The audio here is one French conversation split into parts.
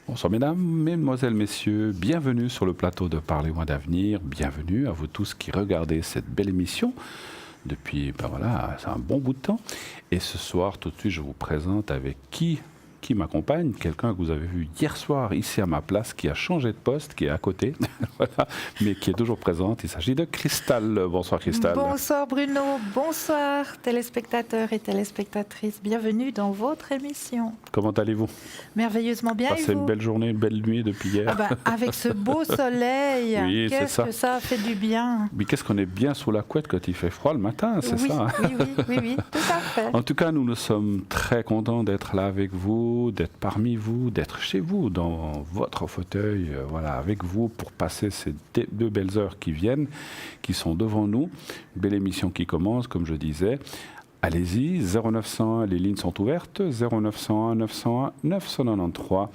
Bonsoir mesdames, mesdemoiselles, messieurs, bienvenue sur le plateau de Parlez-moi d'avenir, bienvenue à vous tous qui regardez cette belle émission depuis, c'est un bon bout de temps. Et ce soir, tout de suite, je vous présente avec qui m'accompagne, quelqu'un que vous avez vu hier soir ici à ma place, qui a changé de poste, qui est à côté, voilà, mais qui est toujours présente. Il s'agit de Cristal. Bonsoir Cristal. Bonsoir Bruno, bonsoir téléspectateurs et téléspectatrices. Bienvenue dans votre émission. Comment allez-vous? Merveilleusement bien. Passez une belle journée, une belle nuit depuis hier. Avec ce beau soleil, oui, qu'est-ce que ça fait du bien. Mais qu'est-ce qu'on est bien sous la couette quand il fait froid le matin, c'est ça hein? Oui, tout à fait. En tout cas, nous sommes très contents d'être là avec vous, d'être parmi vous, d'être chez vous, dans votre fauteuil, avec vous, pour passer ces deux belles heures qui viennent, qui sont devant nous. Une belle émission qui commence, comme je disais. Allez-y, 0901, les lignes sont ouvertes, 0901 901 993,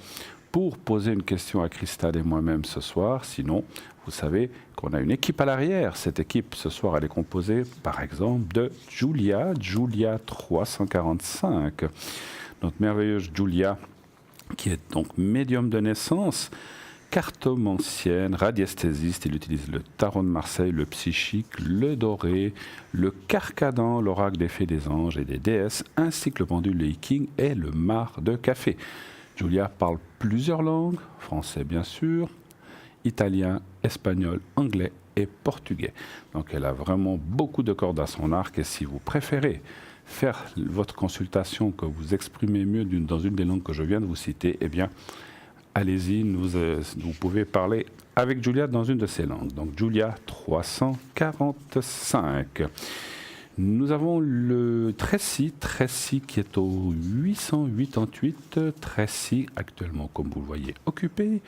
pour poser une question à Cristal et moi-même ce soir. Sinon, vous savez qu'on a une équipe à l'arrière. Cette équipe, ce soir, elle est composée, par exemple, de Julia 345. Notre merveilleuse Julia, qui est donc médium de naissance, cartomancienne, radiesthésiste. Il utilise le tarot de Marseille, le psychique, le doré, le carcadan, l'oracle des fées, des anges et des déesses, ainsi que le pendule de King et le mar de café. Julia parle plusieurs langues, français bien sûr, italien, espagnol, anglais et portugais. Donc elle a vraiment beaucoup de cordes à son arc, et si vous préférez faire votre consultation, que vous exprimez mieux dans une des langues que je viens de vous citer, eh bien, allez-y, vous pouvez parler avec Julia dans une de ces langues. Donc, Julia 345. Nous avons le Tracy qui est au 888. Tracy, actuellement, comme vous le voyez, occupée.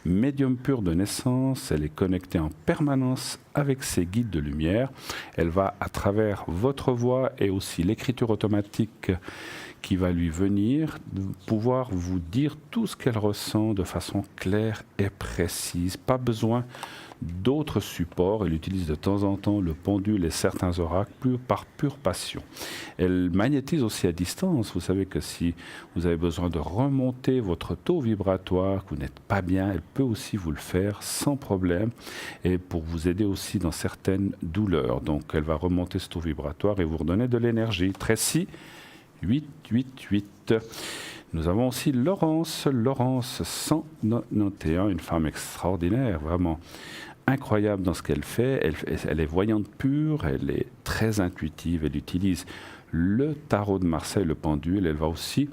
Médium pur de naissance, elle est connectée en permanence avec ses guides de lumière. Elle va, à travers votre voix et aussi l'écriture automatique qui va lui venir, pouvoir vous dire tout ce qu'elle ressent de façon claire et précise. Pas besoin d'autres supports. Elle utilise de temps en temps le pendule et certains oracles par pure passion. Elle magnétise aussi à distance. Vous savez que si vous avez besoin de remonter votre taux vibratoire, que vous n'êtes pas bien, elle peut aussi vous le faire sans problème, et pour vous aider aussi dans certaines douleurs. Donc elle va remonter ce taux vibratoire et vous redonner de l'énergie. Tracy 888. Nous avons aussi Laurence 191, une femme extraordinaire, vraiment incroyable dans ce qu'elle fait. Elle est voyante pure, elle est très intuitive, elle utilise le tarot de Marseille, le pendule. Elle va aussi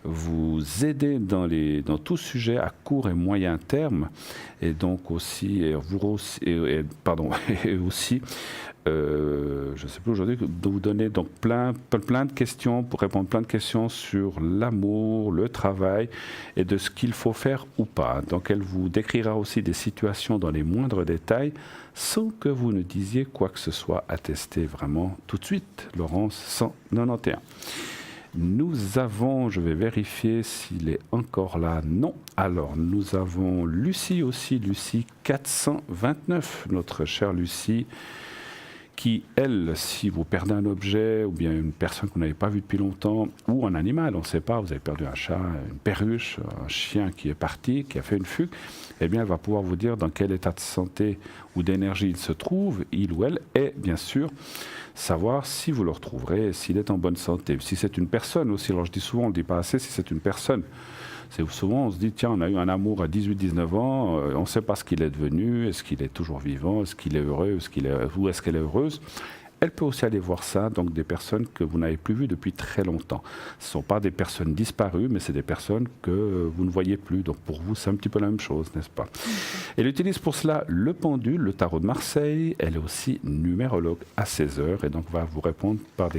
vous aider dans tout sujet à court et moyen terme, et donc aussi, je ne sais plus aujourd'hui, de vous donner donc plein de questions, pour répondre plein de questions sur l'amour, le travail et de ce qu'il faut faire ou pas. Donc elle vous décrira aussi des situations dans les moindres détails sans que vous ne disiez quoi que ce soit, à tester vraiment tout de suite. Laurence 191. Nous avons, je vais vérifier s'il est encore là, non. Alors nous avons Lucie aussi, Lucie 429, notre chère Lucie, qui, elle, si vous perdez un objet ou bien une personne que vous n'avez pas vue depuis longtemps, ou un animal, on ne sait pas, vous avez perdu un chat, une perruche, un chien qui est parti, qui a fait une fugue, eh bien elle va pouvoir vous dire dans quel état de santé ou d'énergie il se trouve, il ou elle, et bien sûr savoir si vous le retrouverez, s'il est en bonne santé. Si c'est une personne aussi, alors je dis souvent, on ne dit pas assez, si c'est une personne, c'est souvent on se dit, tiens, on a eu un amour à 18-19 ans, on ne sait pas ce qu'il est devenu, est-ce qu'il est toujours vivant, est-ce qu'il est heureux, ou est-ce qu'elle est heureuse. Elle peut aussi aller voir ça, donc des personnes que vous n'avez plus vues depuis très longtemps. Ce ne sont pas des personnes disparues, mais c'est des personnes que vous ne voyez plus. Donc pour vous, c'est un petit peu la même chose, n'est-ce pas? Elle utilise pour cela le pendule, le tarot de Marseille. Elle est aussi numérologue à 16 heures, et donc va vous répondre par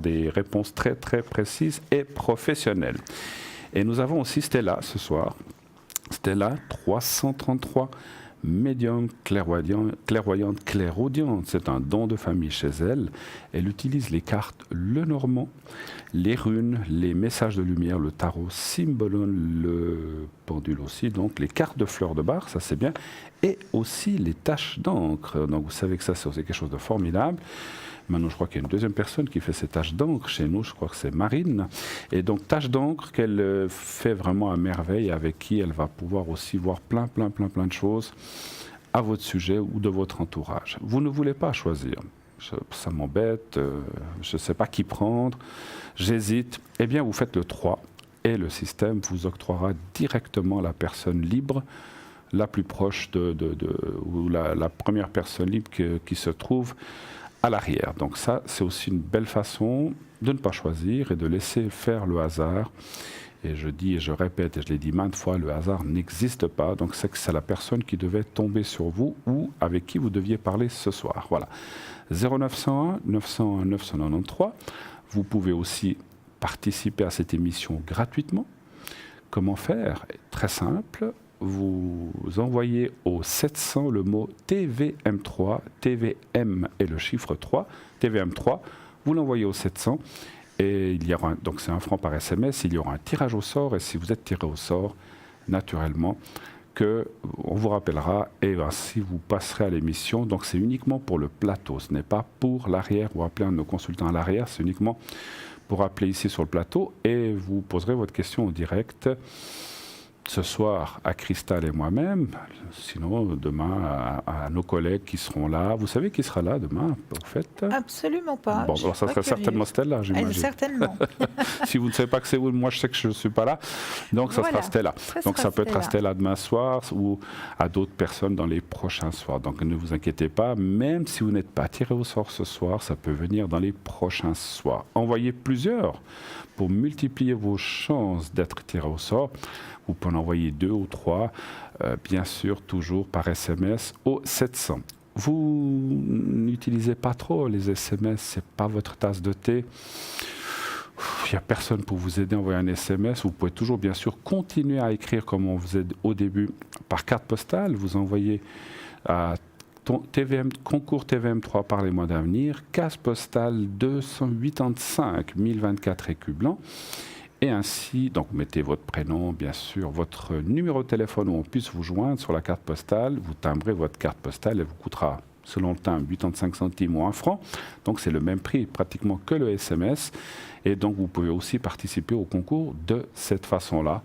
des réponses très très précises et professionnelles. Et nous avons aussi Stella ce soir. Stella 333. Médium, clairvoyante, clairaudiente. C'est un don de famille chez elle. Elle utilise les cartes Lenormand, les runes, les messages de lumière, le tarot Symbolon, le pendule aussi, donc les cartes de fleurs de bar, ça c'est bien, et aussi les taches d'encre. Donc vous savez que ça c'est quelque chose de formidable. Maintenant, je crois qu'il y a une deuxième personne qui fait ces taches d'encre chez nous, je crois que c'est Marine. Et donc, taches d'encre qu'elle fait vraiment à merveille, avec qui elle va pouvoir aussi voir plein de choses à votre sujet ou de votre entourage. Vous ne voulez pas choisir. Ça m'embête, je ne sais pas qui prendre, j'hésite. Eh bien, vous faites le 3 et le système vous octroiera directement la personne libre la plus proche ou la première personne libre qui se trouve à l'arrière. Donc ça, c'est aussi une belle façon de ne pas choisir et de laisser faire le hasard. Et je dis et je répète, et je l'ai dit maintes fois, le hasard n'existe pas. Donc c'est que c'est la personne qui devait tomber sur vous ou avec qui vous deviez parler ce soir. Voilà. 0901 901 993. Vous pouvez aussi participer à cette émission gratuitement. Comment faire? Très simple. Vous envoyez au 700 le mot TVM3, TVM et le chiffre 3, TVM3, vous l'envoyez au 700 et il y aura, donc c'est 1 franc par SMS, il y aura un tirage au sort et si vous êtes tiré au sort, naturellement, on vous rappellera et ainsi vous passerez à l'émission. Donc c'est uniquement pour le plateau, ce n'est pas pour l'arrière, vous appelez un de nos consultants à l'arrière, c'est uniquement pour appeler ici sur le plateau et vous poserez votre question en direct. Ce soir à Cristal et moi-même, sinon demain à nos collègues qui seront là. Vous savez qui sera là demain, au fait? Absolument pas. Bon, alors ça serait certainement Stella, j'imagine. Certainement. Si vous ne savez pas que c'est vous, moi je sais que je ne suis pas là, donc ça sera Stella. Donc ça peut être à Stella demain soir ou à d'autres personnes dans les prochains soirs. Donc ne vous inquiétez pas, même si vous n'êtes pas tiré au sort ce soir, ça peut venir dans les prochains soirs. Envoyez plusieurs pour multiplier vos chances d'être tiré au sort. Vous pouvez en envoyer 2 ou 3, bien sûr, toujours par SMS au 700. Vous n'utilisez pas trop les SMS, ce n'est pas votre tasse de thé. Il n'y a personne pour vous aider à envoyer un SMS. Vous pouvez toujours, bien sûr, continuer à écrire comme on faisait au début par carte postale. Vous envoyez à concours TVM3 par les mois d'avenir, case postale 285 1024 écus blancs. Et ainsi, donc mettez votre prénom, bien sûr, votre numéro de téléphone où on puisse vous joindre sur la carte postale. Vous timbrez votre carte postale, elle vous coûtera, selon le timbre, 85 centimes ou 1 franc. Donc c'est le même prix pratiquement que le SMS. Et donc vous pouvez aussi participer au concours de cette façon-là.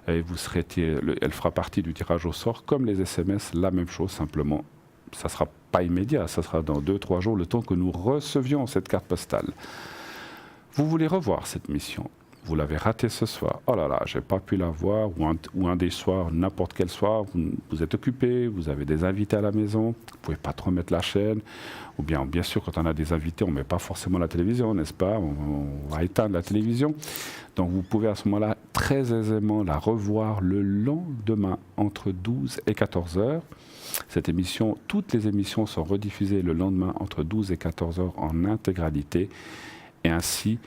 Et vous serez, elle fera partie du tirage au sort comme les SMS, la même chose, simplement. Ça ne sera pas immédiat, ça sera dans 2-3 jours, le temps que nous recevions cette carte postale. Vous voulez revoir cette mission? Vous l'avez raté ce soir. Oh là là, j'ai pas pu la voir. Ou un des soirs, n'importe quel soir, vous êtes occupé, vous avez des invités à la maison, vous pouvez pas trop mettre la chaîne. Ou bien sûr, quand on a des invités, on met pas forcément la télévision, n'est-ce pas? On va éteindre la télévision. Donc vous pouvez à ce moment-là très aisément la revoir le lendemain entre 12 et 14 heures. Cette émission, toutes les émissions sont rediffusées le lendemain entre 12 et 14 heures en intégralité. Et ainsi,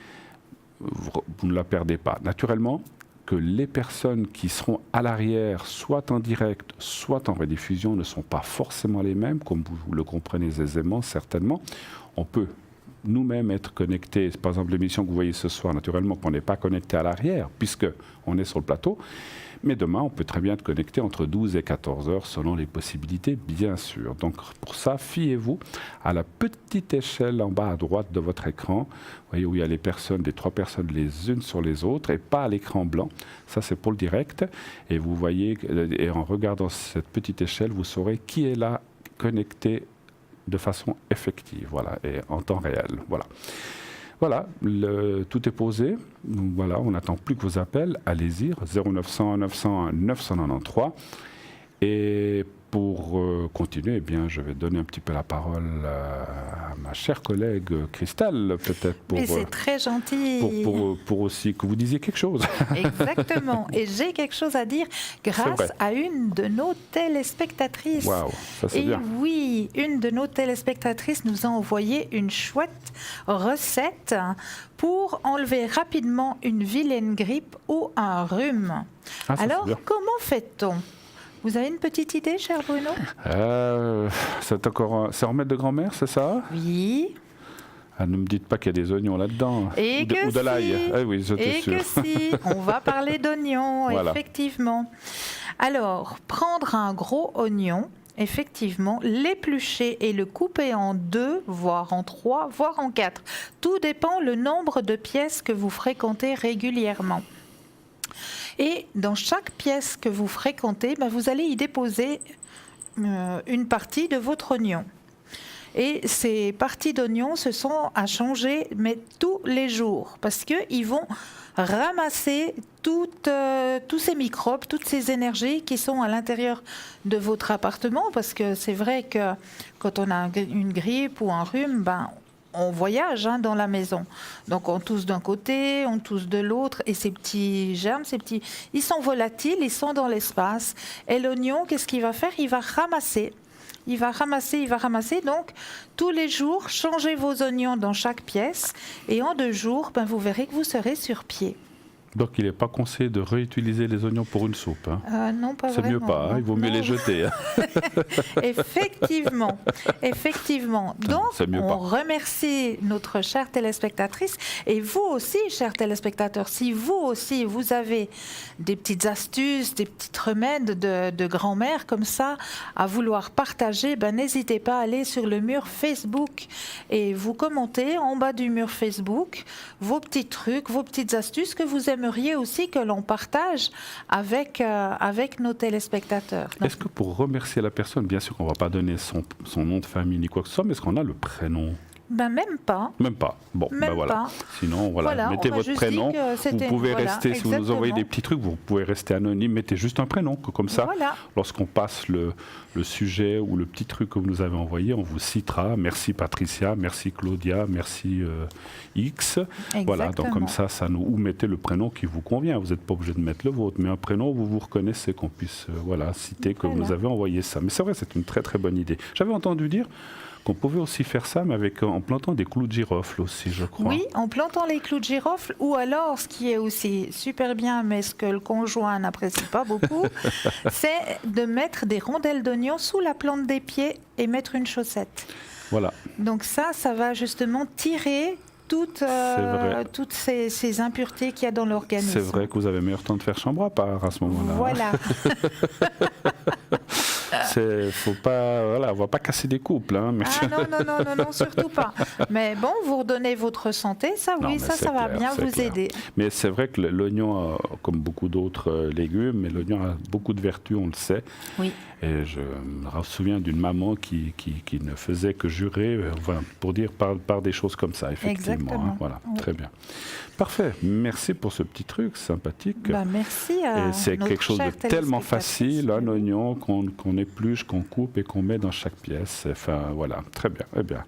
vous ne la perdez pas. Naturellement, que les personnes qui seront à l'arrière, soit en direct, soit en rediffusion, ne sont pas forcément les mêmes, comme vous le comprenez aisément, certainement. On peut nous-mêmes être connectés, par exemple l'émission que vous voyez ce soir, naturellement qu'on n'est pas connecté à l'arrière, puisqu'on est sur le plateau, mais demain on peut très bien être connecté entre 12 et 14 heures, selon les possibilités, bien sûr. Donc pour ça, fiez-vous à la petite échelle en bas à droite de votre écran, vous voyez où il y a les personnes, les 3 personnes les unes sur les autres, et pas à l'écran blanc. Ça c'est pour le direct, et vous voyez, et en regardant cette petite échelle, vous saurez qui est là connecté de façon effective, voilà, et en temps réel, voilà. Voilà, tout est posé. Donc voilà, on n'attend plus que vos appels. Allez-y, 0901 901 993. Et pour continuer, eh bien, je vais donner un petit peu la parole à ma chère collègue Cristal, peut-être pour. Mais c'est très gentil. Pour aussi que vous disiez quelque chose. Exactement. Et j'ai quelque chose à dire grâce à une de nos téléspectatrices. Waouh, ça c'est bien. Et oui, une de nos téléspectatrices nous a envoyé une chouette recette pour enlever rapidement une vilaine grippe ou un rhume. Ah, alors, comment fait-on ? Vous avez une petite idée, cher Bruno? C'est un remède de grand-mère, c'est ça? Oui. Ah, ne me dites pas qu'il y a des oignons là-dedans. Ou de l'ail. Si. Oui, j'étais sûr. Que si, on va parler d'oignons, voilà. Effectivement. Alors, prendre un gros oignon effectivement, l'éplucher et le couper en 2, voire en 3, voire en 4. Tout dépend le nombre de pièces que vous fréquentez régulièrement. Et dans chaque pièce que vous fréquentez, vous allez y déposer une partie de votre oignon. Et ces parties d'oignon, ce sont à changer, mais tous les jours, parce qu'ils vont ramasser tous ces microbes, toutes ces énergies qui sont à l'intérieur de votre appartement, parce que c'est vrai que quand on a une grippe ou un rhume, on voyage dans la maison. Donc on tousse d'un côté, on tousse de l'autre, et ces petits germes, ils sont volatiles, ils sont dans l'espace. Et l'oignon, qu'est-ce qu'il va faire? Il va ramasser. Il va ramasser. Donc, tous les jours, changez vos oignons dans chaque pièce. Et en 2 jours, vous verrez que vous serez sur pied. Donc, il n'est pas conseillé de réutiliser les oignons pour une soupe. Non, pas c'est vraiment. C'est mieux pas, il vaut mieux les jeter. Effectivement. Donc, on remercie notre chère téléspectatrice. Et vous aussi, chers téléspectateurs, si vous aussi, vous avez des petites astuces, des petits remèdes de grand-mère comme ça, à vouloir partager, n'hésitez pas à aller sur le mur Facebook et vous commentez en bas du mur Facebook vos petits trucs, vos petites astuces que vous aimeriez aussi que l'on partage avec nos téléspectateurs. Donc, est-ce que pour remercier la personne, bien sûr qu'on ne va pas donner son nom de famille ni quoi que ce soit, mais est-ce qu'on a le prénom? Même pas. Même pas. Bon, voilà. Pas. Sinon, mettez votre prénom. Vous pouvez rester, si vous nous envoyez des petits trucs, vous pouvez rester anonyme. Mettez juste un prénom, comme ça. Lorsqu'on passe le sujet ou le petit truc que vous nous avez envoyé, on vous citera. Merci Patricia, merci Claudia, merci X. Voilà, donc comme ça ou mettez le prénom qui vous convient. Vous n'êtes pas obligé de mettre le vôtre, mais un prénom où vous vous reconnaissez, qu'on puisse citer que vous nous avez envoyé ça. Mais c'est vrai, c'est une très très bonne idée. J'avais entendu dire qu'on pouvait aussi faire ça, mais en plantant des clous de girofle aussi, je crois. Oui, en plantant les clous de girofle, ou alors, ce qui est aussi super bien, mais ce que le conjoint n'apprécie pas beaucoup, c'est de mettre des rondelles d'oignon sous la plante des pieds et mettre une chaussette. Voilà. Donc ça va justement tirer toutes ces impuretés qu'il y a dans l'organisme. C'est vrai que vous avez meilleur temps de faire chambre à part à ce moment-là. Voilà. Faut pas, on va pas casser des couples. Non, surtout pas. Mais bon, vous redonnez votre santé, ça va bien vous aider. Mais c'est vrai que l'oignon, comme beaucoup d'autres légumes, mais l'oignon a beaucoup de vertus, on le sait. Oui. Et je me souviens d'une maman qui ne faisait que jurer pour dire par des choses comme ça, effectivement. Exactement. Voilà, oui. Très bien. Parfait. Merci pour ce petit truc sympathique. Merci à et c'est quelque chose de tellement facile, un oignon qu'on épluche, qu'on coupe et qu'on met dans chaque pièce. Enfin, voilà, très bien. Eh bien.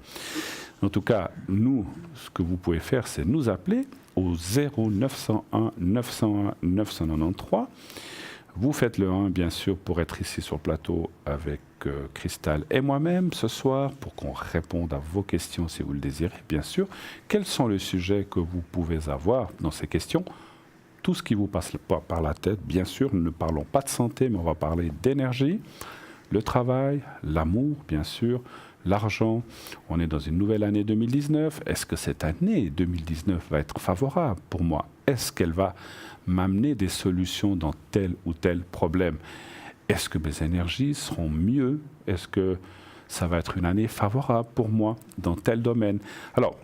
En tout cas, nous, ce que vous pouvez faire, c'est nous appeler au 0901 901 993. Vous faites le 1, bien sûr, pour être ici sur le plateau avec Christelle et moi-même ce soir, pour qu'on réponde à vos questions si vous le désirez, bien sûr. Quels sont les sujets que vous pouvez avoir dans ces questions? Tout ce qui vous passe par la tête, bien sûr. Ne parlons pas de santé, mais on va parler d'énergie, le travail, l'amour, bien sûr, l'argent. On est dans une nouvelle année 2019. Est-ce que cette année 2019 va être favorable pour moi? Est-ce qu'elle va m'amener des solutions dans tel ou tel problème? Est-ce que mes énergies seront mieux? Est-ce que ça va être une année favorable pour moi dans tel domaine? Alors,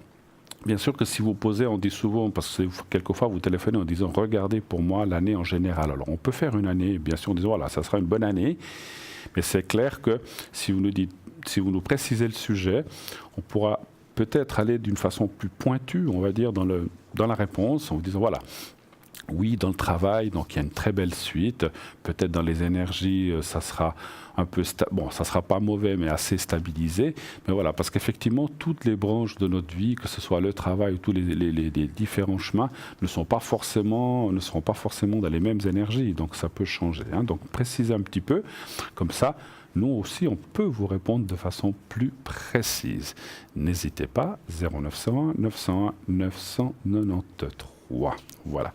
bien sûr que si vous posez, on dit souvent, parce que quelquefois vous téléphonez en disant « Regardez pour moi l'année en général ». Alors, on peut faire une année, bien sûr, en disant « Voilà, ça sera une bonne année ». Mais c'est clair que si vous nous précisez le sujet, on pourra peut-être aller d'une façon plus pointue, on va dire, dans la réponse, en vous disant « Voilà ». Oui, dans le travail, donc il y a une très belle suite. Peut-être dans les énergies, ça sera un peu ça sera pas mauvais, mais assez stabilisé. Mais voilà, parce qu'effectivement, toutes les branches de notre vie, que ce soit le travail ou tous les différents chemins, ne seront pas forcément dans les mêmes énergies. Donc ça peut changer. Donc précisez un petit peu, comme ça. Nous aussi, on peut vous répondre de façon plus précise. N'hésitez pas, 0901 901 993. Voilà.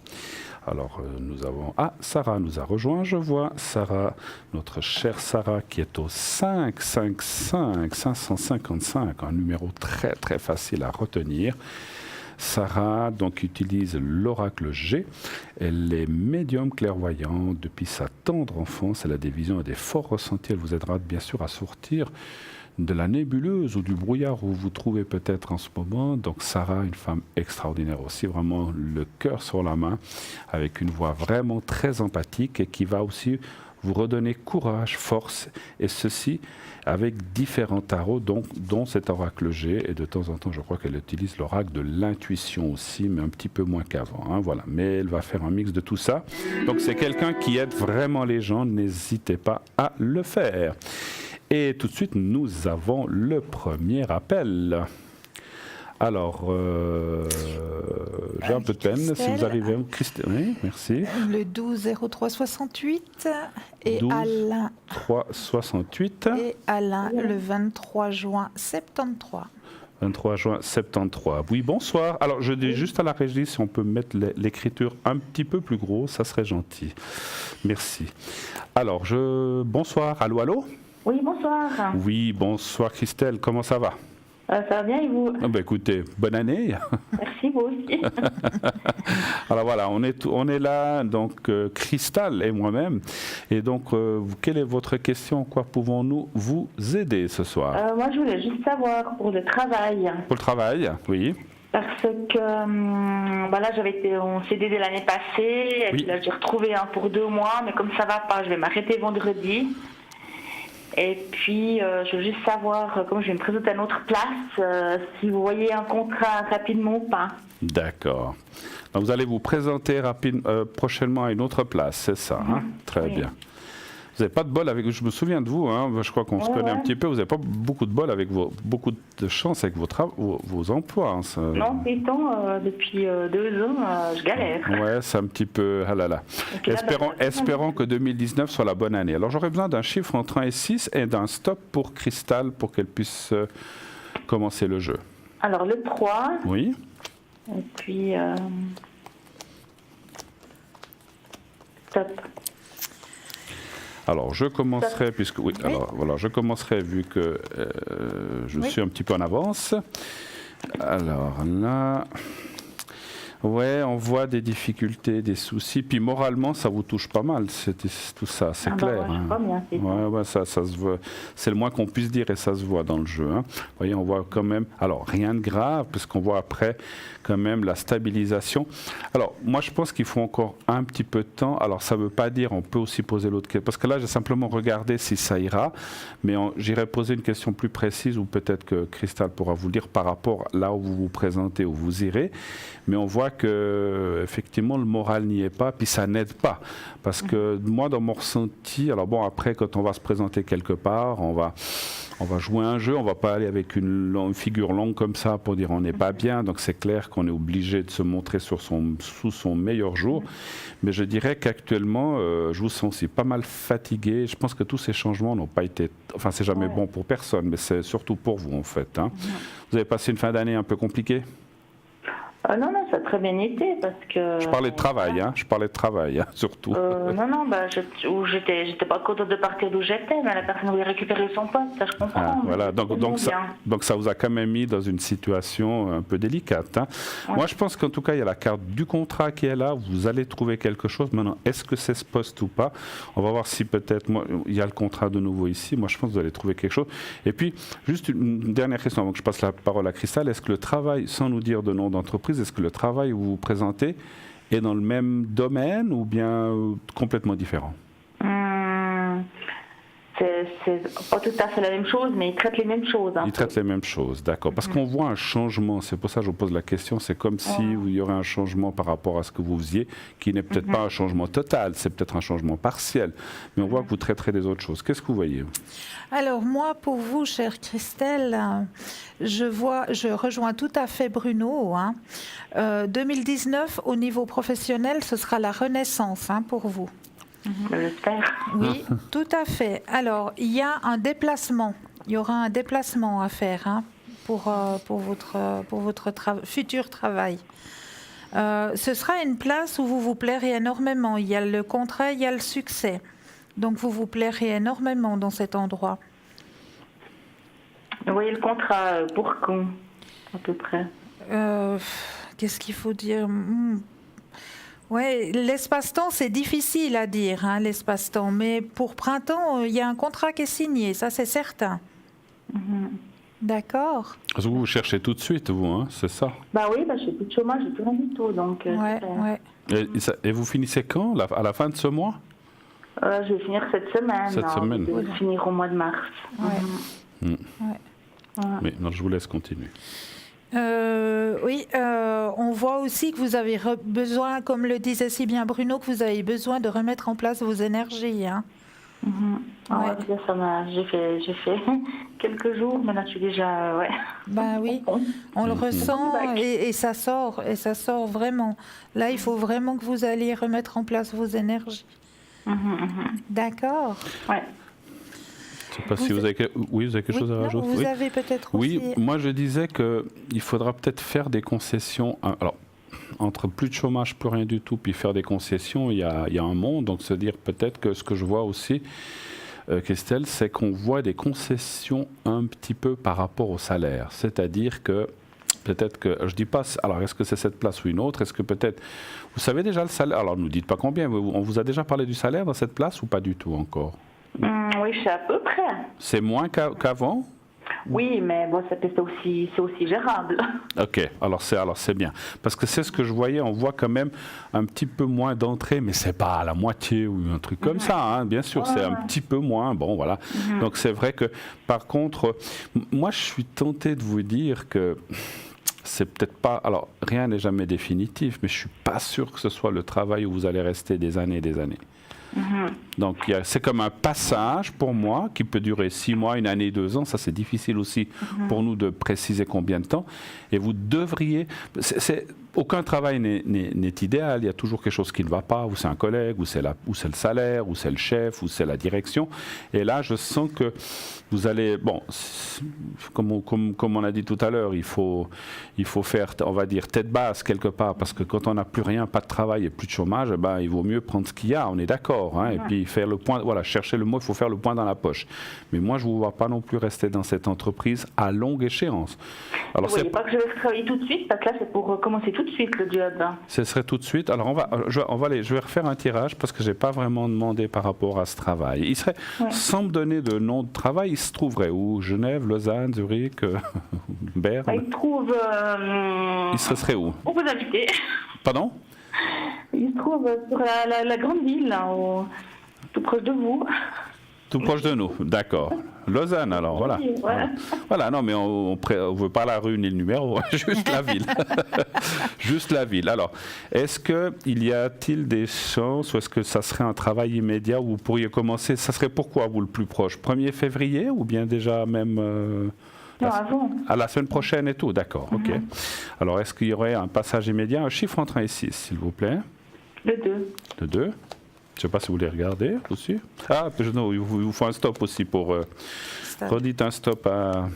Alors, nous avons... Ah, Sarah nous a rejoint, je vois. Sarah, notre chère Sarah, qui est au 555, un numéro très, très facile à retenir. Sarah donc utilise l'oracle G. Elle est médium clairvoyante depuis sa tendre enfance. Elle a des visions et des forts ressentis. Elle vous aidera bien sûr à sortir de la nébuleuse ou du brouillard où vous vous trouvez peut-être en ce moment. Donc Sarah, une femme extraordinaire aussi, vraiment le cœur sur la main, avec une voix vraiment très empathique et qui va aussi vous redonner courage, force, et ceci avec différents tarots, dont cet oracle G, et de temps en temps je crois qu'elle utilise l'oracle de l'intuition aussi, mais un petit peu moins qu'avant, hein, voilà. Mais elle va faire un mix de tout ça. Donc c'est quelqu'un qui aide vraiment les gens, n'hésitez pas à le faire. Et tout de suite, nous avons le premier appel. Alors, j'ai un peu de peine, Christelle. si vous arrivez. Christelle, oui, merci. Le 12 03 68 et 12 Alain. 3 68. Et Alain, le 23 juin 73. 23 juin 73. Oui, bonsoir. Alors, je dis juste à la régie si on peut mettre l'écriture un petit peu plus gros, ça serait gentil. Merci. Alors, bonsoir. Allô, allô? Oui, bonsoir. Oui, bonsoir Christelle, comment ça va? Ça va bien et vous? Ah ben écoutez, bonne année. Merci, vous aussi. Alors voilà, on est là, donc Christelle et moi-même. Et donc, quelle est votre question? Quoi pouvons-nous vous aider ce soir? Moi, je voulais juste savoir pour le travail. Pour le travail, oui. Parce que là, j'avais été en CDD l'année passée. Et Oui. puis là, j'ai retrouvé un pour 2 mois. Mais comme ça va pas, je vais m'arrêter vendredi. Et puis, je veux juste savoir, comme je vais me présenter à une autre place, si vous voyez un contrat rapidement ou pas. D'accord. Donc vous allez vous présenter prochainement à une autre place, c'est ça, hein? Très Oui. bien. Vous n'avez pas de bol avec, je me souviens de vous, hein, je crois qu'on se connaît un petit peu, vous n'avez pas beaucoup de bol avec beaucoup de chance avec vos emplois. Hein, ça. Non, pourtant, depuis 2 ans, je galère. Ouais, c'est un petit peu, ah là là. Et puis là, Espérons que 2019 soit la bonne année. Alors j'aurais besoin d'un chiffre entre 1 et 6 et d'un stop pour Christelle pour qu'elle puisse commencer le jeu. Alors, le 3, Oui, et puis... Stop. alors je commencerai, puisque oui, alors voilà, je commencerai vu que je suis un petit peu en avance. Alors là, ouais, on voit des difficultés, des soucis, puis moralement ça vous touche pas mal, tout ça, c'est clair. Je crois bien, c'est Ouais, ça se voit. C'est le moins qu'on puisse dire et ça se voit dans le jeu. Hein. Vous voyez, on voit quand même, alors rien de grave, puisqu'on voit après quand même la stabilisation. Alors, moi je pense qu'il faut encore un petit peu de temps. Alors, ça ne veut pas dire, on peut aussi poser l'autre question, parce que là j'ai simplement regardé si ça ira, mais j'irai poser une question plus précise, ou peut-être que Christelle pourra vous le dire par rapport là où vous vous présentez, où vous irez. Mais on voit que effectivement le moral n'y est pas, puis ça n'aide pas. Parce que moi, dans mon ressenti, alors bon, après, quand on va se présenter quelque part, on va jouer un jeu, on va pas aller avec une figure longue comme ça pour dire on n'est pas bien, donc c'est clair qu'on est obligé de se montrer sous son meilleur jour. Mais je dirais qu'actuellement, je vous sens aussi pas mal fatigué. Je pense que tous ces changements n'ont pas été... Enfin, c'est jamais bon pour personne, mais c'est surtout pour vous en fait. Hein. Vous avez passé une fin d'année un peu compliquée? Non, ça a très bien été parce que... Je parlais de travail, hein, surtout. Non, j'étais pas contente de partir d'où j'étais, mais la personne voulait récupérer son poste, ça je comprends. Ah, voilà, donc ça vous a quand même mis dans une situation un peu délicate. Hein. Ouais. Moi, je pense qu'en tout cas, il y a la carte du contrat qui est là, vous allez trouver quelque chose. Maintenant, est-ce que c'est ce poste ou pas? On va voir si peut-être, il y a le contrat de nouveau ici. Moi, je pense que vous allez trouver quelque chose. Et puis, juste une dernière question avant que je passe la parole à Christelle. Est-ce que le travail, sans nous dire de nom d'entreprise, est-ce que le travail où vous vous présentez est dans le même domaine ou bien complètement différent? C'est pas tout à fait la même chose, mais ils traitent les mêmes choses. Ils traitent les mêmes choses, d'accord. Parce qu'on voit un changement, c'est pour ça que je vous pose la question, c'est comme si il y aurait un changement par rapport à ce que vous faisiez, qui n'est peut-être pas un changement total, c'est peut-être un changement partiel, mais on voit que vous traiterez des autres choses. Qu'est-ce que vous voyez? Alors moi, pour vous, chère Christelle, je rejoins tout à fait Bruno. 2019, au niveau professionnel, ce sera la renaissance pour vous. J'espère. Oui, tout à fait. Alors, il y a un déplacement. Il y aura un déplacement à faire pour votre futur travail. Ce sera une place où vous vous plairez énormément. Il y a le contrat, il y a le succès. Donc, vous vous plairez énormément dans cet endroit. Vous voyez le contrat pour quand, à peu près? qu'est-ce qu'il faut dire? Ouais, l'espace-temps, c'est difficile à dire, hein, l'espace-temps. Mais pour printemps, il y a un contrat qui est signé, ça c'est certain. D'accord. Parce que vous cherchez tout de suite, vous, hein, c'est ça? Bah oui, je n'ai plus de chômage, j'ai plus rien du tout. Donc, Ouais. Et vous finissez quand? À la fin de ce mois? je vais finir cette semaine. Cette semaine. Je vais finir au mois de mars. Ouais. Mais non, je vous laisse continuer. Oui, on voit aussi que vous avez besoin, comme le disait si bien Bruno, que vous avez besoin de remettre en place vos énergies. Hein. J'ai fait quelques jours, mais là je suis déjà... Ben oui, on le ressent et ça sort vraiment. Là, il faut vraiment que vous alliez remettre en place vos énergies. D'accord. Ouais. Je ne sais pas si vous avez quelque chose à rajouter. Vous avez peut-être aussi... Oui, moi je disais qu'il faudra peut-être faire des concessions. Alors, entre plus de chômage, plus rien du tout, puis faire des concessions, il y a un monde. Donc se dire peut-être que ce que je vois aussi, Christelle, c'est qu'on voit des concessions un petit peu par rapport au salaire. C'est-à-dire que peut-être que, je ne dis pas, alors est-ce que c'est cette place ou une autre? Est-ce que peut-être, vous savez déjà le salaire? Alors ne nous dites pas combien, on vous a déjà parlé du salaire dans cette place ou pas du tout encore? Oui, je sais à peu près. C'est moins qu'avant? Oui, mais bon, c'est aussi gérable. Ok, alors c'est bien. Parce que c'est ce que je voyais, on voit quand même un petit peu moins d'entrée, mais c'est pas à la moitié ou un truc comme ça, hein, bien sûr, c'est un petit peu moins, bon voilà. Donc c'est vrai que, par contre, moi je suis tenté de vous dire que c'est peut-être pas, alors rien n'est jamais définitif, mais je suis pas sûr que ce soit le travail où vous allez rester des années et des années. Donc c'est comme un passage pour moi qui peut durer 6 mois, 1 année, 2 ans. Ça c'est difficile aussi pour nous de préciser combien de temps. Et vous devriez... aucun travail n'est idéal. Il y a toujours quelque chose qui ne va pas, ou c'est un collègue, ou c'est le salaire, ou c'est le chef, ou c'est la direction. Et là je sens que vous allez... Bon, comme on a dit tout à l'heure, il faut faire, on va dire, tête basse quelque part, parce que quand on n'a plus rien, pas de travail et plus de chômage, ben, il vaut mieux prendre ce qu'il y a, on est d'accord. Hein, et puis faire le point, voilà, chercher le mot, il faut faire le point dans la poche. Mais moi, je ne vous vois pas non plus rester dans cette entreprise à longue échéance. Alors, vous ne voyez pas que je vais travailler tout de suite, parce que là, c'est pour commencer tout de suite le job. Ce serait tout de suite. Alors, je vais refaire un tirage, parce que je n'ai pas vraiment demandé par rapport à ce travail. Il serait, sans me donner de nom de travail, il se trouverait où? Genève, Lausanne, Zurich, Berne? Il se serait où? Où vous habitez? Pardon? Il se trouve sur la grande ville, là, tout proche de vous. Tout proche de nous, d'accord. Lausanne, alors, voilà. Oui, ouais. Voilà, non, mais on ne veut pas la rue ni le numéro, juste la ville. Juste la ville. Alors, il y a-t-il des chances, ou est-ce que ça serait un travail immédiat où vous pourriez commencer? Ça serait pourquoi, vous, le plus proche? 1er février ou bien déjà même... Non, avant. À la semaine prochaine et tout, d'accord, ok. Alors, est-ce qu'il y aurait un passage immédiat? Un chiffre entre 1 et 6, s'il vous plaît. Le 2. Le 2. Je ne sais pas si vous voulez regarder aussi. Ah, non, il vous faut un stop aussi pour... redites un stop à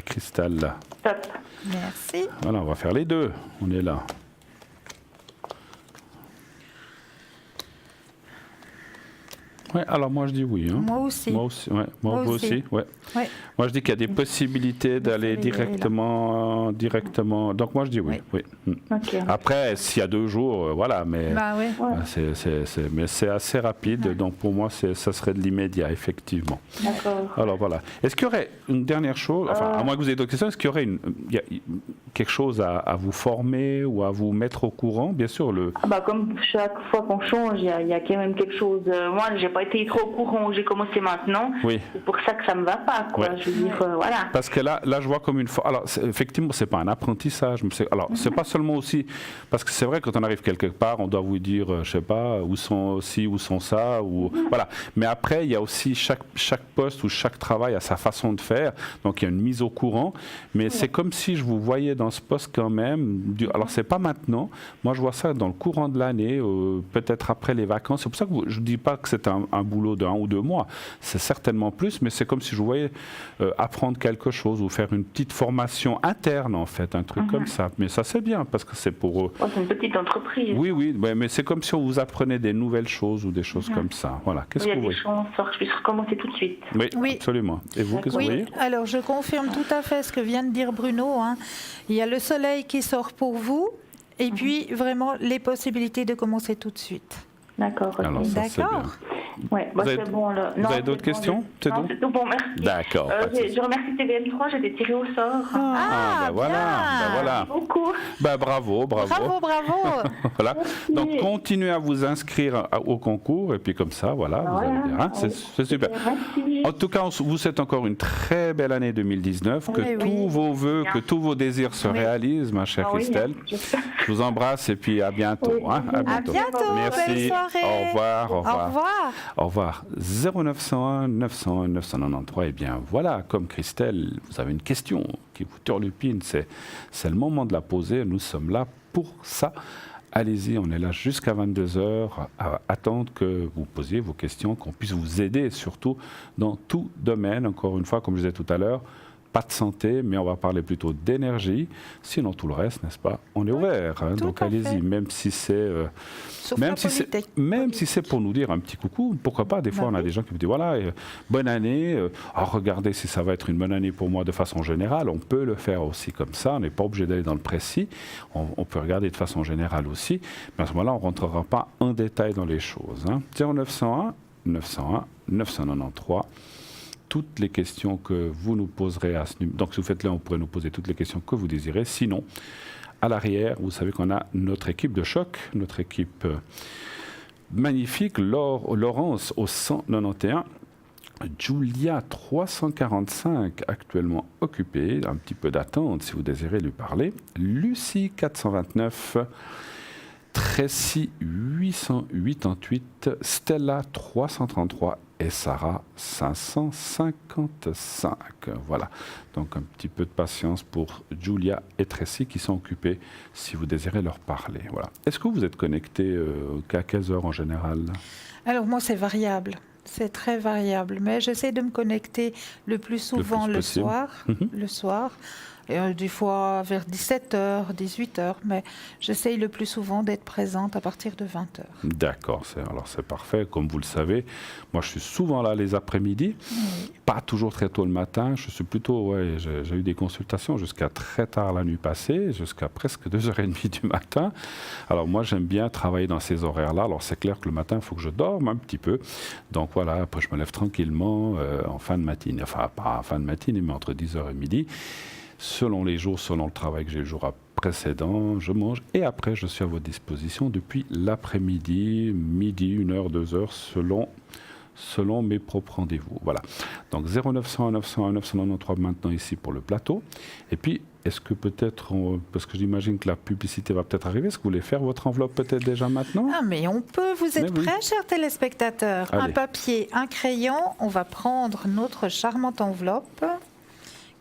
Christelle. Là. Stop. Merci. Voilà, on va faire les deux. On est là. Ouais, alors moi je dis oui. Hein. Moi aussi. Moi aussi, ouais. Moi aussi. Ouais. Ouais. Moi je dis qu'il y a des possibilités d'aller directement. Donc moi je dis oui. Oui. Okay. Après, s'il y a 2 jours, voilà, mais mais c'est assez rapide. Donc pour moi, ça serait de l'immédiat, effectivement. D'accord. Alors voilà. Est-ce qu'il y aurait une dernière chose, enfin, à moins que vous ayez d'autres questions, est-ce qu'il y aurait quelque chose à vous former ou à vous mettre au courant? Bien sûr, comme chaque fois qu'on change, il y a quand même quelque chose. Moi, j'ai pas été trop au courant où j'ai commencé maintenant. Oui. C'est pour ça que ça me va pas, quoi. Ouais. Je veux dire, voilà. Parce que là, je vois comme une fois. Alors, effectivement, c'est pas un apprentissage. Alors, c'est pas seulement aussi parce que c'est vrai quand on arrive quelque part, on doit vous dire, je sais pas, où sont ci, où sont ça, ou voilà. Mais après, il y a aussi chaque poste ou chaque travail a sa façon de faire. Donc, il y a une mise au courant. Mais c'est comme si je vous voyais dans ce poste quand même. Alors, c'est pas maintenant. Moi, je vois ça dans le courant de l'année, peut-être après les vacances. C'est pour ça que je dis pas que c'est un un boulot de 1 ou 2 mois. C'est certainement plus, mais c'est comme si je voyais apprendre quelque chose ou faire une petite formation interne, en fait, un truc comme ça. Mais ça, c'est bien, parce que c'est pour eux. C'est une petite entreprise. Oui, mais c'est comme si on vous apprenait des nouvelles choses ou des choses comme ça. Voilà. Qu'est-ce Il y que a vous des voyez? chances que je puisse recommencer tout de suite. Oui, absolument. Et vous, qu'est-ce que vous Oui, voyez? alors je confirme tout à fait ce que vient de dire Bruno. Hein. Il y a le soleil qui sort pour vous et puis vraiment les possibilités de commencer tout de suite. D'accord. ok. Alors, ça, c'est D'accord. bien. Ouais, Vous avez- c'est bon. Là. vous avez d'autres questions? C'est Non, tout? c'est tout bon, merci. D'accord. pas de souci. Je remercie TVM3, j'ai été tirée au sort. Ah, voilà. bien. Voilà. Beaucoup. Bravo. Bravo. Voilà. Merci. Donc, continuez à vous inscrire au concours et puis comme ça, voilà, vous allez dire, hein, c'est super. Merci. En tout cas, on vous souhaite encore une très belle année 2019, que Oui, tous oui. vos vœux, Bien. que tous vos désirs se Oui. réalisent, ma chère Ah oui, Christelle. j'espère. Je vous embrasse et puis à bientôt. Oui. Hein, à À bientôt. bientôt. Merci. Belle soirée. Au revoir. Au revoir. Au revoir. 0901 901 993. Eh bien, voilà, comme Christelle, vous avez une question qui vous turlupine. C'est le moment de la poser. Nous sommes là pour ça. Allez-y, on est là jusqu'à 22h à attendre que vous posiez vos questions, qu'on puisse vous aider, surtout dans tout domaine. Encore une fois, comme je disais tout à l'heure, pas de santé, mais on va parler plutôt d'énergie. Sinon, tout le reste, n'est-ce pas? On est ouvert. Hein, tout donc à allez-y, fait. même si c'est... Sauf Même la si, politique. c'est pour nous dire un petit coucou, pourquoi pas. Des fois, Bah on a oui. des gens qui me disent voilà, bonne année. Regardez si ça va être une bonne année pour moi de façon générale. On peut le faire aussi comme ça. On n'est pas obligé d'aller dans le précis. On peut regarder de façon générale aussi. Mais à ce moment-là, on ne rentrera pas en détail dans les choses. Hein. 0901 901 993. Toutes les questions que vous nous poserez à ce numéro. Donc, si vous faites là, on pourrait nous poser toutes les questions que vous désirez. Sinon, à l'arrière, vous savez qu'on a notre équipe de choc, notre équipe magnifique, Laurence au 191, Julia 345 actuellement occupée, un petit peu d'attente si vous désirez lui parler, Lucie 429, Tracy 888, Stella 333 et Sarah 555. Voilà, donc un petit peu de patience pour Julia et Tracy qui sont occupées si vous désirez leur parler. Voilà. Est-ce que vous êtes connecté qu'à quelles heures en général? Alors moi, c'est variable. C'est très variable, mais j'essaie de me connecter le plus souvent le possible. soir. Mhm. Le soir. Et, des fois vers 17h, 18h, mais j'essaye le plus souvent d'être présente à partir de 20h. D'accord, alors c'est parfait. Comme vous le savez, moi je suis souvent là les après-midi, pas toujours très tôt le matin. Je suis plutôt, j'ai eu des consultations jusqu'à très tard la nuit passée, jusqu'à presque 2h30 du matin. Alors moi j'aime bien travailler dans ces horaires-là. Alors c'est clair que le matin il faut que je dorme un petit peu. Donc voilà, après je me lève tranquillement en fin de matinée, enfin pas en fin de matinée, mais entre 10h et midi. Selon les jours, selon le travail que j'ai le jour précédent, je mange et après je suis à votre disposition depuis l'après-midi, midi, 1h, 2h, selon mes propres rendez-vous. Voilà. Donc 0901 901 993 maintenant ici pour le plateau. Et puis, est-ce que peut-être, parce que j'imagine que la publicité va peut-être arriver, est-ce que vous voulez faire votre enveloppe peut-être déjà maintenant? Ah, mais on peut, vous êtes Mais oui. prêts, chers téléspectateurs? Allez. Un papier, un crayon, on va prendre notre charmante enveloppe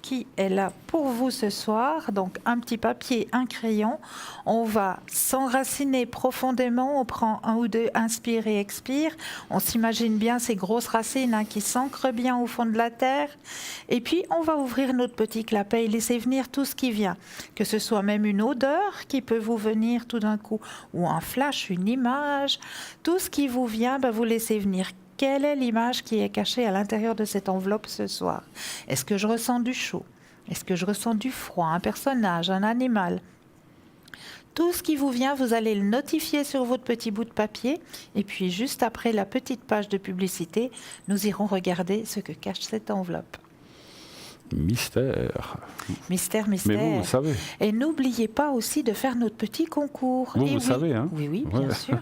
qui est là pour vous ce soir. Donc un petit papier, un crayon. On va s'enraciner profondément. On prend un ou deux, inspire et expire. On s'imagine bien ces grosses racines qui s'ancrent bien au fond de la terre. Et puis on va ouvrir notre petit clapet et laisser venir tout ce qui vient. Que ce soit même une odeur qui peut vous venir tout d'un coup, ou un flash, une image. Tout ce qui vous vient, vous laissez venir. Quelle est l'image qui est cachée à l'intérieur de cette enveloppe ce soir? Est-ce que je ressens du chaud? Est-ce que je ressens du froid? Un personnage, un animal? Tout ce qui vous vient, vous allez le notifier sur votre petit bout de papier. Et puis, juste après la petite page de publicité, nous irons regarder ce que cache cette enveloppe. Mystère. Mystère, mystère. Mais vous savez. Et n'oubliez pas aussi de faire notre petit concours. Vous, Et vous savez, hein? Oui, bien Ouais. sûr.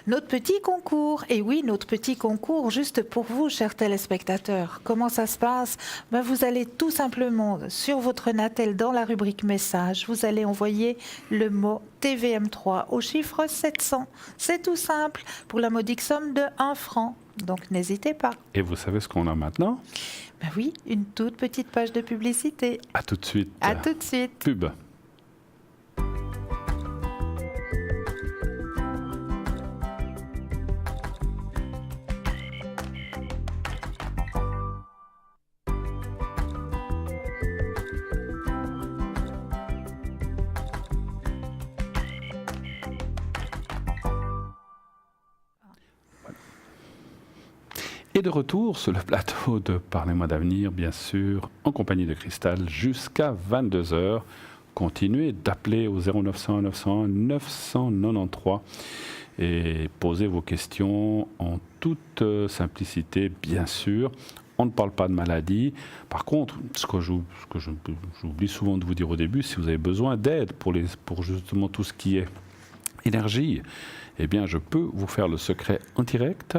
Notre petit concours. Et oui, notre petit concours, juste pour vous, chers téléspectateurs. Comment ça se passe? Vous allez tout simplement, sur votre Natel, dans la rubrique message, vous allez envoyer le mot TVM3 au chiffre 700. C'est tout simple, pour la modique somme de 1 franc. Donc n'hésitez pas. Et vous savez ce qu'on a maintenant? Oui, une toute petite page de publicité. À tout de suite. À tout de suite. Pub. Et de retour sur le plateau de Parlez-moi d'avenir, bien sûr, en compagnie de Cristal, jusqu'à 22h. Continuez d'appeler au 0900 901 993 et posez vos questions en toute simplicité, bien sûr. On ne parle pas de maladie. Par contre, ce que j'oublie souvent de vous dire au début, si vous avez besoin d'aide pour justement tout ce qui est énergie, eh bien, je peux vous faire le secret en direct.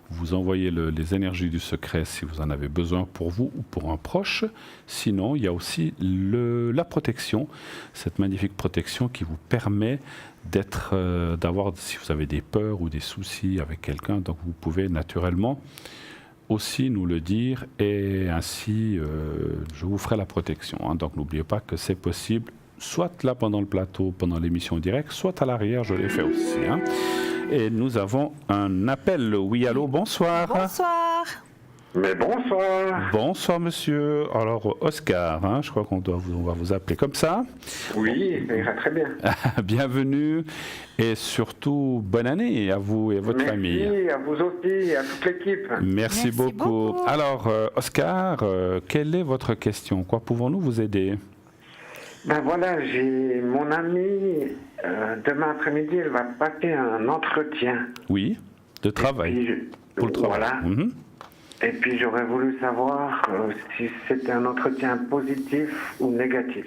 Vous envoyez les énergies du secret si vous en avez besoin pour vous ou pour un proche. Sinon, il y a aussi la protection, cette magnifique protection qui vous permet d'avoir, si vous avez des peurs ou des soucis avec quelqu'un, donc vous pouvez naturellement aussi nous le dire et ainsi je vous ferai la protection. Hein. Donc n'oubliez pas que c'est possible, soit là pendant le plateau, pendant l'émission directe, soit à l'arrière, je l'ai fait aussi. Hein. Et nous avons un appel. Oui, allô, bonsoir. Bonsoir. Mais bonsoir. Bonsoir, monsieur. Alors, Oscar, hein, je crois on va vous appeler comme ça. Oui, ça ira très bien. Bienvenue et surtout, bonne année à vous et à votre famille. Merci, à vous aussi et à toute l'équipe. Merci beaucoup. Alors, Oscar, quelle est votre question? Quoi pouvons-nous vous aider? Ben voilà, j'ai mon amie, demain après-midi, elle va passer un entretien. Oui, de travail. Pour le travail. Voilà. Mm-hmm. Et puis j'aurais voulu savoir si c'était un entretien positif ou négatif.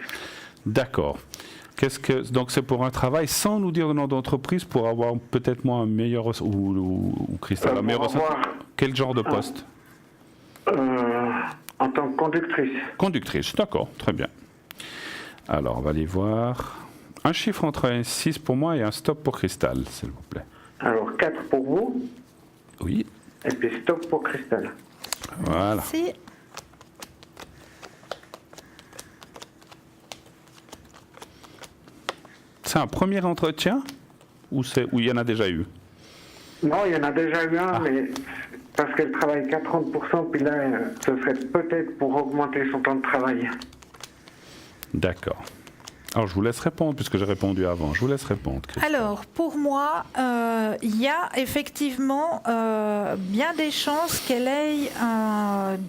D'accord. Donc c'est pour un travail sans nous dire le nom d'entreprise pour avoir peut-être moi un meilleur ou Christelle un meilleur ressenti. Quel genre de poste? En tant que conductrice. Conductrice, d'accord, très bien. Alors on va aller voir. Un chiffre entre 1 et 6 pour moi et un stop pour Cristal, s'il vous plaît. Alors 4 pour vous. Oui. Et puis stop pour Cristal. Voilà. Merci. C'est un premier entretien ou il y en a déjà eu? Non, il y en a déjà eu un, mais parce qu'elle travaille qu'à 30%, puis là, ce serait peut-être pour augmenter son temps de travail. D'accord. Alors, je vous laisse répondre, puisque j'ai répondu avant. Je vous laisse répondre, Christelle. Alors, pour moi, il y a effectivement bien des chances qu'elle ait,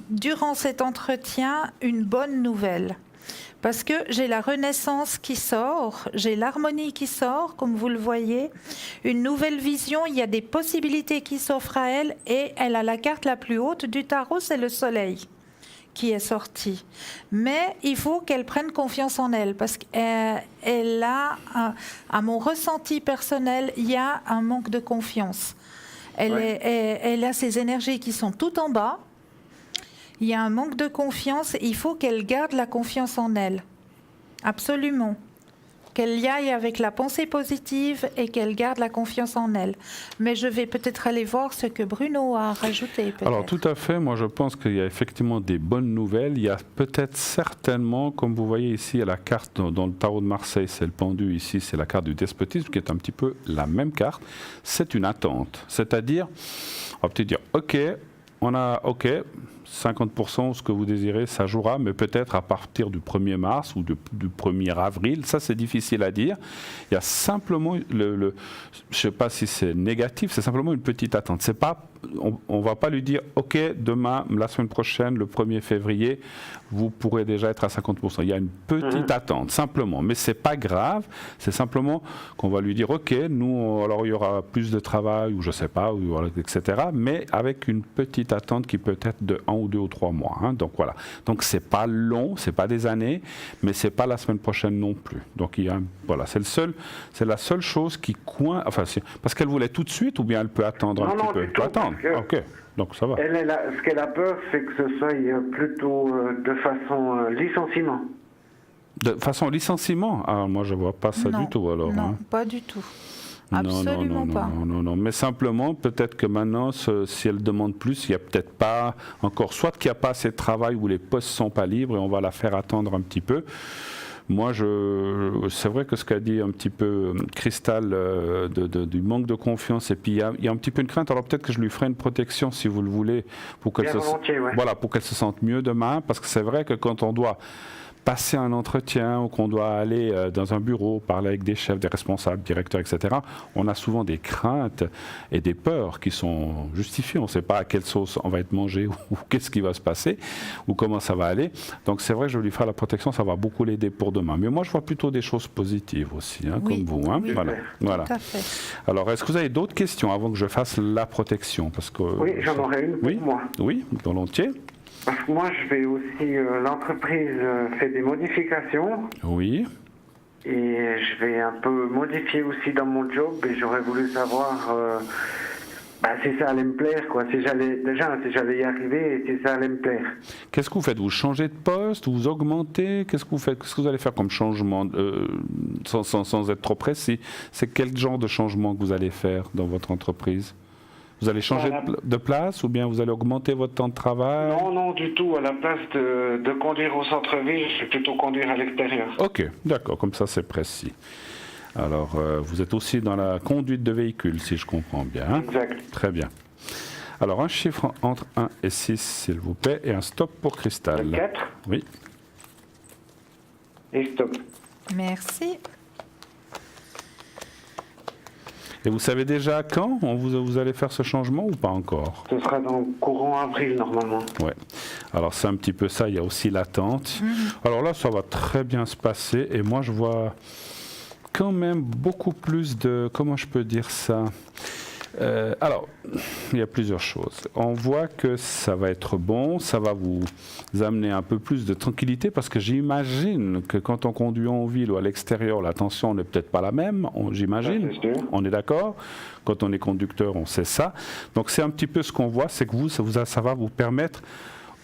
durant cet entretien, une bonne nouvelle. Parce que j'ai la renaissance qui sort, j'ai l'harmonie qui sort, comme vous le voyez, une nouvelle vision, il y a des possibilités qui s'offrent à elle, et elle a la carte la plus haute du tarot, c'est le soleil qui est sorti. Mais il faut qu'elle prenne confiance en elle, parce qu'elle a, à mon ressenti personnel, il y a un manque de confiance. Elle a ses énergies qui sont tout en bas. Il y a un manque de confiance. Il faut qu'elle garde la confiance en elle. Absolument. Qu'elle y aille avec la pensée positive et qu'elle garde la confiance en elle. Mais je vais peut-être aller voir ce que Bruno a rajouté. Alors tout à fait, moi je pense qu'il y a effectivement des bonnes nouvelles. Il y a peut-être certainement, comme vous voyez ici à la carte dans le tarot de Marseille, c'est le pendu, ici c'est la carte du despotisme qui est un petit peu la même carte. C'est une attente. C'est-à-dire, on va peut-être dire, ok, on a, ok, 50% ce que vous désirez, ça jouera, mais peut-être à partir du 1er mars ou du 1er avril, ça c'est difficile à dire. Il y a simplement, je ne sais pas si c'est négatif, c'est simplement une petite attente. C'est pas, on ne va pas lui dire, ok, demain, la semaine prochaine, le 1er février, vous pourrez déjà être à 50%. Il y a une petite attente, simplement, mais ce n'est pas grave, c'est simplement qu'on va lui dire, ok, nous, alors il y aura plus de travail, ou je ne sais pas, ou, etc., mais avec une petite attente qui peut être de 1 ou 2 ou 3 mois. Hein. Donc voilà. Donc c'est pas long, c'est pas des années, mais c'est pas la semaine prochaine non plus. Donc il y a, voilà, c'est la seule chose qui coince. Enfin, parce qu'elle voulait tout de suite ou bien elle peut attendre un petit peu. Elle peut attendre. Ok. Donc ça va. Ce qu'elle a peur, c'est que ce soit plutôt de façon licenciement. De façon licenciement. Ah, moi je vois pas ça du tout alors. Non, hein. Pas du tout. Absolument pas. Non. Mais simplement, peut-être que maintenant, si elle demande plus, il n'y a peut-être pas encore, soit qu'il n'y a pas assez de travail ou les postes ne sont pas libres et on va la faire attendre un petit peu. Moi, c'est vrai que ce qu'a dit un petit peu Cristal du manque de confiance, et puis il y a un petit peu une crainte. Alors peut-être que je lui ferai une protection, si vous le voulez, pour qu'elle pour qu'elle se sente mieux demain, parce que c'est vrai que quand on doit passer un entretien ou qu'on doit aller dans un bureau, parler avec des chefs, des responsables, directeurs, etc., on a souvent des craintes et des peurs qui sont justifiées. On ne sait pas à quelle sauce on va être mangé ou qu'est-ce qui va se passer ou comment ça va aller. Donc c'est vrai que je vais lui faire la protection, ça va beaucoup l'aider pour demain. Mais moi je vois plutôt des choses positives aussi, Oui. comme vous. Oui. Voilà. Tout à fait. Alors est-ce que vous avez d'autres questions avant que je fasse la protection? Parce que, Oui, j'en aurais une pour moi. Oui, volontiers. Parce que moi, je vais aussi, l'entreprise fait des modifications Oui. et je vais un peu modifier aussi dans mon job et j'aurais voulu savoir si ça allait me plaire, quoi. Si j'allais y arriver et si ça allait me plaire. Qu'est-ce que vous faites? Vous changez de poste? Vous augmentez? Qu'est-ce que vous faites? Qu'est-ce que vous allez faire comme changement sans être trop précis? C'est quel genre de changement que vous allez faire dans votre entreprise? Vous allez changer de place ou bien vous allez augmenter votre temps de travail? Non, du tout. À la place de conduire au centre-ville, je vais plutôt conduire à l'extérieur. Ok, d'accord, comme ça c'est précis. Alors, vous êtes aussi dans la conduite de véhicules, si je comprends bien. Exact. Très bien. Alors, un chiffre entre 1 et 6, s'il vous plaît, et un stop pour Cristal. 4. Oui. Et stop. Merci. Et vous savez déjà quand vous allez faire ce changement ou pas encore? Ce sera dans le courant avril, normalement. Ouais. Alors, c'est un petit peu ça, il y a aussi l'attente. Alors là, ça va très bien se passer, et moi, je vois quand même beaucoup plus de... Comment je peux dire ça? Alors, il y a plusieurs choses. On voit que ça va être bon, ça va vous amener un peu plus de tranquillité parce que j'imagine que quand on conduit en ville ou à l'extérieur, la tension n'est peut-être pas la même, j'imagine. On est d'accord? Quand on est conducteur, on sait ça. Donc c'est un petit peu ce qu'on voit, c'est que ça va vous permettre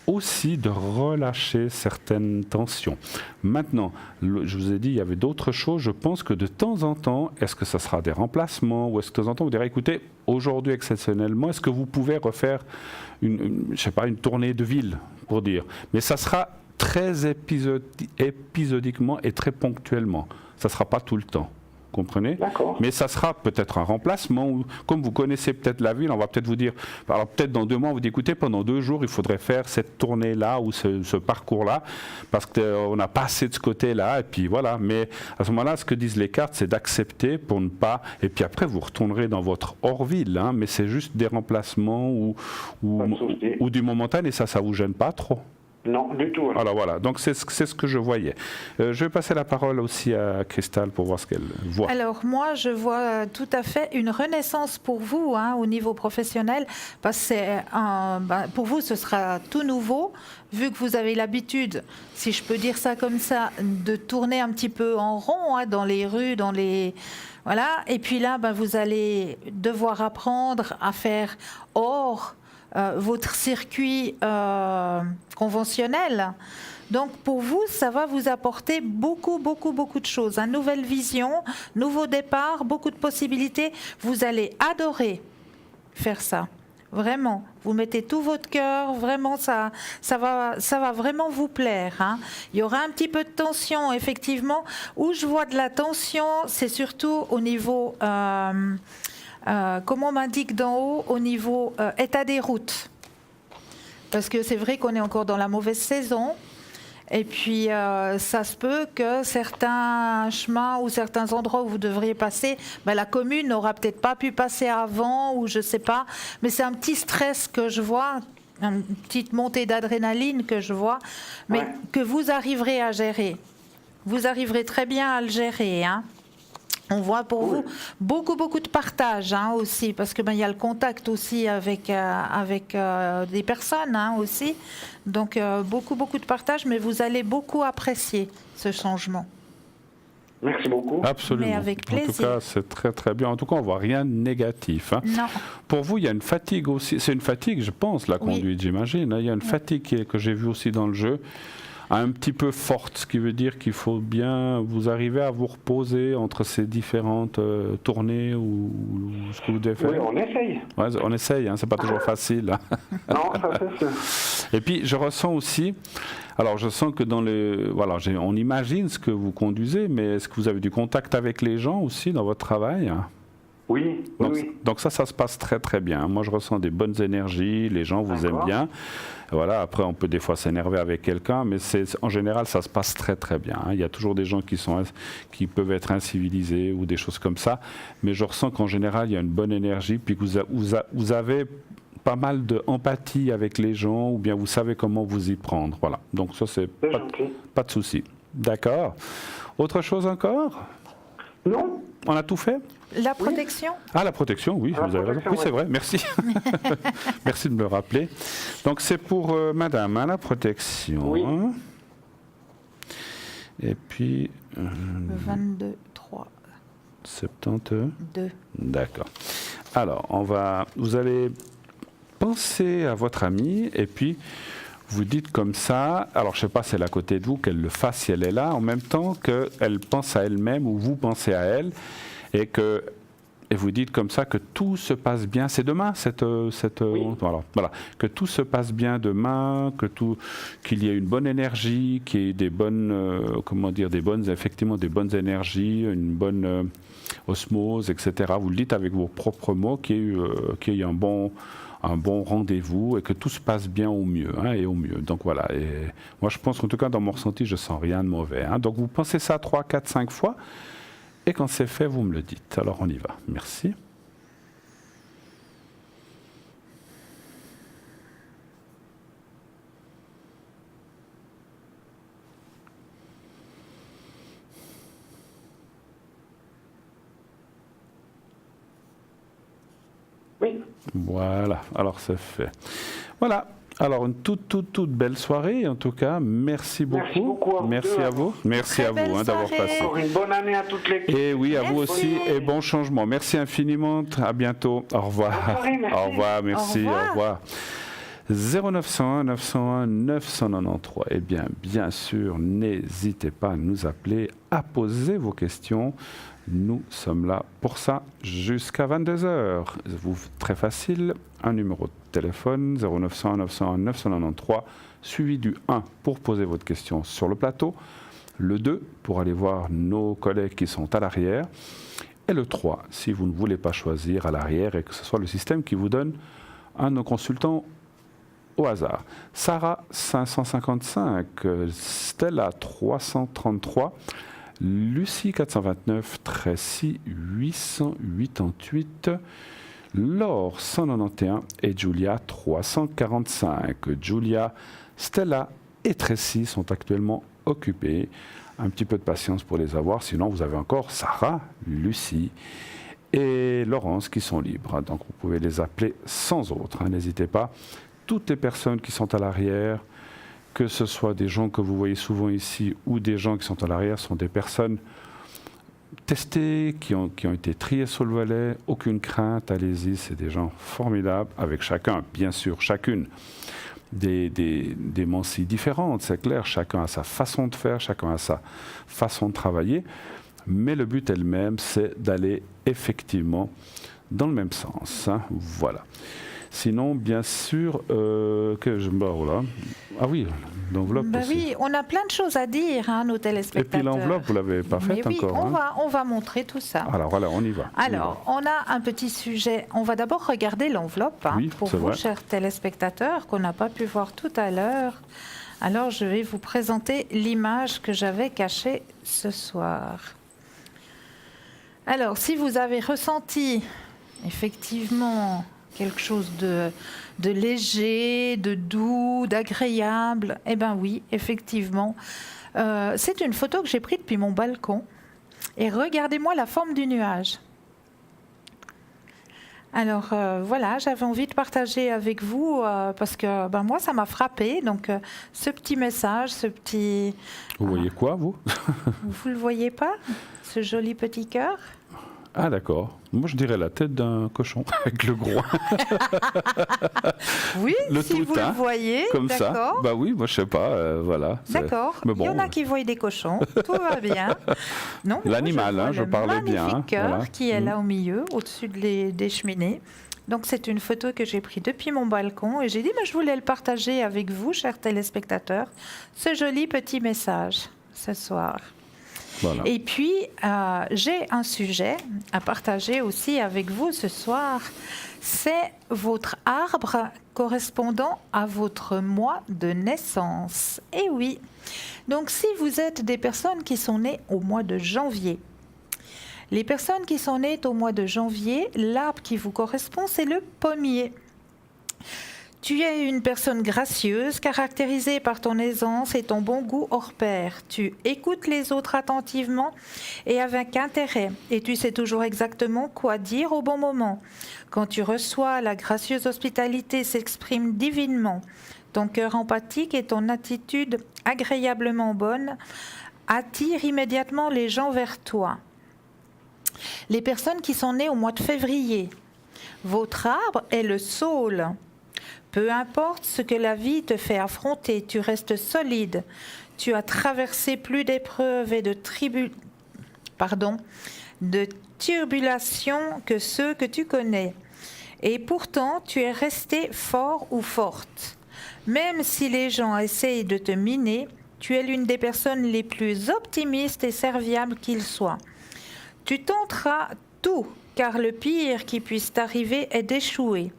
aussi de relâcher certaines tensions. Maintenant, je vous ai dit, il y avait d'autres choses. Je pense que de temps en temps, est-ce que ça sera des remplacements ou est-ce que de temps en temps, vous direz, écoutez, aujourd'hui exceptionnellement, est-ce que vous pouvez refaire une tournée de ville, pour dire. Mais ça sera très épisodiquement et très ponctuellement. Ça ne sera pas tout le temps. Comprenez? D'accord. Mais ça sera peut-être un remplacement. Ou, comme vous connaissez peut-être la ville, on va peut-être vous dire, alors peut-être dans 2 mois, on vous dit, écoutez, pendant 2 jours, il faudrait faire cette tournée-là ou ce parcours-là, parce qu'on n'a pas assez de ce côté-là, et puis voilà. Mais à ce moment-là, ce que disent les cartes, c'est d'accepter pour ne pas... Et puis après, vous retournerez dans votre hors-ville, hein, mais c'est juste des remplacements ou du momentané, et ça ne vous gêne pas trop? Non, du tout. Alors voilà, donc c'est ce que je voyais. Je vais passer la parole aussi à Cristal pour voir ce qu'elle voit. Alors moi, je vois tout à fait une renaissance pour vous au niveau professionnel, parce que pour vous, ce sera tout nouveau, vu que vous avez l'habitude, si je peux dire ça comme ça, de tourner un petit peu en rond dans les rues, voilà. Et puis là, vous allez devoir apprendre à faire hors votre circuit conventionnel. Donc pour vous, ça va vous apporter beaucoup de choses. Une nouvelle vision, nouveau départ, beaucoup de possibilités. Vous allez adorer faire ça. Vraiment, vous mettez tout votre cœur, vraiment ça va vraiment vous plaire. Hein. Il y aura un petit peu de tension, effectivement. Où je vois de la tension, c'est surtout au niveau... comme on m'indique d'en haut, au niveau état des routes. Parce que c'est vrai qu'on est encore dans la mauvaise saison. Et puis, ça se peut que certains chemins ou certains endroits où vous devriez passer, la commune n'aura peut-être pas pu passer avant, ou je ne sais pas. Mais c'est un petit stress que je vois, une petite montée d'adrénaline que je vois, mais que vous arriverez à gérer. Vous arriverez très bien à le gérer, hein. On voit pour vous beaucoup de partage aussi, parce que il y a le contact aussi avec des personnes aussi. Donc beaucoup de partage, mais vous allez beaucoup apprécier ce changement. Merci beaucoup. Absolument. Mais avec plaisir. En tout cas, c'est très bien. En tout cas, on ne voit rien de négatif. Hein. Non. Pour vous, il y a une fatigue aussi. C'est une fatigue, je pense, la conduite, j'imagine. Il y a une fatigue que j'ai vue aussi dans le jeu. Un petit peu forte, ce qui veut dire qu'il faut bien vous arriver à vous reposer entre ces différentes tournées ou ce que vous devez faire. Oui, on essaye. Ouais, on essaye, c'est pas toujours facile. Hein. Non, ça c'est sûr. Et puis je ressens aussi, alors je sens que on imagine ce que vous conduisez, mais est-ce que vous avez du contact avec les gens aussi dans votre travail? Oui. Donc ça se passe très très bien. Moi je ressens des bonnes énergies, les gens vous aiment bien. Voilà, après on peut des fois s'énerver avec quelqu'un, mais en général ça se passe très très bien. Il y a toujours des gens qui peuvent être incivilisés ou des choses comme ça, mais je ressens qu'en général il y a une bonne énergie, puis que vous avez pas mal d'empathie avec les gens, ou bien vous savez comment vous y prendre. Voilà, donc ça c'est pas de souci. D'accord. Autre chose encore ? Non. On a tout fait ? La protection ? Ah, la protection, oui, vous avez raison. Oui, c'est vrai, merci. Merci de me le rappeler. Donc, c'est pour madame, hein, la protection. Oui. Et puis... 22, 3. 72. 2. D'accord. Alors, vous allez penser à votre amie et puis vous dites comme ça, alors je ne sais pas si elle est à côté de vous, qu'elle le fasse si elle est là, en même temps qu'elle pense à elle-même ou vous pensez à elle et vous dites comme ça que tout se passe bien. C'est demain voilà, que tout se passe bien demain, qu'il y ait une bonne énergie, qu'il y ait des bonnes, effectivement des bonnes énergies, une bonne osmose, etc. Vous le dites avec vos propres mots, qu'il y ait un bon rendez-vous et que tout se passe bien au mieux, hein, et au mieux. Donc voilà, et moi je pense qu'en tout cas dans mon ressenti, je sens rien de mauvais. Hein. Donc vous pensez ça 3, 4, 5 fois et quand c'est fait, vous me le dites. Alors on y va. Merci. Oui. Voilà, alors c'est fait. Voilà, alors une toute belle soirée en tout cas. Merci beaucoup. Merci beaucoup à vous. Merci à vous. Merci Très à vous belle d'avoir soirée. passé. Encore une bonne année à toute l'équipe. Et oui, à vous Merci. aussi, et bon changement. Merci infiniment, à bientôt. Au revoir. Bonne soirée, merci. Au revoir, merci, Au revoir. au revoir. 0901 901 993. Eh bien sûr, n'hésitez pas à nous appeler, à poser vos questions. Nous sommes là pour ça jusqu'à 22h. Très facile, un numéro de téléphone 0901 901 993, suivi du 1 pour poser votre question sur le plateau, le 2 pour aller voir nos collègues qui sont à l'arrière, et le 3 si vous ne voulez pas choisir à l'arrière et que ce soit le système qui vous donne un de nos consultants au hasard. Sarah 555, Stella 333, Lucie 429, Tracy 888, Laure 191 et Julia 345. Julia, Stella et Tracy sont actuellement occupés. Un petit peu de patience pour les avoir, sinon vous avez encore Sarah, Lucie et Laurence qui sont libres. Donc vous pouvez les appeler sans autre, hein, n'hésitez pas. Toutes les personnes qui sont à l'arrière, que ce soit des gens que vous voyez souvent ici ou des gens qui sont à l'arrière, sont des personnes testées, qui ont été triées sur le volet. Aucune crainte, allez-y, c'est des gens formidables, avec chacun, bien sûr, chacune, des mensies différentes, c'est clair. Chacun a sa façon de faire, chacun a sa façon de travailler. Mais le but elle-même, c'est d'aller effectivement dans le même sens. Hein, voilà. Sinon, bien sûr, ah oui, l'enveloppe aussi. Oui, on a plein de choses à dire, hein, nos téléspectateurs. Et puis l'enveloppe, vous ne l'avez pas faite oui, encore. on va montrer tout ça. Alors voilà, on y va. Alors, on a un petit sujet. On va d'abord regarder l'enveloppe, hein, Oui, pour c'est vous, vrai. chers téléspectateurs, qu'on n'a pas pu voir tout à l'heure. Alors, je vais vous présenter l'image que j'avais cachée ce soir. Alors, si vous avez ressenti effectivement quelque chose de léger, de doux, d'agréable, eh bien oui, effectivement. C'est une photo que j'ai prise depuis mon balcon. Et regardez-moi la forme du nuage. Alors voilà, j'avais envie de partager avec vous parce que moi, ça m'a frappé. Donc ce petit message, ce petit... Vous voyez quoi, vous? Vous le voyez pas? Ce joli petit cœur? Ah d'accord. Moi je dirais la tête d'un cochon avec le groin. Oui, Le si tout, vous hein, le voyez, comme ça. d'accord. Bah oui, moi je sais pas, voilà. D'accord. Mais bon, il y en a qui voient des cochons, tout va bien. Non, mais moi, l'animal, vois hein, je le parlais bien. magnifique cœur Voilà. qui est là au milieu, au-dessus des cheminées. Donc c'est une photo que j'ai prise depuis mon balcon et j'ai dit je voulais le partager avec vous, chers téléspectateurs, ce joli petit message ce soir. Voilà. Et puis, j'ai un sujet à partager aussi avec vous ce soir. C'est votre arbre correspondant à votre mois de naissance. Et oui, donc si vous êtes des personnes qui sont nées au mois de janvier, les personnes qui sont nées au mois de janvier, l'arbre qui vous correspond, c'est le pommier. Tu es une personne gracieuse, caractérisée par ton aisance et ton bon goût hors pair. Tu écoutes les autres attentivement et avec intérêt, et tu sais toujours exactement quoi dire au bon moment. Quand tu reçois, la gracieuse hospitalité s'exprime divinement. Ton cœur empathique et ton attitude agréablement bonne attirent immédiatement les gens vers toi. Les personnes qui sont nées au mois de février, votre arbre est le saule. Peu importe ce que la vie te fait affronter, tu restes solide. Tu as traversé plus d'épreuves et de turbulations que ceux que tu connais. Et pourtant, tu es resté fort ou forte. Même si les gens essayent de te miner, tu es l'une des personnes les plus optimistes et serviables qu'ils soient. Tu tenteras tout, car le pire qui puisse t'arriver est d'échouer.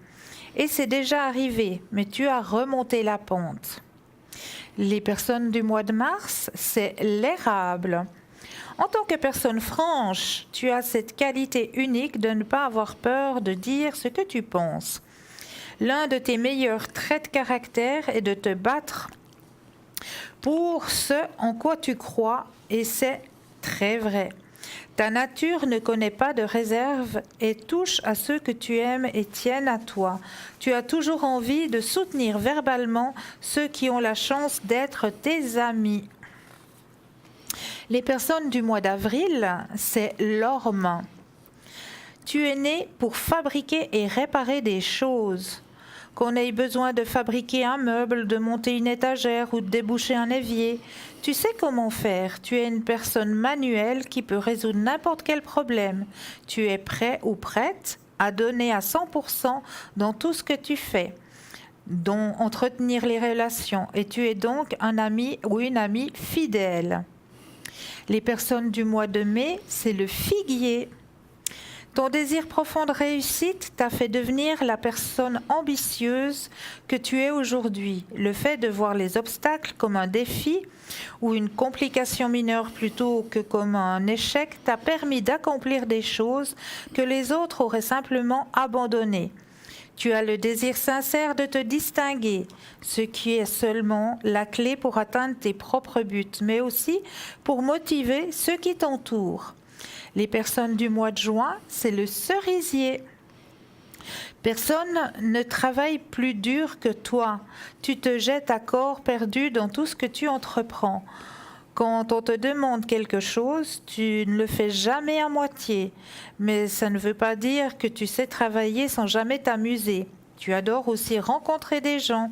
Et c'est déjà arrivé, mais tu as remonté la pente. Les personnes du mois de mars, c'est l'érable. En tant que personne franche, tu as cette qualité unique de ne pas avoir peur de dire ce que tu penses. L'un de tes meilleurs traits de caractère est de te battre pour ce en quoi tu crois, et c'est très vrai. Ta nature ne connaît pas de réserve et touche à ceux que tu aimes et tiennent à toi. Tu as toujours envie de soutenir verbalement ceux qui ont la chance d'être tes amis. Les personnes du mois d'avril, c'est l'orme. Tu es né pour fabriquer et réparer des choses. Qu'on ait besoin de fabriquer un meuble, de monter une étagère ou de déboucher un évier, tu sais comment faire. Tu es une personne manuelle qui peut résoudre n'importe quel problème. Tu es prêt ou prête à donner à 100% dans tout ce que tu fais, dont entretenir les relations. Et tu es donc un ami ou une amie fidèle. Les personnes du mois de mai, c'est le figuier. Ton désir profond de réussite t'a fait devenir la personne ambitieuse que tu es aujourd'hui. Le fait de voir les obstacles comme un défi ou une complication mineure plutôt que comme un échec t'a permis d'accomplir des choses que les autres auraient simplement abandonnées. Tu as le désir sincère de te distinguer, ce qui est seulement la clé pour atteindre tes propres buts, mais aussi pour motiver ceux qui t'entourent. Les personnes du mois de juin, c'est le cerisier. Personne ne travaille plus dur que toi. Tu te jettes à corps perdu dans tout ce que tu entreprends. Quand on te demande quelque chose, tu ne le fais jamais à moitié. Mais ça ne veut pas dire que tu sais travailler sans jamais t'amuser. Tu adores aussi rencontrer des gens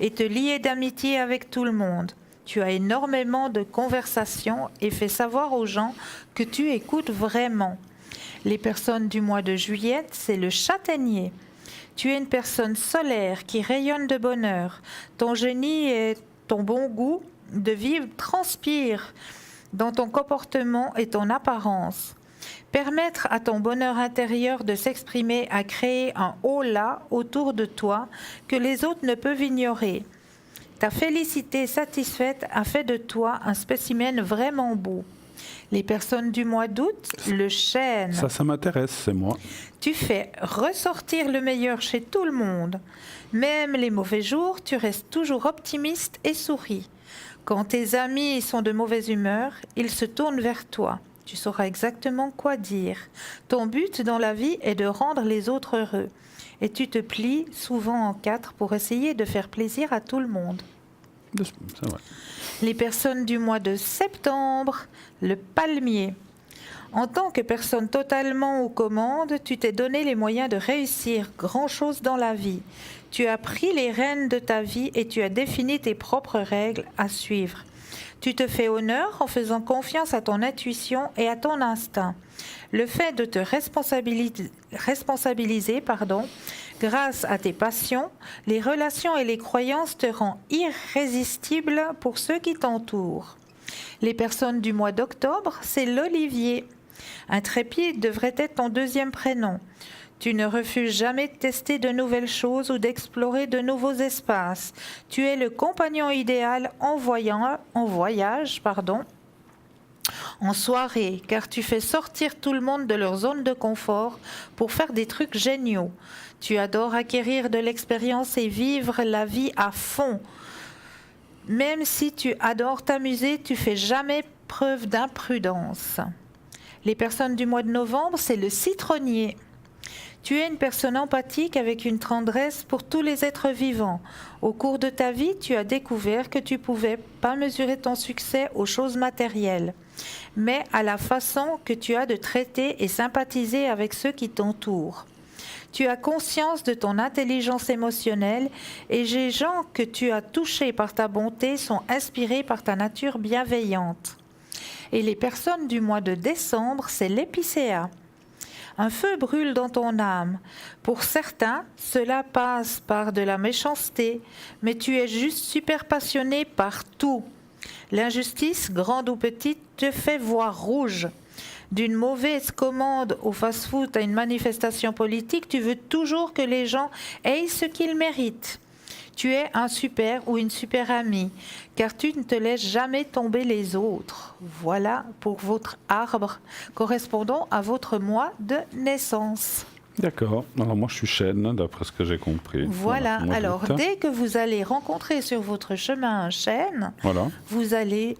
et te lier d'amitié avec tout le monde. Tu as énormément de conversations et fais savoir aux gens que tu écoutes vraiment. Les personnes du mois de juillet, c'est le châtaignier. Tu es une personne solaire qui rayonne de bonheur. Ton génie et ton bon goût de vivre transpirent dans ton comportement et ton apparence. Permettre à ton bonheur intérieur de s'exprimer a créé un holà autour de toi que les autres ne peuvent ignorer. Ta félicité satisfaite a fait de toi un spécimen vraiment beau. Les personnes du mois d'août, le chêne. Ça m'intéresse, c'est moi. Tu fais ressortir le meilleur chez tout le monde. Même les mauvais jours, tu restes toujours optimiste et souris. Quand tes amis sont de mauvaise humeur, ils se tournent vers toi. Tu sauras exactement quoi dire. Ton but dans la vie est de rendre les autres heureux. Et tu te plies souvent en quatre pour essayer de faire plaisir à tout le monde. C'est vrai. Les personnes du mois de septembre, le palmier. En tant que personne totalement aux commandes, tu t'es donné les moyens de réussir grand-chose dans la vie. Tu as pris les rênes de ta vie et tu as défini tes propres règles à suivre. Tu te fais honneur en faisant confiance à ton intuition et à ton instinct. Le fait de te responsabiliser, grâce à tes passions, les relations et les croyances te rendent irrésistible pour ceux qui t'entourent. Les personnes du mois d'octobre, c'est l'olivier. Intrépide devrait être ton deuxième prénom. Tu ne refuses jamais de tester de nouvelles choses ou d'explorer de nouveaux espaces. Tu es le compagnon idéal en voyage, en soirée, car tu fais sortir tout le monde de leur zone de confort pour faire des trucs géniaux. Tu adores acquérir de l'expérience et vivre la vie à fond. Même si tu adores t'amuser, tu fais jamais preuve d'imprudence. Les personnes du mois de novembre, c'est le citronnier. Tu es une personne empathique avec une tendresse pour tous les êtres vivants. Au cours de ta vie, tu as découvert que tu ne pouvais pas mesurer ton succès aux choses matérielles, mais à la façon que tu as de traiter et sympathiser avec ceux qui t'entourent. Tu as conscience de ton intelligence émotionnelle et les gens que tu as touchés par ta bonté sont inspirés par ta nature bienveillante. Et les personnes du mois de décembre, c'est l'épicéa. Un feu brûle dans ton âme. Pour certains, cela passe par de la méchanceté, mais tu es juste super passionné par tout. L'injustice, grande ou petite, te fait voir rouge. D'une mauvaise commande au fast-food à une manifestation politique, tu veux toujours que les gens aient ce qu'ils méritent. Tu es un super ou une super amie, car tu ne te laisses jamais tomber les autres. Voilà pour votre arbre correspondant à votre mois de naissance. D'accord. Alors moi je suis chêne, d'après ce que j'ai compris. Voilà. Alors dès que vous allez rencontrer sur votre chemin un chêne, vous allez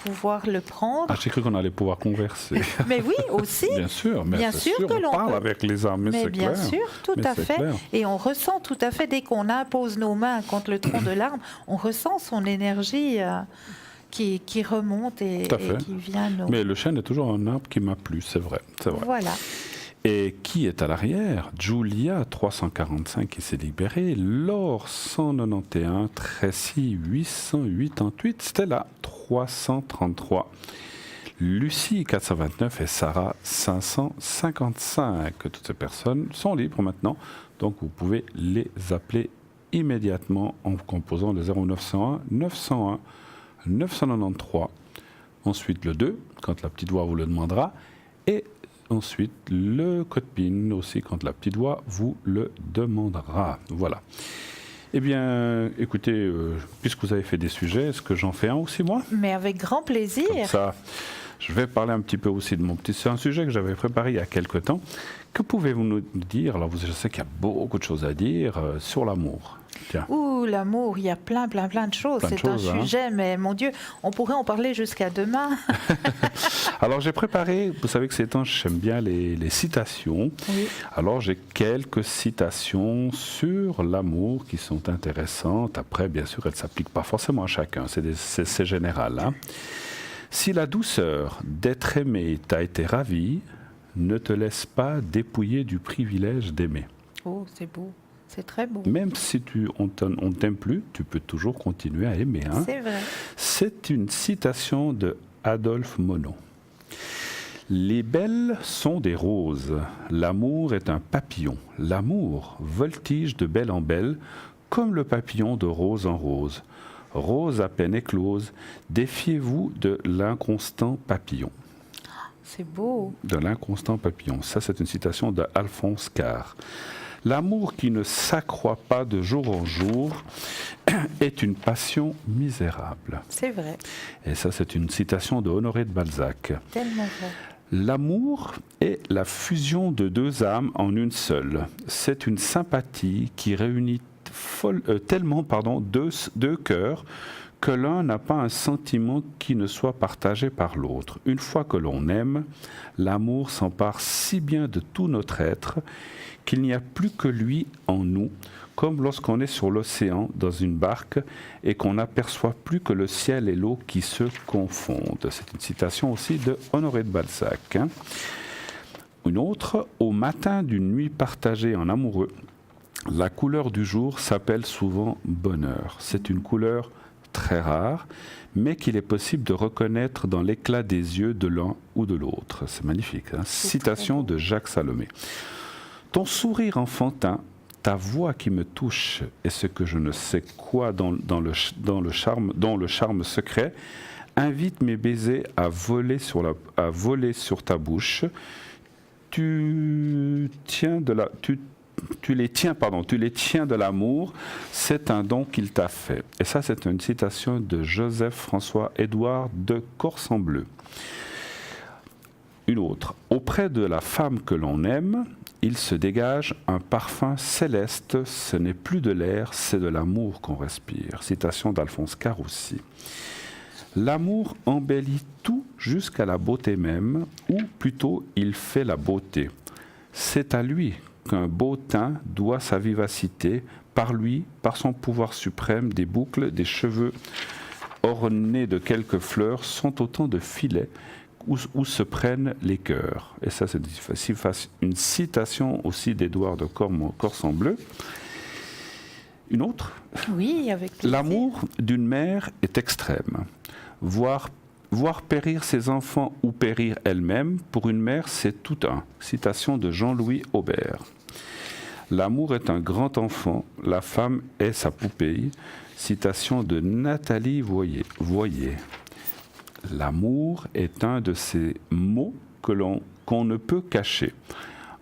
pouvoir le prendre. Ah, j'ai cru qu'on allait pouvoir converser. Mais oui, aussi. Bien sûr, mais bien sûr que l'on parle peut. Avec les âmes, mais c'est bien clair. sûr, tout à fait. Clair. Et on ressent tout à fait, dès qu'on impose nos mains contre le tronc de l'arbre, on ressent son énergie qui remonte et qui vient nous... Mais le chêne est toujours un arbre qui m'a plu, c'est vrai. Voilà. Et qui est à l'arrière? Julia, 345, qui s'est libérée. Laure, 191. Tracy, 888. Stella, 333. Lucie, 429. Et Sarah, 555. Toutes ces personnes sont libres maintenant. Donc, vous pouvez les appeler immédiatement en composant le 0901 901 993. Ensuite, le 2, quand la petite voix vous le demandera. Et ensuite, le code PIN aussi, quand la petite voix vous le demandera. Voilà. Eh bien, écoutez, puisque vous avez fait des sujets, est-ce que j'en fais un aussi, moi? Mais avec grand plaisir. Comme ça, je vais parler un petit peu aussi de mon petit... C'est un sujet que j'avais préparé il y a quelque temps. Que pouvez-vous nous dire? Alors, je sais qu'il y a beaucoup de choses à dire sur l'amour. Tiens. Ouh, l'amour, il y a plein de choses. C'est un sujet, mais mon Dieu, on pourrait en parler jusqu'à demain. Alors j'ai préparé, vous savez que ces temps, j'aime bien les citations. Oui. Alors j'ai quelques citations sur l'amour qui sont intéressantes. Après, bien sûr, elles ne s'appliquent pas forcément à chacun, c'est général. Hein. Si la douceur d'être aimé t'a été ravie, ne te laisse pas dépouiller du privilège d'aimer. Oh, c'est beau. C'est très beau. Même si on ne t'aime plus, tu peux toujours continuer à aimer. Hein. C'est vrai. C'est une citation de Adolphe Monod. Les belles sont des roses. L'amour est un papillon. L'amour voltige de belle en belle, comme le papillon de rose en rose. Rose à peine éclose, défiez-vous de l'inconstant papillon. C'est beau. De l'inconstant papillon. Ça, c'est une citation d'Alphonse Karr. L'amour qui ne s'accroît pas de jour en jour est une passion misérable. C'est vrai. Et ça, c'est une citation de Honoré de Balzac. Tellement vrai. L'amour est la fusion de deux âmes en une seule. C'est une sympathie qui réunit tellement deux cœurs que l'un n'a pas un sentiment qui ne soit partagé par l'autre. Une fois que l'on aime, l'amour s'empare si bien de tout notre être qu'il n'y a plus que lui en nous, comme lorsqu'on est sur l'océan dans une barque et qu'on n'aperçoit plus que le ciel et l'eau qui se confondent. C'est une citation aussi de Honoré de Balzac. Hein. Une autre, au matin d'une nuit partagée en amoureux, la couleur du jour s'appelle souvent bonheur. C'est une couleur très rare, mais qu'il est possible de reconnaître dans l'éclat des yeux de l'un ou de l'autre. C'est magnifique. Hein. Citation de Jacques Salomé. Ton sourire enfantin, ta voix qui me touche et ce que je ne sais quoi dans le charme secret, invite mes baisers à voler sur ta bouche. Tu les tiens de l'amour, c'est un don qu'il t'a fait. Et ça, c'est une citation de Joseph-François-Édouard de Corsambleu. Une autre. Auprès de la femme que l'on aime, il se dégage un parfum céleste. Ce n'est plus de l'air, c'est de l'amour qu'on respire. Citation d'Alphonse Caroussi. L'amour embellit tout jusqu'à la beauté même, ou plutôt il fait la beauté. C'est à lui qu'un beau teint doit sa vivacité, par lui, par son pouvoir suprême, des boucles, des cheveux ornés de quelques fleurs sont autant de filets où se prennent les cœurs. Et ça, c'est une citation aussi d'Édouard de Corsambleu. Une autre. Oui, avec plaisir. L'amour d'une mère est extrême. Voir périr ses enfants ou périr elle-même, pour une mère, c'est tout un. Citation de Jean-Louis Aubert. L'amour est un grand enfant, la femme est sa poupée. Citation de Nathalie Voyer. L'amour est un de ces mots qu'on ne peut cacher.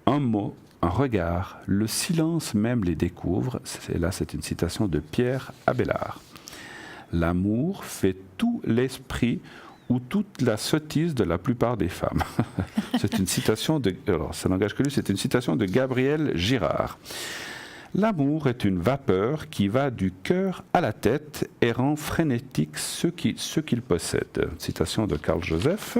Un mot, un regard, le silence même les découvre. C'est une citation de Pierre Abélard. L'amour fait tout l'esprit ou toute la sottise de la plupart des femmes. C'est une citation ça n'engage que lui, c'est une citation de Gabriel Girard. L'amour est une vapeur qui va du cœur à la tête et rend frénétique ceux qu'il possède. Citation de Karl Joseph.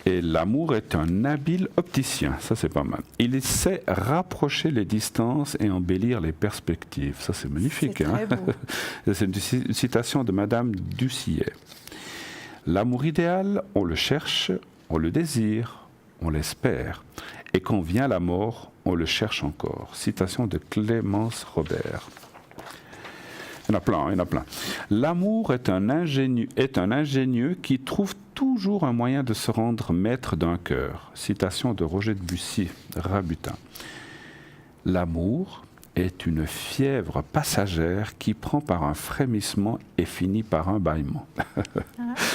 Et l'amour est un habile opticien, ça c'est pas mal. Il sait rapprocher les distances et embellir les perspectives. Ça c'est magnifique. C'est très beau. C'est une citation de Madame Dussillet. L'amour idéal, on le cherche, on le désire, on l'espère. Et quand vient la mort, on le cherche encore. Citation de Clémence Robert. Il y en a plein. L'amour est un ingénieux qui trouve toujours un moyen de se rendre maître d'un cœur. Citation de Roger de Bussy, Rabutin. L'amour est une fièvre passagère qui prend par un frémissement et finit par un bâillement.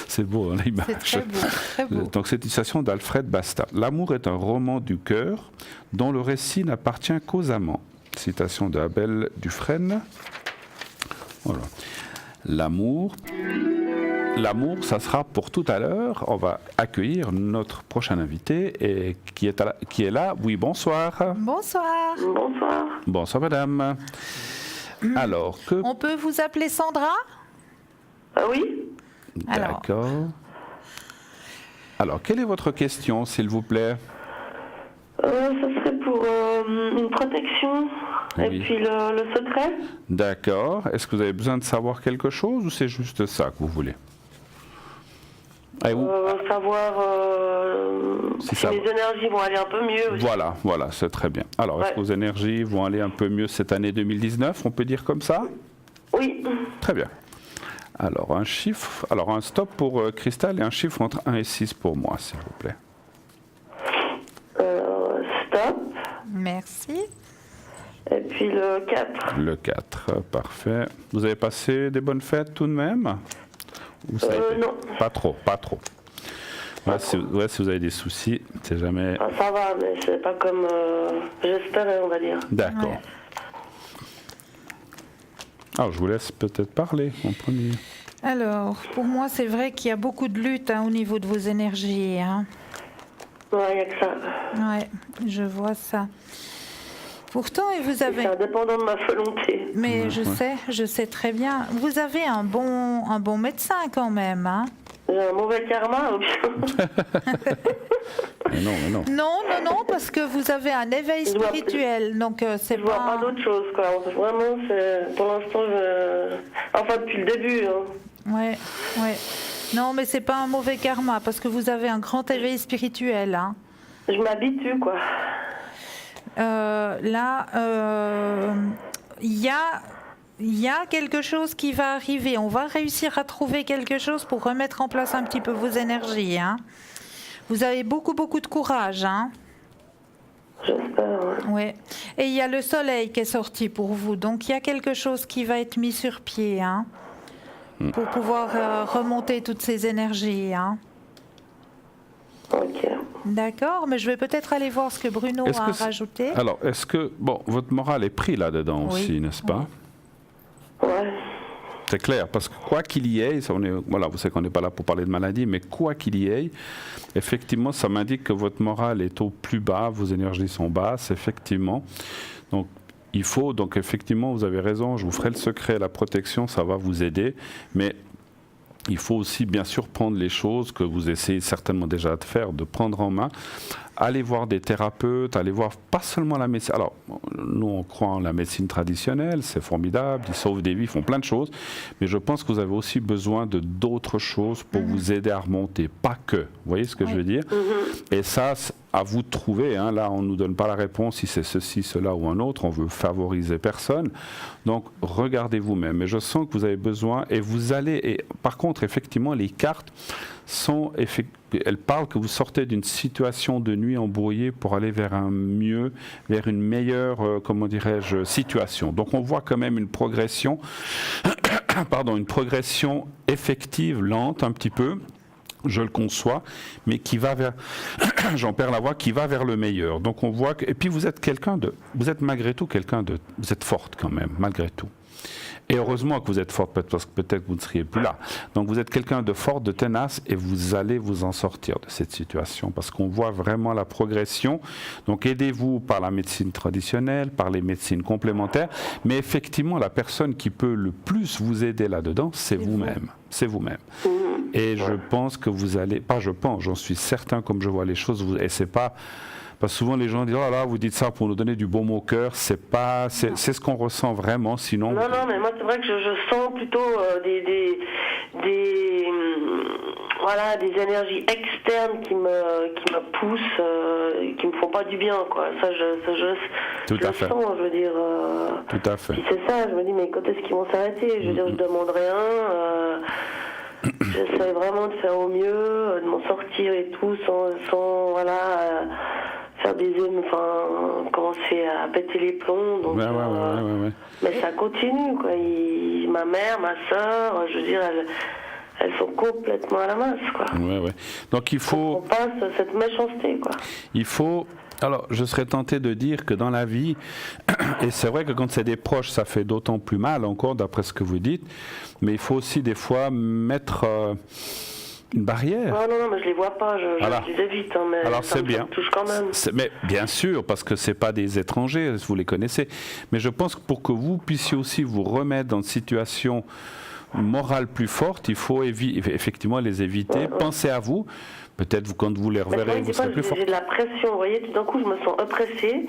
C'est beau, hein, l'image. C'est très beau, très beau. Donc c'est une citation d'Alfred Basta. L'amour est un roman du cœur dont le récit n'appartient qu'aux amants. Citation de Abel Dufresne. Voilà. L'amour, ça sera pour tout à l'heure. On va accueillir notre prochain invité et qui est là. Oui, bonsoir. Bonsoir. Bonsoir. Bonsoir, madame. Alors, On peut vous appeler Sandra? Oui. D'accord. Alors, quelle est votre question, s'il vous plaît? Ça serait pour une protection et Oui. puis le secret. D'accord. Est-ce que vous avez besoin de savoir quelque chose ou c'est juste ça que vous voulez? Savoir Si si ça mes va. énergies vont aller un peu mieux aussi. Voilà, c'est très bien. Alors, est-ce Ouais. que vos énergies vont aller un peu mieux cette année 2019, on peut dire comme ça? Oui. Très bien. Alors, un stop pour Cristal et un chiffre entre 1 et 6 pour moi, s'il vous plaît. Stop. Merci. Et puis le 4. Le 4, parfait. Vous avez passé des bonnes fêtes tout de même? Ou ça a été? Non. Pas trop. Ouais, si vous avez des soucis, c'est jamais... Enfin, ça va, mais c'est pas comme j'espérais, on va dire. D'accord. Ouais. Alors, je vous laisse peut-être parler en premier. Alors, pour moi, c'est vrai qu'il y a beaucoup de lutte au niveau de vos énergies. Hein. Ouais, il n'y a que ça. Ouais, je vois ça. Pourtant, et vous C'est avez... indépendant de ma volonté. Mais je sais très bien. Vous avez un bon médecin quand même. Hein. J'ai un mauvais karma. Mais non. Non, parce que vous avez un éveil Je vois- spirituel. Donc, c'est Je vois pas d'autre chose, quoi. Vraiment, pour l'instant, enfin, depuis le début. Hein. Ouais. Non, mais c'est pas un mauvais karma parce que vous avez un grand éveil spirituel. Hein. Je m'habitue, quoi. Là, il y a quelque chose qui va arriver. On va réussir à trouver quelque chose pour remettre en place un petit peu vos énergies. Hein. Vous avez beaucoup de courage. Hein. J'espère. Ouais. Ouais. Et il y a le soleil qui est sorti pour vous. Donc, il y a quelque chose qui va être mis sur pied. Hein. pour pouvoir remonter toutes ces énergies. Hein. Ok. D'accord, mais je vais peut-être aller voir ce que Bruno a rajouté. Alors, est-ce que, votre morale est pris là-dedans aussi, n'est-ce pas? Ouais. C'est clair, parce que quoi qu'il y ait, vous savez qu'on n'est pas là pour parler de maladie, mais quoi qu'il y ait, effectivement, ça m'indique que votre morale est au plus bas, vos énergies sont basses, effectivement. Donc, effectivement, vous avez raison, je vous ferai le secret, la protection, ça va vous aider, mais il faut aussi bien sûr prendre les choses que vous essayez certainement déjà de faire, de prendre en main. Allez voir des thérapeutes, allez voir pas seulement la médecine. Alors, nous on croit en la médecine traditionnelle, c'est formidable, ils sauvent des vies, ils font plein de choses, mais je pense que vous avez aussi besoin de d'autres choses pour vous aider à remonter, pas que. Vous voyez ce que je veux dire? Et ça, à vous de trouver. Hein. Là, on ne nous donne pas la réponse si c'est ceci, cela ou un autre. On veut favoriser personne. Donc, regardez vous-même. Et je sens que vous avez besoin. Et vous allez. Et par contre, effectivement, les cartes sont. Elles parlent que vous sortez d'une situation de nuit embrouillée pour aller vers un mieux, vers une meilleure, comment dirais-je, situation. Donc, on voit quand même une progression. Une progression effective, lente un petit peu. Je le conçois, mais qui va vers, j'en perds la voix, qui va vers le meilleur. Donc on voit que, et puis vous êtes malgré tout vous êtes forte quand même, malgré tout. Et heureusement que vous êtes forte, parce que peut-être vous ne seriez plus là. Donc vous êtes quelqu'un de fort, de tenace, et vous allez vous en sortir de cette situation, parce qu'on voit vraiment la progression. Donc aidez-vous par la médecine traditionnelle, par les médecines complémentaires, mais effectivement la personne qui peut le plus vous aider là-dedans, c'est vous-même. C'est vous-même. Et je pense que vous allez, j'en suis certain comme je vois les choses, et c'est pas, parce que souvent les gens disent, oh là, vous dites ça pour nous donner du baume au cœur, c'est ce qu'on ressent vraiment, sinon... Non, mais moi c'est vrai que je sens plutôt des énergies externes qui me poussent, qui me font pas du bien, quoi. Ça, je le sens, je veux dire. Tout à fait. Puis c'est ça, je me dis, mais quand est-ce qu'ils vont s'arrêter? Je veux dire, je demande rien. J'essaie vraiment de faire au mieux, de m'en sortir et tout, sans faire commencer à péter les plombs. Donc, mais ça continue, quoi. Ma mère, ma soeur, je veux dire, elles sont complètement à la masse, quoi. Donc il faut... On passe cette méchanceté, quoi. Il faut... Alors, je serais tenté de dire que dans la vie, et c'est vrai que quand c'est des proches, ça fait d'autant plus mal encore, d'après ce que vous dites, mais il faut aussi des fois mettre une barrière. Non, mais je les vois pas, je les évite, hein, mais alors ça c'est me bien. touche quand même. Mais bien sûr, parce que c'est pas des étrangers, vous les connaissez, mais je pense que pour que vous puissiez aussi vous remettre dans une situation morale plus forte, il faut effectivement les éviter. Pensez à vous. Peut-être quand vous les reverrez, vous serez plus fort. J'ai de la pression, vous voyez, tout d'un coup je me sens oppressée,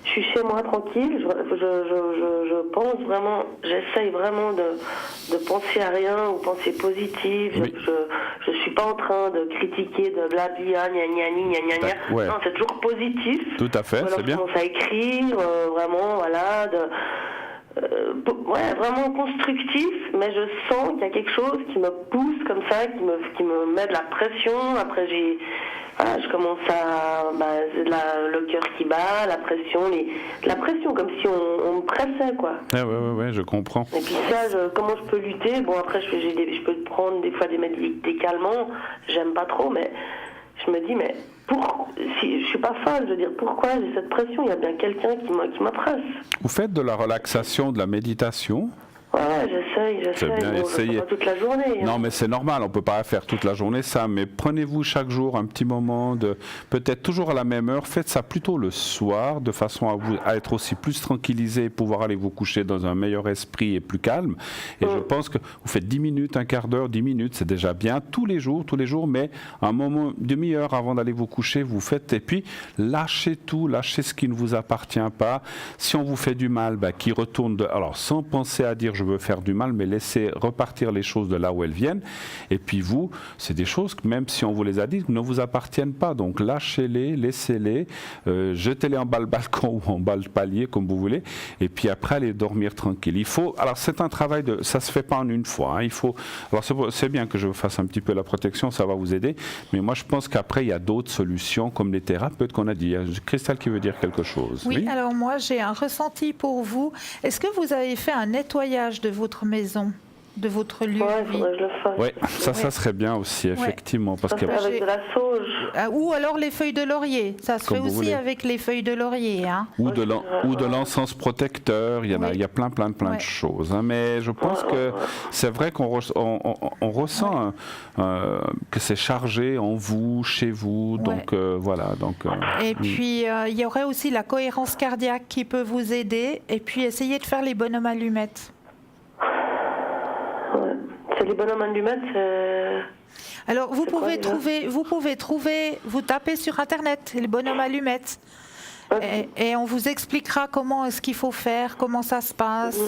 je suis chez moi tranquille, je pense vraiment, j'essaye vraiment de penser à rien ou penser positif, je suis pas en train de critiquer, de blabla, non, c'est toujours positif. Tout à fait, c'est bien. Je commence à écrire, vraiment, vraiment constructif, mais je sens qu'il y a quelque chose qui me pousse comme ça, qui me met de la pression. Après je commence à le cœur qui bat, la pression comme si on me pressait, quoi. Ouais, je comprends. Et puis ça, comment je peux lutter? Bon, après je peux prendre des fois des calmants, j'aime pas trop, mais je me dis, mais si je suis pas folle, je veux dire, pourquoi j'ai cette pression? Il y a bien quelqu'un qui m'oppresse. Vous faites de la relaxation, de la méditation? Ouais, j'essaye. C'est bien, essayez. Pas toute la journée. Non, mais c'est normal, on ne peut pas faire toute la journée ça, mais prenez-vous chaque jour un petit moment, peut-être toujours à la même heure, faites ça plutôt le soir, de façon à être aussi plus tranquillisé et pouvoir aller vous coucher dans un meilleur esprit et plus calme. Et je pense que vous faites 10 minutes, un quart d'heure, 10 minutes, c'est déjà bien, tous les jours, mais un moment, demi-heure avant d'aller vous coucher, vous faites, et puis lâchez tout, lâchez ce qui ne vous appartient pas. Si on vous fait du mal, qui retourne alors sans penser à dire je veux faire du mal, mais laissez repartir les choses de là où elles viennent. Et puis vous, c'est des choses que même si on vous les a dites, ne vous appartiennent pas. Donc lâchez-les, laissez-les, jetez-les en bas le balcon ou en bas le palier, comme vous voulez. Et puis après, allez dormir tranquille. Alors c'est un travail ça se fait pas en une fois. Hein. Alors c'est bien que je fasse un petit peu la protection, ça va vous aider. Mais moi, je pense qu'après, il y a d'autres solutions, comme les thérapeutes qu'on a dit. Il y a Christelle qui veut dire quelque chose. Oui, alors moi, j'ai un ressenti pour vous. Est-ce que vous avez fait un nettoyage de votre maison de votre lieu Ouais, de il vie. faudrait que je le fasse. Oui, ça serait bien aussi, effectivement. Parce que Avec de la sauge. Ou alors les feuilles de laurier. Ça se Comme fait vous aussi voulez. avec les feuilles de laurier. Hein. ou de l'encens protecteur, il y a plein Ouais. de choses. Hein. Mais je pense que c'est vrai qu'on on ressent que c'est chargé en vous, chez vous. Donc voilà. Donc, Et puis il y aurait aussi la cohérence cardiaque qui peut vous aider. Et puis essayez de faire les bonhommes allumettes. Ouais. C'est les bonhommes allumettes, c'est... Alors vous C'est quoi, pouvez trouver, vous tapez sur internet les bonhommes allumettes. Et on vous expliquera comment est-ce qu'il faut faire, comment ça se passe.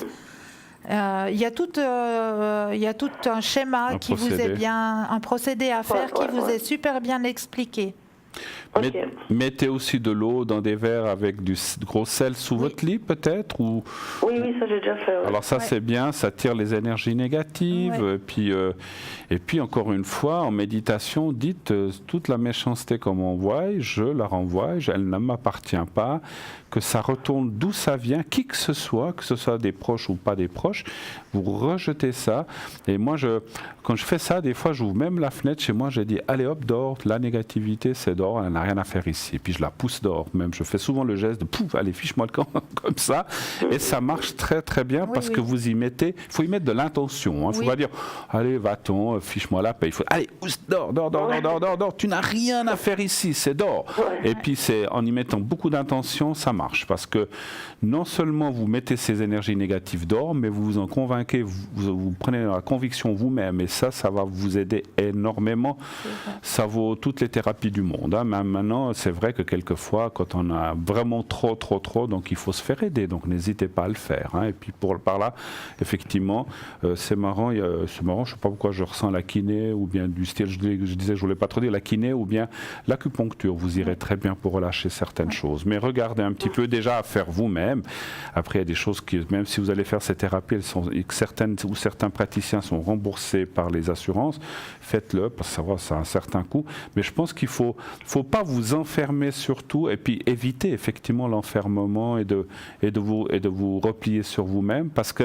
Il y a tout un schéma qui vous est bien, un procédé à faire qui vous est super bien expliqué. Ok. Mettez aussi de l'eau dans des verres avec du gros sel sous votre lit peut-être ou... Oui, ça j'ai déjà fait. Ouais. Alors ça c'est bien, ça tire les énergies négatives. Et puis encore une fois, en méditation, dites toute la méchanceté qu'on m'envoie, je la renvoie, elle ne m'appartient pas, que ça retourne d'où ça vient, qui que ce soit des proches ou pas des proches, vous rejetez ça. Et moi, quand je fais ça, des fois, j'ouvre même la fenêtre chez moi, je dis, allez hop, dehors, la négativité, c'est dehors, elle n'a rien à faire ici. Et puis je la pousse dehors, même je fais souvent le geste de, pouf, allez, fiche-moi le camp, comme ça. Et ça marche très très bien parce que vous y mettez, il faut y mettre de l'intention. Il ne faut pas dire, allez, va-t'en, fiche-moi la paix. Il faut, allez, dehors, tu n'as rien à faire ici, c'est dehors. Et puis c'est en y mettant beaucoup d'intention, ça marche. Parce que non seulement vous mettez ces énergies négatives dehors, mais vous vous en convainquez, vous prenez la conviction vous-même. Et ça va vous aider énormément. Ça vaut toutes les thérapies du monde. Hein. Même maintenant, c'est vrai que quelquefois, quand on a vraiment trop, donc il faut se faire aider. Donc n'hésitez pas à le faire. Hein. Et puis par là, effectivement, c'est marrant. Je ne sais pas pourquoi je ressens la kiné ou bien du style, je disais, je voulais pas trop dire la kiné ou bien l'acupuncture. Vous irez très bien pour relâcher certaines choses. Mais regardez un petit peu déjà à faire vous-même. Après, il y a des choses qui, même si vous allez faire ces thérapies, certains praticiens sont remboursés par les assurances. Faites-le parce que ça a un certain coût. Mais je pense qu'il faut pas vous enfermer surtout et puis éviter effectivement l'enfermement et de vous replier sur vous-même parce que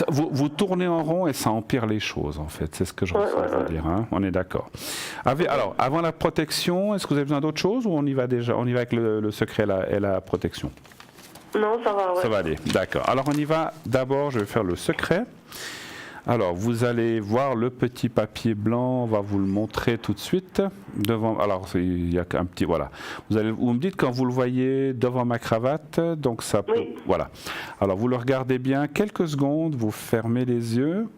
vous tournez en rond et ça empire les choses en fait. C'est ce que je ressens dire. Hein. On est d'accord. Alors, avant la protection, est-ce que vous avez besoin d'autre chose ou on y va déjà? On y va avec le secret et la protection? Non, ça va, Ça va aller, d'accord. Alors on y va. D'abord, je vais faire le secret. Alors, vous allez voir le petit papier blanc, on va vous le montrer tout de suite. Alors, il y a un petit, voilà. Vous me dites quand vous le voyez devant ma cravate, donc ça peut, voilà. Alors, vous le regardez bien, quelques secondes, vous fermez les yeux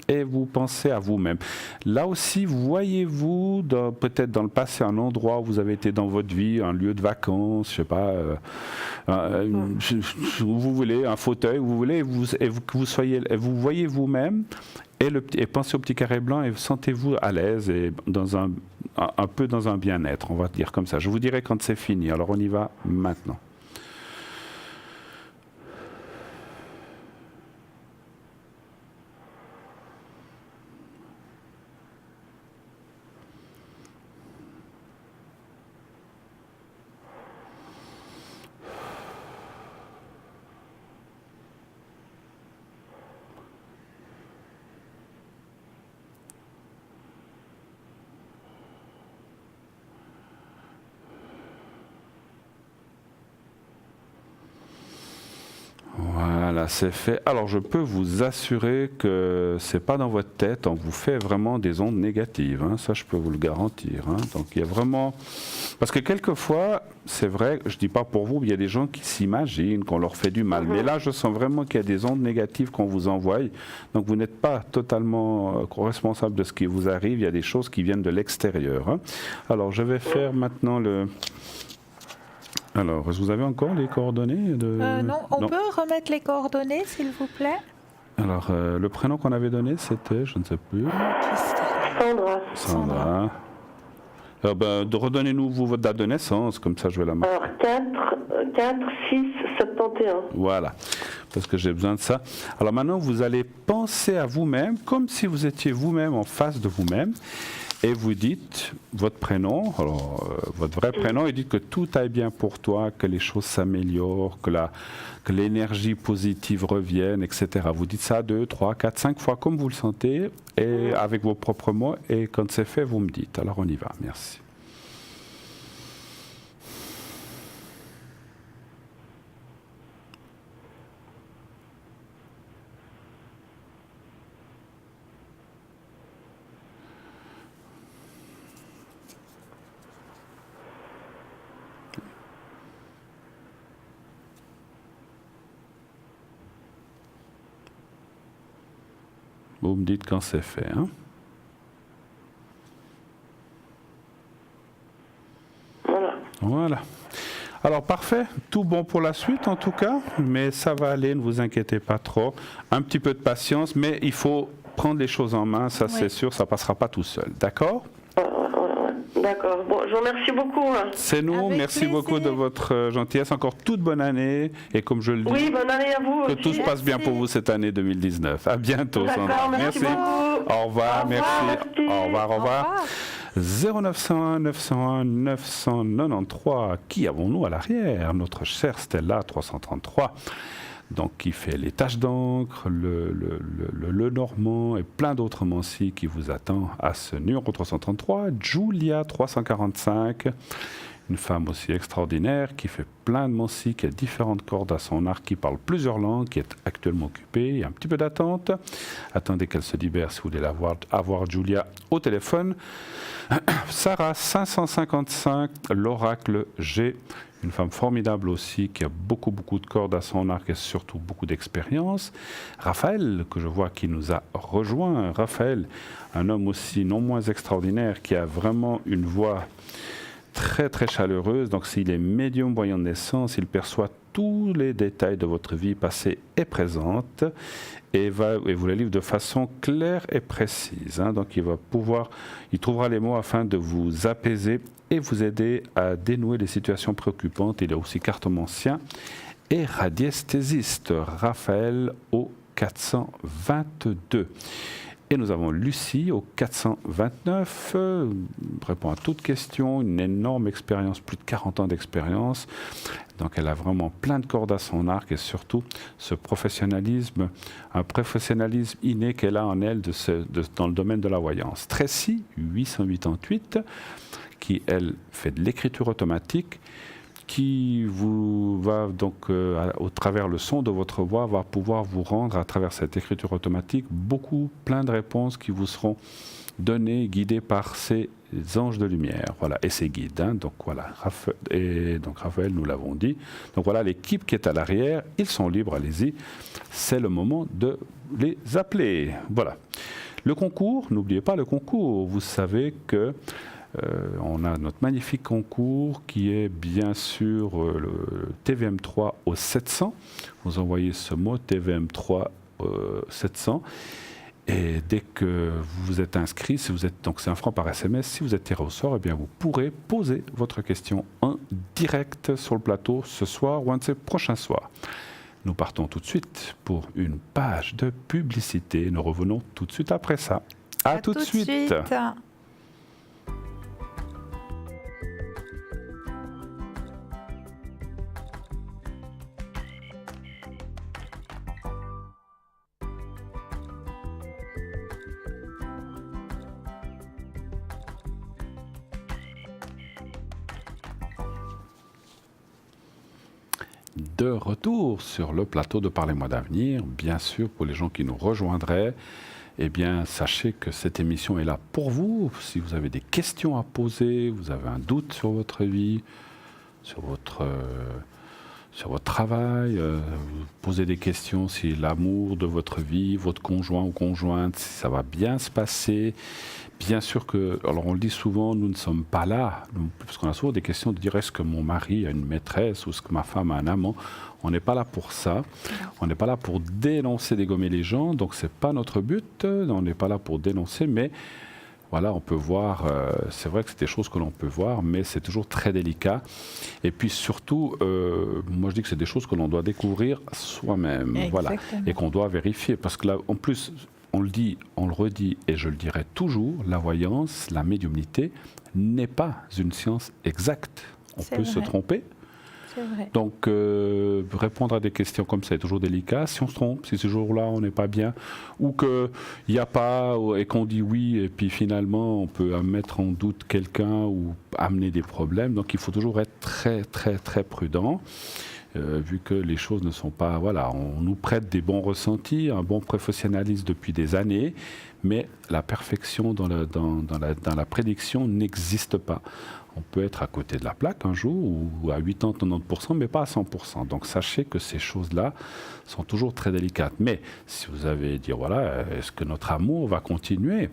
et vous pensez à vous-même. Là aussi, voyez-vous peut-être dans le passé un endroit où vous avez été dans votre vie, un lieu de vacances, je sais pas, où vous voulez, un fauteuil, où vous voulez, et vous voyez vous-même et pensez au petit carré blanc et sentez-vous à l'aise et un peu dans un bien-être, on va dire comme ça. Je vous dirai quand c'est fini. Alors on y va maintenant. Voilà, c'est fait. Alors, je peux vous assurer que c'est pas dans votre tête. On vous fait vraiment des ondes négatives. Hein, ça, je peux vous le garantir. Hein. Donc, il y a vraiment... Parce que quelquefois, c'est vrai, je dis pas pour vous, mais il y a des gens qui s'imaginent qu'on leur fait du mal. Mais là, je sens vraiment qu'il y a des ondes négatives qu'on vous envoie. Donc, vous n'êtes pas totalement responsable de ce qui vous arrive. Il y a des choses qui viennent de l'extérieur. Hein. Alors, je vais faire maintenant le... Alors, est-ce que vous avez encore les coordonnées Non, on peut remettre les coordonnées, s'il vous plaît. Alors, le prénom qu'on avait donné, c'était, je ne sais plus. Sandra. Redonnez-nous votre date de naissance, comme ça je vais la marquer. Alors, 4/6/71. Voilà, parce que j'ai besoin de ça. Alors maintenant, vous allez penser à vous-même, comme si vous étiez vous-même en face de vous-même. et vous dites votre prénom, alors, votre vrai prénom, et dites que tout aille bien pour toi, que les choses s'améliorent, que l'énergie positive revienne, etc. Vous dites ça 2, 3, 4, 5 fois comme vous le sentez, et avec vos propres mots, et quand c'est fait, vous me dites. Alors on y va, merci. Vous me dites quand c'est fait. Hein? Voilà. Alors parfait, tout bon pour la suite en tout cas, mais ça va aller, ne vous inquiétez pas trop. Un petit peu de patience, mais il faut prendre les choses en main, ça c'est sûr, ça ne passera pas tout seul. D'accord ? D'accord. Bon, je vous remercie beaucoup. C'est nous, Avec merci plaisir. beaucoup de votre gentillesse. Encore toute bonne année. Et comme je le dis, Oui, bonne année à vous que aussi. tout se passe bien pour vous cette année 2019. À bientôt, D'accord, Sandra. merci beaucoup. Au revoir, Au merci. revoir, merci. Au revoir, au Au revoir. revoir. 0901 901 993. Qui avons-nous à l'arrière? Notre chère Stella 333. Donc, qui fait les taches d'encre, le normand et plein d'autres Mancy qui vous attend à ce numéro 333. Julia 345, une femme aussi extraordinaire qui fait plein de Mancy, qui a différentes cordes à son arc, qui parle plusieurs langues, qui est actuellement occupée. Il y a un petit peu d'attente. Attendez qu'elle se libère si vous voulez avoir Julia au téléphone. Sarah 555, l'oracle G. Une femme formidable aussi, qui a beaucoup de cordes à son arc et surtout beaucoup d'expérience. Raphaël, que je vois qui nous a rejoint. Raphaël, un homme aussi non moins extraordinaire, qui a vraiment une voix très chaleureuse. Donc s'il est médium voyant de naissance, il perçoit tous les détails de votre vie passée et présente et vous les livre de façon claire et précise. Hein. Donc il trouvera les mots afin de vous apaiser et vous aider à dénouer les situations préoccupantes. Il est aussi cartomancien et radiesthésiste. Raphaël au 422. Et nous avons Lucie au 429, répond à toutes questions, une énorme expérience, plus de 40 ans d'expérience. Donc elle a vraiment plein de cordes à son arc et surtout ce professionnalisme, un professionnalisme inné qu'elle a en elle dans le domaine de la voyance. Tracy 888, qui elle fait de l'écriture automatique, qui vous va donc, au travers le son de votre voix, va pouvoir vous rendre à travers cette écriture automatique plein de réponses qui vous seront données, guidées par ces anges de lumière, voilà, et ces guides. Hein, donc voilà, Raphaël, nous l'avons dit. Donc voilà, l'équipe qui est à l'arrière, ils sont libres, allez-y. C'est le moment de les appeler. Voilà. Le concours, n'oubliez pas le concours. Vous savez que on a notre magnifique concours qui est bien sûr le TVM3 au 700. Vous envoyez ce mot TVM3 700 et dès que vous êtes inscrit, donc c'est 1 franc par SMS, si vous êtes tiré au sort, eh bien vous pourrez poser votre question en direct sur le plateau ce soir ou un de ces prochains soirs. Nous partons tout de suite pour une page de publicité. Nous revenons tout de suite après ça. À tout de suite. De retour sur le plateau de Parlez-moi d'avenir, bien sûr pour les gens qui nous rejoindraient, eh bien sachez que cette émission est là pour vous. Si vous avez des questions à poser, vous avez un doute sur votre vie, sur votre travail, vous posez des questions si l'amour de votre vie, votre conjoint ou conjointe, si ça va bien se passer. Bien sûr que, alors on le dit souvent, nous ne sommes pas là, parce qu'on a souvent des questions de dire est-ce que mon mari a une maîtresse ou est-ce que ma femme a un amant. On n'est pas là pour ça, on n'est pas là pour dénoncer, dégommer les gens, donc c'est pas notre but, on n'est pas là pour dénoncer, mais voilà, on peut voir, c'est vrai que c'est des choses que l'on peut voir, mais c'est toujours très délicat. Et puis surtout, moi je dis que c'est des choses que l'on doit découvrir soi-même, voilà, et qu'on doit vérifier, parce que là, en plus, on le dit, on le redit et je le dirai toujours, la voyance, la médiumnité n'est pas une science exacte. On peut se tromper. C'est vrai. Donc, répondre à des questions comme ça est toujours délicat. Si on se trompe, si ce jour-là on n'est pas bien, ou qu'il n'y a pas, et qu'on dit oui, et puis finalement on peut mettre en doute quelqu'un ou amener des problèmes. Donc, il faut toujours être très, très, très prudent. Vu que les choses ne sont pas... Voilà, on nous prête des bons ressentis, un bon professionnalisme depuis des années, mais la perfection dans la prédiction n'existe pas. On peut être à côté de la plaque un jour, ou à 80-90%, mais pas à 100%. Donc sachez que ces choses-là sont toujours très délicates. Mais si vous avez dit, voilà, est-ce que notre amour va continuer ?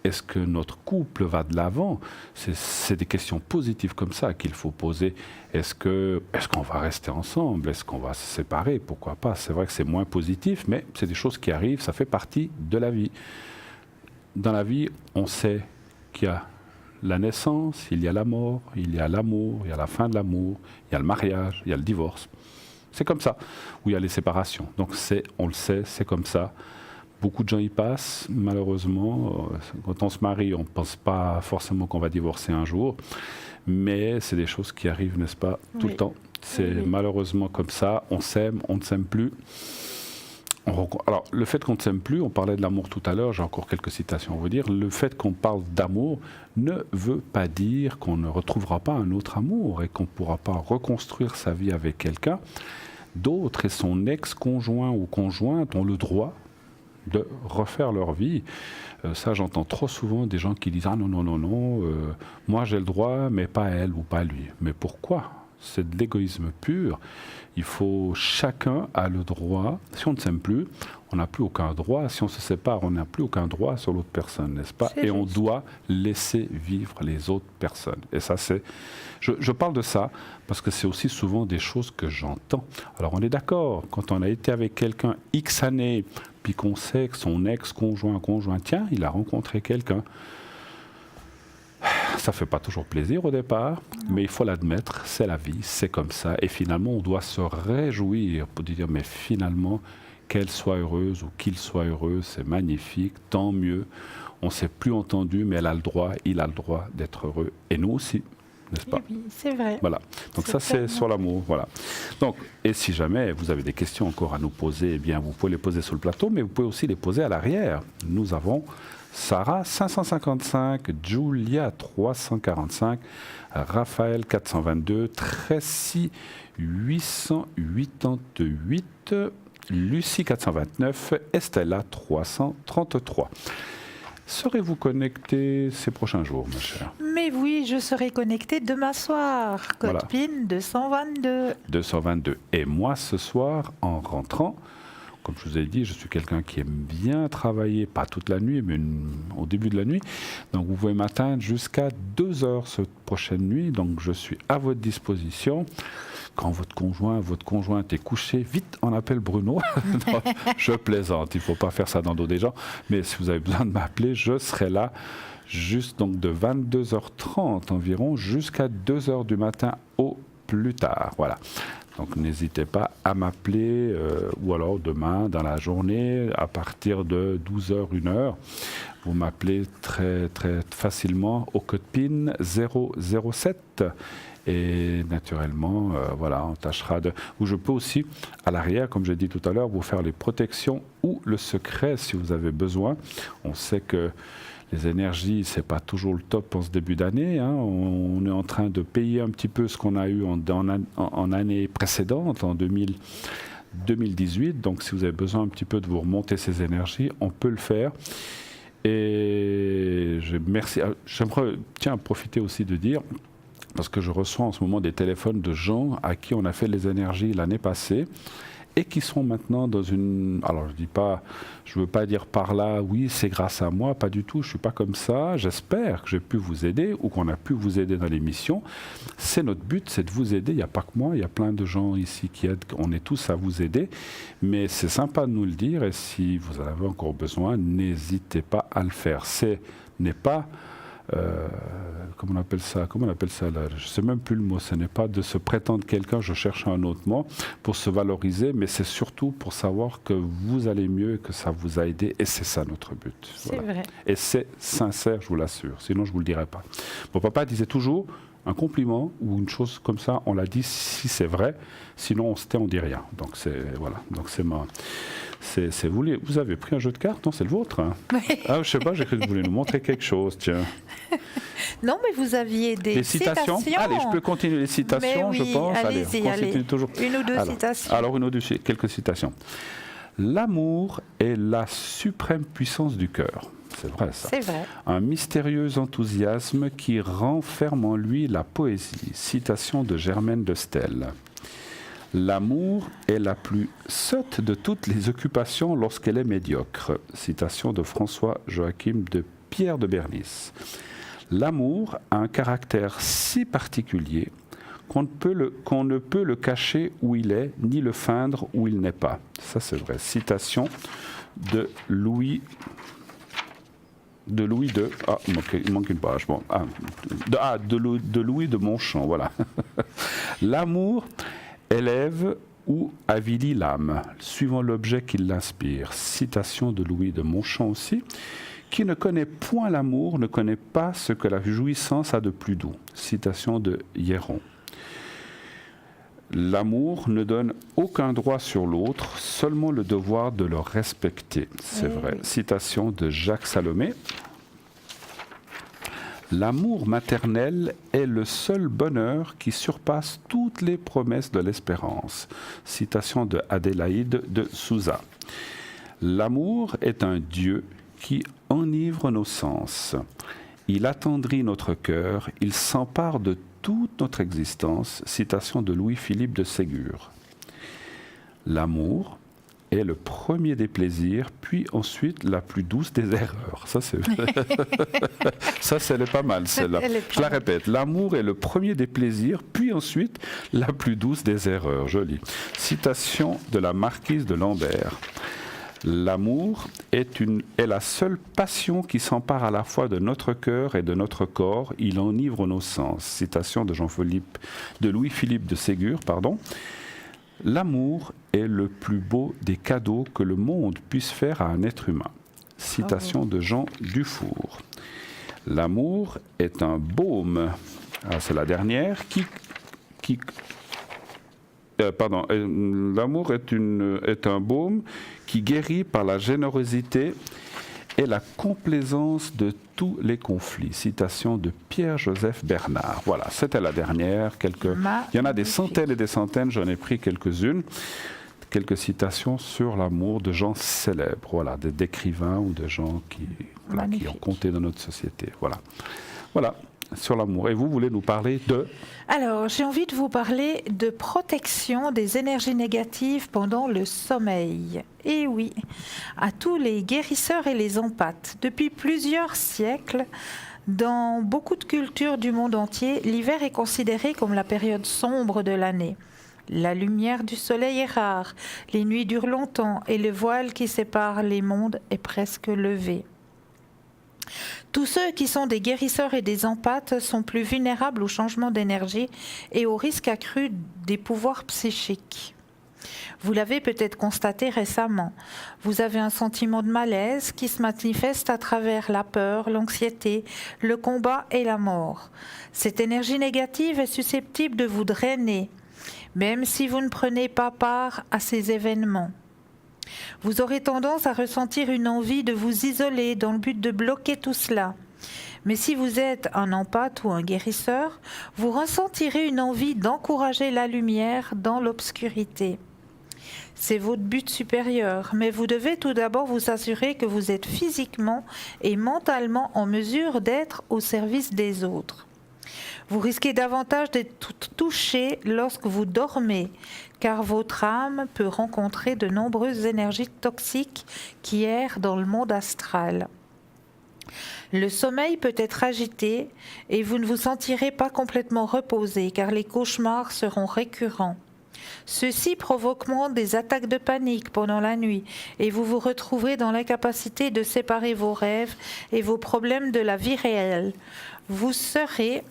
Est-ce que notre couple va de l'avant ? C'est des questions positives comme ça qu'il faut poser. Est-ce qu'on va rester ensemble ? Est-ce qu'on va se séparer ? Pourquoi pas ? C'est vrai que c'est moins positif, mais c'est des choses qui arrivent, ça fait partie de la vie. Dans la vie, on sait qu'il y a la naissance, il y a la mort, il y a l'amour, il y a la fin de l'amour, il y a le mariage, il y a le divorce. C'est comme ça. Ou il y a les séparations. Donc on le sait, c'est comme ça. Beaucoup de gens y passent, malheureusement. Quand on se marie, on ne pense pas forcément qu'on va divorcer un jour. Mais c'est des choses qui arrivent, n'est-ce pas, tout le temps. C'est malheureusement comme ça. On s'aime, on ne s'aime plus. Alors, le fait qu'on ne s'aime plus, on parlait de l'amour tout à l'heure, j'ai encore quelques citations à vous dire. Le fait qu'on parle d'amour ne veut pas dire qu'on ne retrouvera pas un autre amour et qu'on ne pourra pas reconstruire sa vie avec quelqu'un d'autre, et son ex-conjoint ou conjointe ont le droit de refaire leur vie. Ça, j'entends trop souvent des gens qui disent « Ah non, non, non, non, moi j'ai le droit, mais pas elle ou pas lui. » Mais pourquoi ? C'est de l'égoïsme pur. Chacun a le droit. Si on ne s'aime plus, on n'a plus aucun droit. Si on se sépare, on n'a plus aucun droit sur l'autre personne, n'est-ce pas ? Et on doit laisser vivre les autres personnes. Et ça, c'est... Je parle de ça parce que c'est aussi souvent des choses que j'entends. Alors, on est d'accord, quand on a été avec quelqu'un X années, puis qu'on sait que son ex-conjoint, tiens, il a rencontré quelqu'un. Ça ne fait pas toujours plaisir au départ, mais il faut l'admettre, c'est la vie, c'est comme ça. Et finalement, on doit se réjouir pour dire, mais finalement, qu'elle soit heureuse ou qu'il soit heureux, c'est magnifique, tant mieux. On ne s'est plus entendu, mais elle a le droit, il a le droit d'être heureux. Et nous aussi, n'est-ce pas ? Oui, c'est vrai. Voilà. Donc ça, c'est sur l'amour. Voilà. Donc, et si jamais vous avez des questions encore à nous poser, eh bien, vous pouvez les poser sur le plateau, mais vous pouvez aussi les poser à l'arrière. Nous avons Sarah 555, Julia 345, Raphaël 422, Tracy 888, Lucie 429, Estella 333. Serez-vous connecté ces prochains jours, ma chère ? Mais oui, je serai connectée demain soir. Code PIN 222. 222. Et moi, ce soir, en rentrant, comme je vous ai dit, je suis quelqu'un qui aime bien travailler, pas toute la nuit, mais au début de la nuit. Donc, vous pouvez m'atteindre jusqu'à 2 heures cette prochaine nuit. Donc, je suis à votre disposition. Quand votre conjointe est couché, vite, on appelle Bruno. Non, je plaisante, il ne faut pas faire ça dans le dos des gens. Mais si vous avez besoin de m'appeler, je serai là juste donc de 22h30 environ jusqu'à 2h du matin au plus tard. Voilà. Donc n'hésitez pas à m'appeler ou alors demain dans la journée à partir de 12h, 1h. Vous m'appelez très très facilement au code PIN 007. Et naturellement, voilà, on tâchera de... Ou je peux aussi, à l'arrière, comme j'ai dit tout à l'heure, vous faire les protections ou le secret si vous avez besoin. On sait que les énergies, c'est pas toujours le top en ce début d'année. Hein. On est en train de payer un petit peu ce qu'on a eu en année précédente, en 2018. Donc, si vous avez besoin un petit peu de vous remonter ces énergies, on peut le faire. Et j'aimerais profiter aussi de dire, parce que je reçois en ce moment des téléphones de gens à qui on a fait les énergies l'année passée et qui sont maintenant dans une... Alors je ne veux pas dire par là, oui, c'est grâce à moi, pas du tout, je ne suis pas comme ça. J'espère que j'ai pu vous aider ou qu'on a pu vous aider dans l'émission. C'est notre but, c'est de vous aider. Il n'y a pas que moi, il y a plein de gens ici qui aident, on est tous à vous aider. Mais c'est sympa de nous le dire et si vous en avez encore besoin, n'hésitez pas à le faire. Ce n'est pas comment on appelle ça là, je ne sais même plus le mot, ce n'est pas de se prétendre quelqu'un, je cherche un autre mot, pour se valoriser, mais c'est surtout pour savoir que vous allez mieux et que ça vous a aidé, et c'est ça notre but. C'est vrai. Et c'est sincère, je vous l'assure, sinon je ne vous le dirais pas. Mon papa disait toujours, un compliment ou une chose comme ça, on l'a dit si c'est vrai, sinon on se tait, on dit rien. Donc voilà, donc c'est ma... Vous avez pris un jeu de cartes, non? C'est le vôtre, hein? Oui. Ah, je sais pas, j'ai cru que vous vouliez nous montrer quelque chose, tiens. Non, mais vous aviez des citations. Allez, je peux continuer les citations, oui, je pense. allez-y, on continue toujours. Une ou deux citations. Alors, quelques citations. L'amour est la suprême puissance du cœur. C'est vrai, ça. C'est vrai. Un mystérieux enthousiasme qui renferme en lui la poésie. Citation de Germaine de Stel. L'amour est la plus sotte de toutes les occupations lorsqu'elle est médiocre. Citation de François Joachim de Pierre de Bernis. L'amour a un caractère si particulier qu'on ne peut le cacher où il est, ni le feindre où il n'est pas. Ça, c'est vrai. Citation de Louis II. Ah, il manque une page. Bon. De Louis de Montchamp, voilà. L'amour élève ou avilit l'âme, suivant l'objet qui l'inspire. Citation de Louis de Montchamp aussi. Qui ne connaît point l'amour ne connaît pas ce que la jouissance a de plus doux. Citation de Hieron. L'amour ne donne aucun droit sur l'autre, seulement le devoir de le respecter. C'est vrai. Citation de Jacques Salomé. L'amour maternel est le seul bonheur qui surpasse toutes les promesses de l'espérance. Citation de Adélaïde de Souza. L'amour est un Dieu qui enivre nos sens. Il attendrit notre cœur, il s'empare de toute notre existence. Citation de Louis-Philippe de Ségur. L'amour est le premier des plaisirs, puis ensuite la plus douce des erreurs. Ça, c'est ça, elle est pas mal, celle-là. Je la répète. L'amour est le premier des plaisirs, puis ensuite la plus douce des erreurs. Joli. Citation de la marquise de Lambert. L'amour est la seule passion qui s'empare à la fois de notre cœur et de notre corps. Il enivre nos sens. Citation de Louis-Philippe de Ségur, pardon. L'amour est le plus beau des cadeaux que le monde puisse faire à un être humain. Citation de Jean Dufour. L'amour est un baume. Ah, c'est la dernière. L'amour est un baume qui guérit par la générosité et la complaisance de tous les conflits. Citation de Pierre-Joseph Bernard. Voilà, c'était la dernière. Il y en a des centaines et des centaines, j'en ai pris quelques-unes. Quelques citations sur l'amour de gens célèbres, voilà, d'écrivains ou de gens qui ont compté dans notre société. Voilà, sur l'amour. Et vous voulez nous parler de... Alors, j'ai envie de vous parler de protection des énergies négatives pendant le sommeil. Et oui, à tous les guérisseurs et les empathes. Depuis plusieurs siècles, dans beaucoup de cultures du monde entier, l'hiver est considéré comme la période sombre de l'année. La lumière du soleil est rare, les nuits durent longtemps et le voile qui sépare les mondes est presque levé. Tous ceux qui sont des guérisseurs et des empathes sont plus vulnérables au changement d'énergie et au risque accru des pouvoirs psychiques. Vous l'avez peut-être constaté récemment. Vous avez un sentiment de malaise qui se manifeste à travers la peur, l'anxiété, le combat et la mort. Cette énergie négative est susceptible de vous drainer, même si vous ne prenez pas part à ces événements. Vous aurez tendance à ressentir une envie de vous isoler dans le but de bloquer tout cela. Mais si vous êtes un empathe ou un guérisseur, vous ressentirez une envie d'encourager la lumière dans l'obscurité. C'est votre but supérieur, mais vous devez tout d'abord vous assurer que vous êtes physiquement et mentalement en mesure d'être au service des autres. Vous risquez davantage d'être touché lorsque vous dormez, car votre âme peut rencontrer de nombreuses énergies toxiques qui errent dans le monde astral. Le sommeil peut être agité et vous ne vous sentirez pas complètement reposé, car les cauchemars seront récurrents. Ceci provoqueront des attaques de panique pendant la nuit et vous vous retrouverez dans l'incapacité de séparer vos rêves et vos problèmes de la vie réelle. Vous serez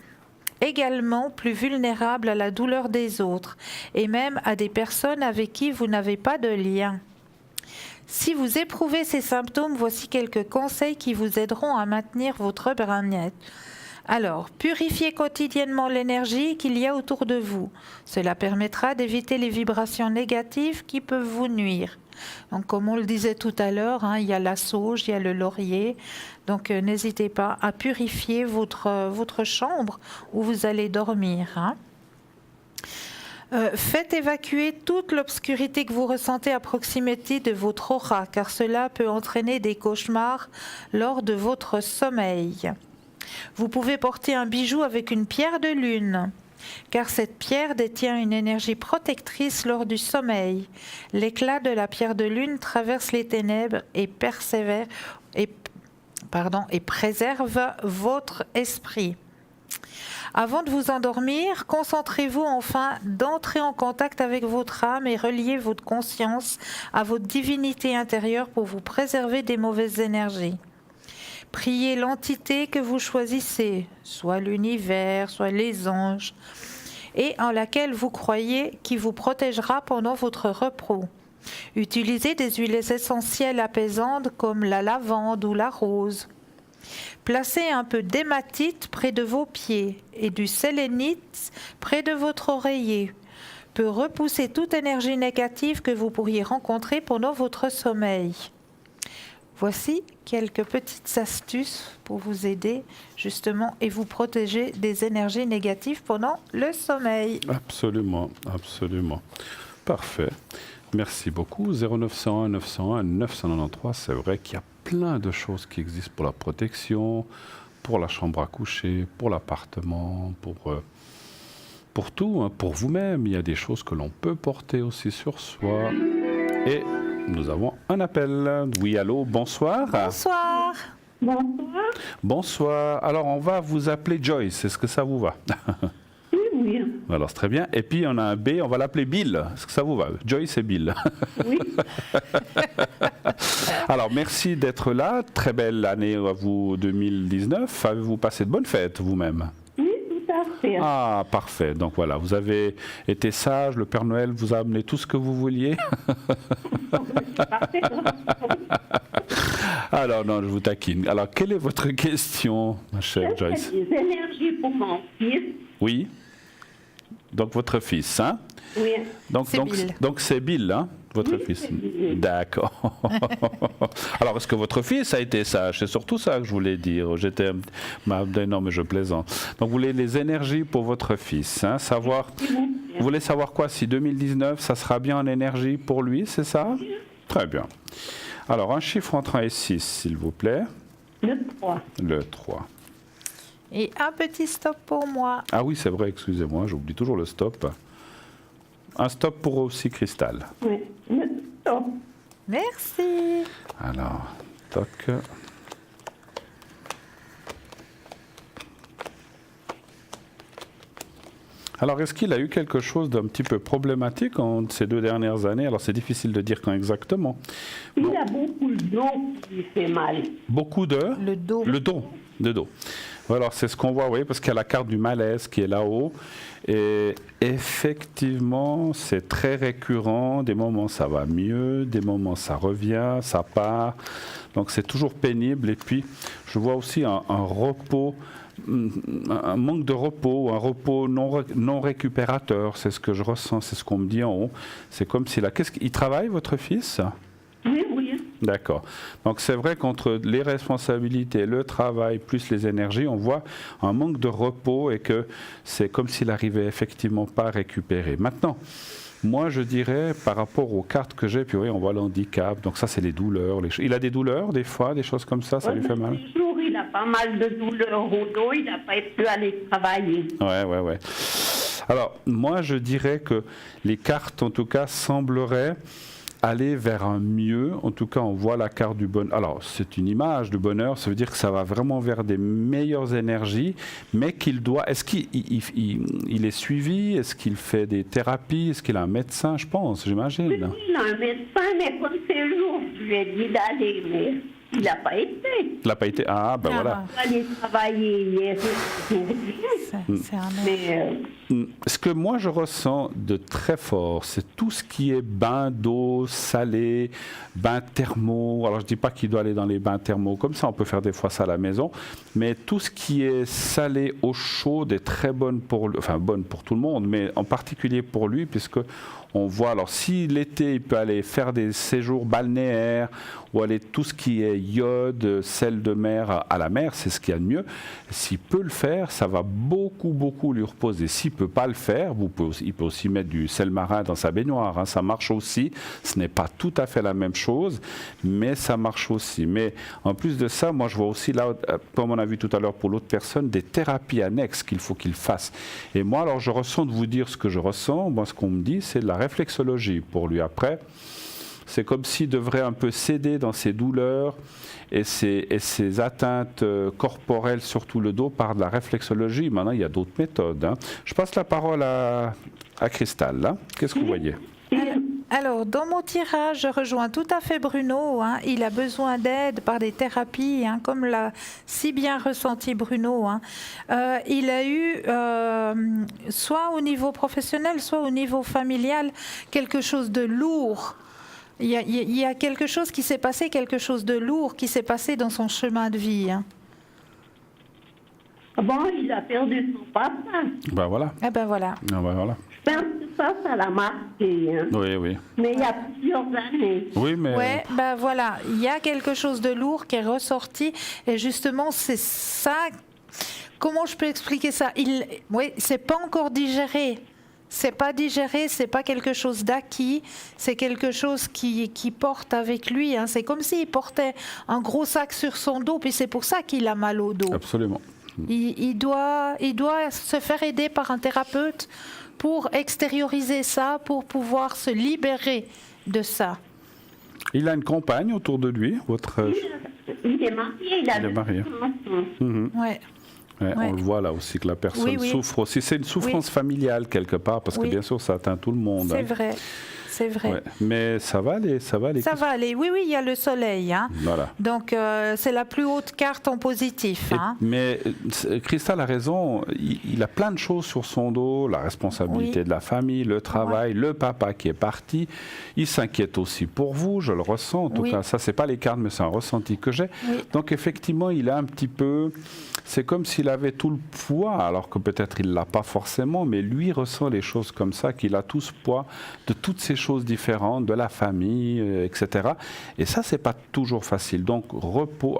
également plus vulnérable à la douleur des autres et même à des personnes avec qui vous n'avez pas de lien. Si vous éprouvez ces symptômes, voici quelques conseils qui vous aideront à maintenir votre bien-être. Alors, purifiez quotidiennement l'énergie qu'il y a autour de vous. Cela permettra d'éviter les vibrations négatives qui peuvent vous nuire. Donc, comme on le disait tout à l'heure, il y a la sauge, il y a le laurier. Donc, n'hésitez pas à purifier votre chambre où vous allez dormir. Faites évacuer toute l'obscurité que vous ressentez à proximité de votre aura, car cela peut entraîner des cauchemars lors de votre sommeil. Vous pouvez porter un bijou avec une pierre de lune, car cette pierre détient une énergie protectrice lors du sommeil. L'éclat de la pierre de lune traverse les ténèbres et préserve votre esprit. Avant de vous endormir, concentrez-vous enfin d'entrer en contact avec votre âme et relier votre conscience à votre divinité intérieure pour vous préserver des mauvaises énergies. Priez l'entité que vous choisissez, soit l'univers, soit les anges, et en laquelle vous croyez qui vous protégera pendant votre repos. Utilisez des huiles essentielles apaisantes comme la lavande ou la rose. Placez un peu d'hématite près de vos pieds et du sélénite près de votre oreiller. Peut repousser toute énergie négative que vous pourriez rencontrer pendant votre sommeil. Voici quelques petites astuces pour vous aider justement et vous protéger des énergies négatives pendant le sommeil. Absolument, absolument. Parfait. Merci beaucoup. 0901 901 993, c'est vrai qu'il y a plein de choses qui existent pour la protection, pour la chambre à coucher, pour l'appartement, pour tout, pour vous-même. Il y a des choses que l'on peut porter aussi sur soi. Et nous avons un appel. Oui, allô, bonsoir. Bonsoir. Bonsoir. Bonsoir. Alors, on va vous appeler Joyce. Est-ce que ça vous va? Oui. Alors, c'est très bien. Et puis, on a un B, on va l'appeler Bill. Est-ce que ça vous va? Joyce et Bill. Oui. Alors, merci d'être là. Très belle année à vous 2019. Avez-vous passé de bonnes fêtes vous-même? Oui, tout à fait. Ah, parfait. Donc voilà, vous avez été sage. Le Père Noël vous a amené tout ce que vous vouliez. Parfait. Alors, non, je vous taquine. Alors, quelle est votre question, ma chère Joyce? Des énergies pour mon fils. Oui. Donc, votre fils, hein? Oui. Donc, c'est Bill, hein, votre fils. D'accord. Alors, est-ce que votre fils a été sage? C'est surtout ça que je voulais dire. Non, mais je plaisante. Donc, vous voulez les énergies pour votre fils, hein? Vous voulez savoir quoi? Si 2019, ça sera bien en énergie pour lui, c'est ça? Très bien. Alors, un chiffre entre 1 et 6, s'il vous plaît. Le 3. Le 3. Et un petit stop pour moi. Ah oui, c'est vrai, excusez-moi, j'oublie toujours le stop. Un stop pour aussi Cristal. Oui. Le 3. Merci. Alors, toc. Alors, est-ce qu'il a eu quelque chose d'un petit peu problématique en ces 2 dernières années? Alors, c'est difficile de dire quand exactement. Il a beaucoup de dos qui fait mal. Beaucoup de... Le dos. Le dos. Alors, c'est ce qu'on voit, oui, parce qu'il y a la carte du malaise qui est là-haut. Et effectivement, c'est très récurrent. Des moments, ça va mieux. Des moments, ça revient, ça part. Donc, c'est toujours pénible. Et puis, je vois aussi un repos, un manque de repos, un repos non récupérateur. C'est ce que je ressens, c'est ce qu'on me dit en haut. C'est comme si là... Il travaille, votre fils? Oui. D'accord. Donc c'est vrai qu'entre les responsabilités, le travail, plus les énergies, on voit un manque de repos et que c'est comme s'il n'arrivait effectivement pas à récupérer. Maintenant, moi je dirais par rapport aux cartes que j'ai, puis oui, on voit l'handicap, donc ça c'est les douleurs. Il a des douleurs des fois, des choses comme ça lui fait mal? Toujours, il a pas mal de douleurs au dos, il n'a pas pu aller travailler. Ouais. Alors, moi je dirais que les cartes en tout cas sembleraient aller vers un mieux. En tout cas, on voit la carte du bonheur. Alors, c'est une image du bonheur, ça veut dire que ça va vraiment vers des meilleures énergies, mais qu'il doit... Est-ce qu'il est suivi? Est-ce qu'il fait des thérapies? Est-ce qu'il a un médecin, je pense, j'imagine? Oui, il a un médecin, mais comme c'est lourd, je lui ai dit d'aller, mais il n'a pas été. Il n'a pas été... Ah, ben voilà. Il allait travailler hier. C'est un Mais Ce que moi je ressens de très fort, c'est tout ce qui est bain d'eau salée, bain thermo. Alors je ne dis pas qu'il doit aller dans les bains thermaux comme ça, on peut faire des fois ça à la maison, mais tout ce qui est salé, eau chaude est très bonne pour, enfin bonne pour tout le monde, mais en particulier pour lui, puisque on voit, alors si l'été il peut aller faire des séjours balnéaires ou aller tout ce qui est iode, sel de mer à la mer, c'est ce qu'il y a de mieux. S'il peut le faire, ça va beaucoup lui reposer. S'il ne peut pas le faire, il peut aussi mettre du sel marin dans sa baignoire, hein, ça marche aussi. Ce n'est pas tout à fait la même chose, mais ça marche aussi. Mais en plus de ça, moi je vois aussi là, comme on a vu tout à l'heure pour l'autre personne, des thérapies annexes qu'il faut qu'il fasse. Et moi, alors je ressens de vous dire ce que je ressens. Moi, ce qu'on me dit, c'est de la réflexologie pour lui. Après, c'est comme s'il devrait un peu céder dans ses douleurs et ses atteintes corporelles, surtout le dos, par de la réflexologie. Maintenant, il y a d'autres méthodes, hein. Je passe la parole à Cristal. Là. Qu'est-ce que vous voyez? Alors, dans mon tirage, je rejoins tout à fait Bruno, hein. Il a besoin d'aide par des thérapies, hein, comme l'a si bien ressenti Bruno, hein. Il a eu, soit au niveau professionnel, soit au niveau familial, quelque chose de lourd. Il y a quelque chose qui s'est passé, quelque chose de lourd qui s'est passé dans son chemin de vie, hein. bon, il a perdu son papa. Ben voilà. Ah ben voilà. Ah ben voilà. Je pense que ça l'a marqué. Hein. Oui. Mais il y a plusieurs années. Oui, mais... Ouais, ben voilà, il y a quelque chose de lourd qui est ressorti et justement c'est ça. Comment je peux expliquer ça? Oui, c'est pas encore digéré. C'est pas digéré, c'est pas quelque chose d'acquis, c'est quelque chose qui porte avec lui, hein. C'est comme s'il portait un gros sac sur son dos, puis c'est pour ça qu'il a mal au dos. Absolument. Il doit se faire aider par un thérapeute pour extérioriser ça, pour pouvoir se libérer de ça. Il a une compagne autour de lui, votre... Il est marié, il est marié. Ouais. Ouais, Ouais. On le voit là aussi que la personne souffre aussi. C'est une souffrance familiale quelque part, parce que bien sûr ça atteint tout le monde. C'est hein. vrai. C'est vrai. Ouais. Mais ça va aller, ça va aller. Ça va aller. Oui, il y a le soleil, hein. Voilà. Donc c'est la plus haute carte en positif, hein. Mais Cristal a raison, il a plein de choses sur son dos, la responsabilité de la famille, le travail, le papa qui est parti. Il s'inquiète aussi pour vous, je le ressens. En tout cas, ça c'est pas les cartes, mais c'est un ressenti que j'ai. Oui. Donc effectivement, il a un petit peu... C'est comme s'il avait tout le poids, alors que peut-être il ne l'a pas forcément, mais lui ressent les choses comme ça, qu'il a tout ce poids de toutes ces choses différentes, de la famille, etc. Et ça, c'est pas toujours facile. Donc, repos,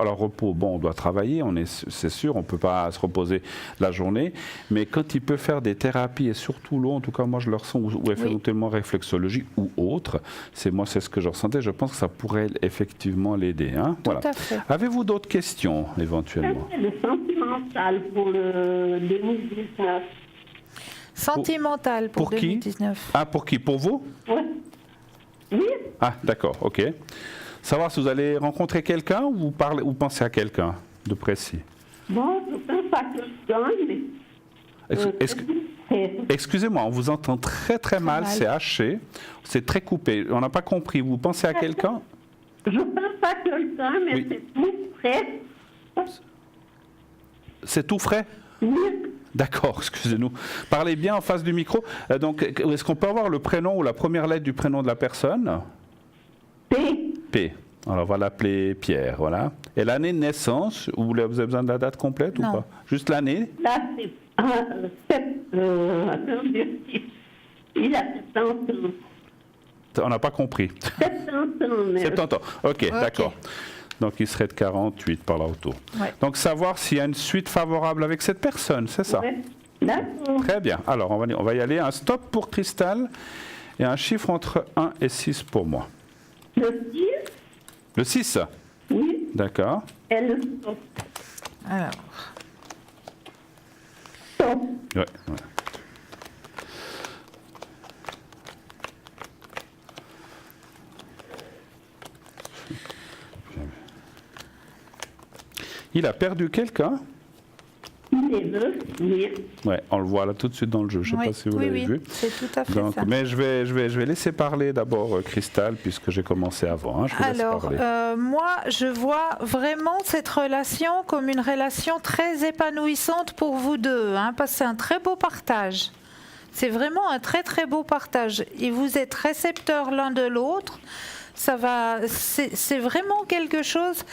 bon, on doit travailler, c'est sûr, on ne peut pas se reposer la journée, mais quand il peut faire des thérapies, et surtout l'eau, en tout cas, moi je le ressens, ou éventuellement réflexologie ou autre, c'est ce que je ressentais, je pense que ça pourrait effectivement l'aider. Hein. Tout à fait. Avez-vous d'autres questions, éventuellement? Le sentimental pour le 2019. Sentimental pour 2019. Qui? Ah, pour qui? Pour vous? Oui. Ah, d'accord, ok. Savoir si vous allez rencontrer quelqu'un ou vous pensez à quelqu'un de précis? Bon, je pense à quelqu'un, mais... Excusez-moi, on vous entend très mal, c'est haché, c'est très coupé. On n'a pas compris. Vous pensez à quelqu'un? Je pense à quelqu'un, mais c'est tout frais. C'est tout frais? Oui. D'accord, excusez-nous. Parlez bien en face du micro. Donc, est-ce qu'on peut avoir le prénom ou la première lettre du prénom de la personne? P. P. Alors, on va l'appeler Pierre, voilà. Et l'année de naissance, vous avez besoin de la date complète ou pas? Juste l'année? Là, c'est... il a 70 ans. On n'a pas compris. 70 ans. 70 ans, ok, d'accord. Donc il serait de 48 par là autour. Ouais. Donc savoir s'il y a une suite favorable avec cette personne, c'est ça? Ouais. D'accord. Très bien. Alors on va y aller. Un stop pour Cristal et un chiffre entre 1 et 6 pour moi. Le 6? Le 6? Oui. D'accord. Et le stop. Alors. Stop. Ouais. Il a perdu quelqu'un? Il est veuf, oui. Ouais, on le voit là tout de suite dans le jeu. Je ne sais pas si vous l'avez vu. C'est tout à fait Donc, ça. mais je vais laisser parler d'abord Cristal, puisque j'ai commencé avant. Hein. Je vous laisse Alors, parler. moi, je vois vraiment cette relation comme une relation très épanouissante pour vous deux, hein, parce que c'est un très beau partage. C'est vraiment un très très beau partage. Et vous êtes récepteurs l'un de l'autre. C'est vraiment quelque chose.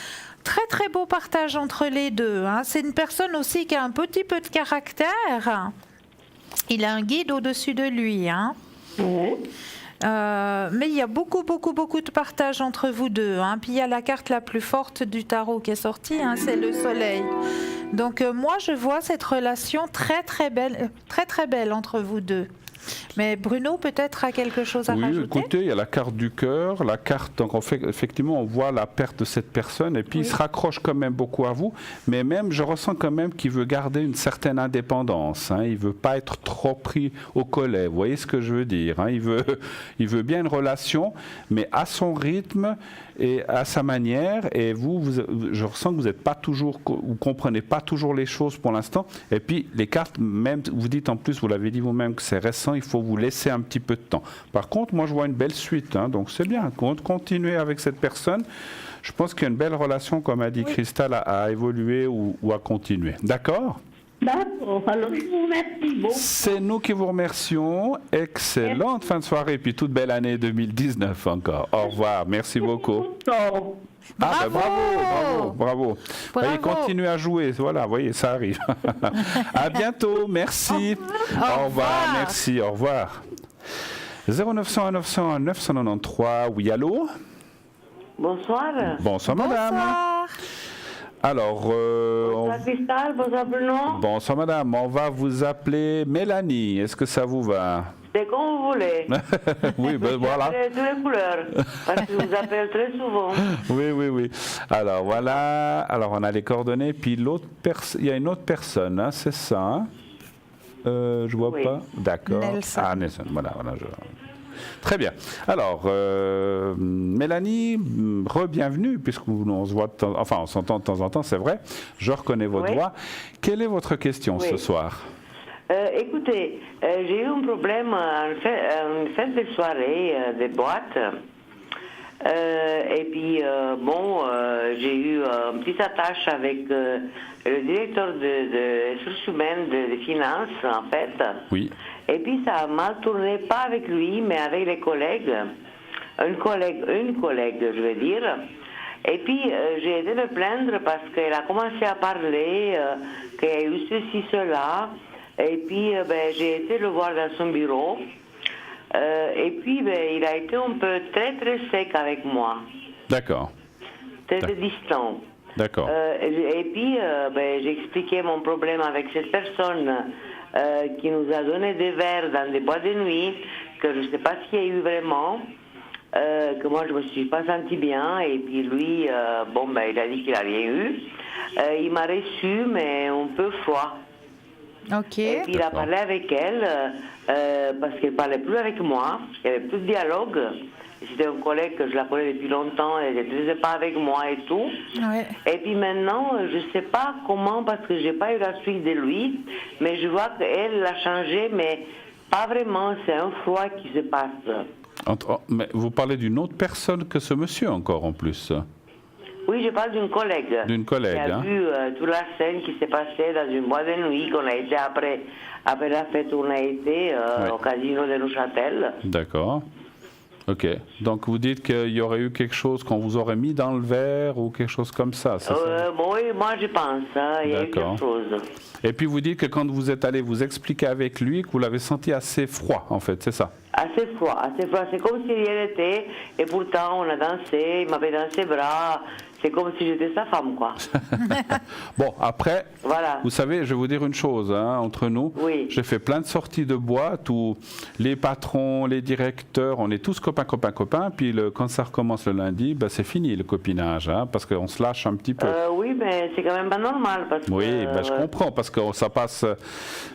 Très très beau partage entre les deux. Hein. C'est une personne aussi qui a un petit peu de caractère. Il a un guide au-dessus de lui. Hein. Ouais. Mais il y a beaucoup de partage entre vous deux. Hein. Puis il y a la carte la plus forte du tarot qui est sortie, hein, c'est le soleil. Donc moi je vois cette relation très très belle entre vous deux. Mais Bruno peut-être a quelque chose à rajouter. Oui, écoutez, il y a la carte du cœur, la carte, donc effectivement on voit la perte de cette personne et puis il se raccroche quand même beaucoup à vous, mais même je ressens quand même qu'il veut garder une certaine indépendance, hein, il ne veut pas être trop pris au collet, vous voyez ce que je veux dire, hein, il veut bien une relation, mais à son rythme et à sa manière, et je ressens que vous n'êtes pas toujours, vous comprenez pas toujours les choses pour l'instant, et puis les cartes, même vous dites en plus, vous l'avez dit vous-même que c'est récent, il faut vous laisser un petit peu de temps. Par contre, moi je vois une belle suite, hein, donc c'est bien, continuer avec cette personne. Je pense qu'il y a une belle relation, comme a dit Cristal, à évoluer ou à continuer. D'accord ? D'accord, alors je vous remercie beaucoup. C'est nous qui vous remercions. Excellente fin de soirée, puis toute belle année 2019 encore. Au revoir, merci beaucoup. Bravo. Voyez, continuez à jouer, voilà, voyez, ça arrive. À bientôt, merci. Au revoir, merci, au revoir. 0900 900 993, oui, allô? Bonsoir. Bonsoir, madame. Bonsoir. Alors, Bonsoir Cristal, bonsoir Bruno. bonsoir, madame. On va vous appeler Mélanie. Est-ce que ça vous va? C'est comme vous voulez. Oui, ben voilà. Toutes les couleurs, parce que je vous appelle très souvent. Oui. Alors, voilà. Alors, on a les coordonnées. Puis, il y a une autre personne, hein, c'est ça, hein? Je vois pas. D'accord. Nelson. Ah, Nelson, voilà. Très bien. Alors, Mélanie, re-bienvenue, puisqu'on se voit, on s'entend de temps en temps, c'est vrai. Je reconnais votre voix. Quelle est votre question ce soir? Écoutez, j'ai eu un problème en fin de soirée des boîtes. Et puis, j'ai eu une petite attache avec le directeur de ressources humaines de finances, en fait. Oui. Et puis, ça a mal tourné, pas avec lui, mais avec les collègues. Une collègue, je veux dire. Et puis, j'ai été me plaindre parce qu'elle a commencé à parler, qu'il y a eu ceci, cela. Et puis, j'ai été le voir dans son bureau. Et puis, il a été un peu très, très sec avec moi. D'accord. Très distant. D'accord. Et puis, j'ai expliqué mon problème avec cette personne qui nous a donné des verres dans des boîtes de nuit, que je ne sais pas ce qu'il y a eu vraiment, que moi, je ne me suis pas sentie bien. Et puis, lui, il a dit qu'il n'a rien eu. Il m'a reçu, mais un peu froid. Ok. Et puis il a parlé avec elle parce qu'elle ne parlait plus avec moi, il n'y avait plus de dialogue. C'était un collègue que je la connais depuis longtemps, elle ne faisait pas avec moi et tout. Ouais. Et puis maintenant, je ne sais pas comment, parce que je n'ai pas eu la suite de lui, mais je vois qu'elle a changé, mais pas vraiment, c'est un froid qui se passe. Mais vous parlez d'une autre personne que ce monsieur encore en plus? Oui, je parle d'une collègue. D'une collègue, qui a vu toute la scène qui s'est passée dans une boîte de nuit qu'on a été après la fête où on a été au casino de Neuchâtel. D'accord. Ok. Donc vous dites qu'il y aurait eu quelque chose qu'on vous aurait mis dans le verre ou quelque chose comme ça, c'est ça? Oui, moi je pense. Il y a eu quelque chose. Et puis vous dites que quand vous êtes allé vous expliquer avec lui, que vous l'avez senti assez froid, en fait, c'est ça? Assez froid. C'est comme s'il y était, et pourtant on a dansé, il m'avait dans ses bras. C'est comme si j'étais sa femme, quoi. Bon, après, voilà. Vous savez, je vais vous dire une chose, hein, entre nous. Oui. J'ai fait plein de sorties de boîtes où les patrons, les directeurs, on est tous copains. Puis quand ça recommence le lundi, c'est fini le copinage, hein, parce qu'on se lâche un petit peu. Oui, Oui, mais c'est quand même pas normal. Parce Oui, que, je comprends, parce que ça passe...